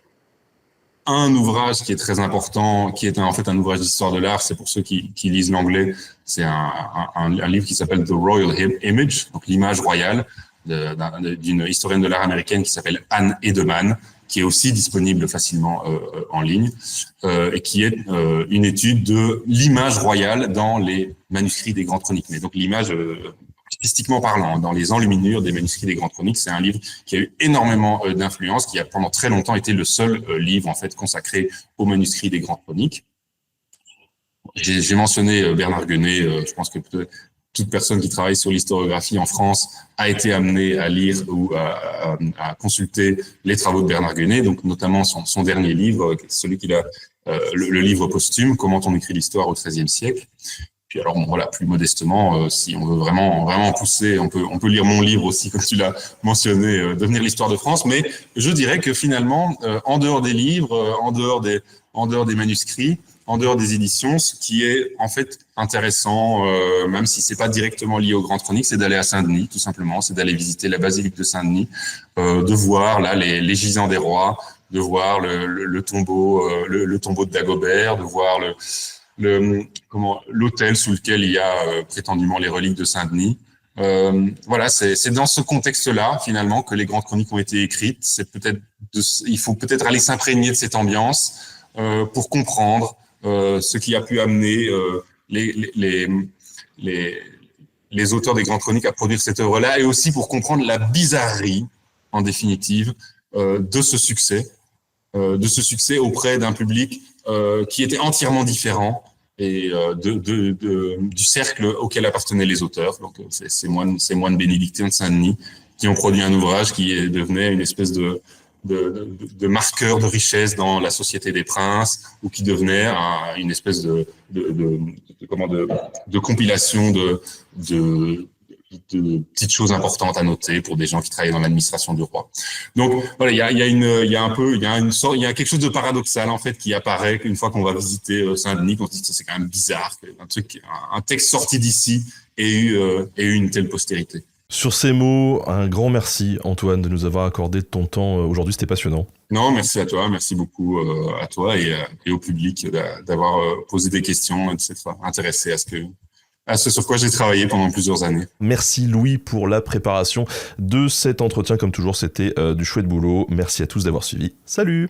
un ouvrage qui est très important, qui est en fait un ouvrage d'histoire de l'art. C'est pour ceux qui lisent l'anglais. C'est un livre qui s'appelle The Royal Image, donc l'image royale, d'une historienne de l'art américaine qui s'appelle Anne Edelman, qui est aussi disponible facilement en ligne, et qui est une étude de l'image royale dans les manuscrits des Grandes Chroniques. Mais donc l'image, artistiquement parlant, dans les enluminures des manuscrits des Grandes Chroniques, c'est un livre qui a eu énormément d'influence, qui a pendant très longtemps été le seul livre en fait consacré aux manuscrits des Grandes Chroniques. J'ai mentionné Bernard Guenet. Je pense que toute personne qui travaille sur l'historiographie en France a été amenée à lire ou à consulter les travaux de Bernard Guenet, donc notamment son dernier livre, celui qu'il a, le livre posthume, Comment on écrit l'histoire au XIIIe siècle. Puis alors, bon, voilà, plus modestement, si on veut vraiment pousser, on peut lire mon livre aussi, comme tu l'as mentionné, Devenir l'histoire de France. Mais je dirais que finalement, en dehors des livres, en dehors des manuscrits, en dehors des éditions, ce qui est en fait intéressant, même si c'est pas directement lié aux Grandes Chroniques, c'est d'aller à Saint-Denis, tout simplement, c'est d'aller visiter la basilique de Saint-Denis, de voir là les gisants des rois, de voir le tombeau de Dagobert, de voir l'autel sous lequel il y a prétendument les reliques de Saint-Denis. Voilà, c'est dans ce contexte-là finalement que les Grandes Chroniques ont été écrites. Il faut peut-être aller s'imprégner de cette ambiance pour comprendre ce qui a pu amener les auteurs des Grandes Chroniques à produire cette œuvre-là, et aussi pour comprendre la bizarrerie, en définitive, de ce succès auprès d'un public qui était entièrement différent et du cercle auquel appartenaient les auteurs. Donc, ces moines bénédictins de Saint-Denis qui ont produit un ouvrage qui devenait une espèce de marqueur de richesse dans la société des princes, ou qui devenait une espèce de compilation de petites choses importantes à noter pour des gens qui travaillent dans l'administration du roi. Donc voilà, il y a quelque chose de paradoxal en fait qui apparaît une fois qu'on va visiter Saint-Denis, qu'on se dit c'est quand même bizarre un texte sorti d'ici ait eu une telle postérité. Sur ces mots, un grand merci Antoine de nous avoir accordé de ton temps aujourd'hui, c'était passionnant. Non, merci à toi, merci beaucoup à toi et au public d'avoir posé des questions et de s'être intéressé à ce sur quoi j'ai travaillé pendant plusieurs années. Merci Louis pour la préparation de cet entretien, comme toujours c'était du chouette boulot. Merci à tous d'avoir suivi. Salut!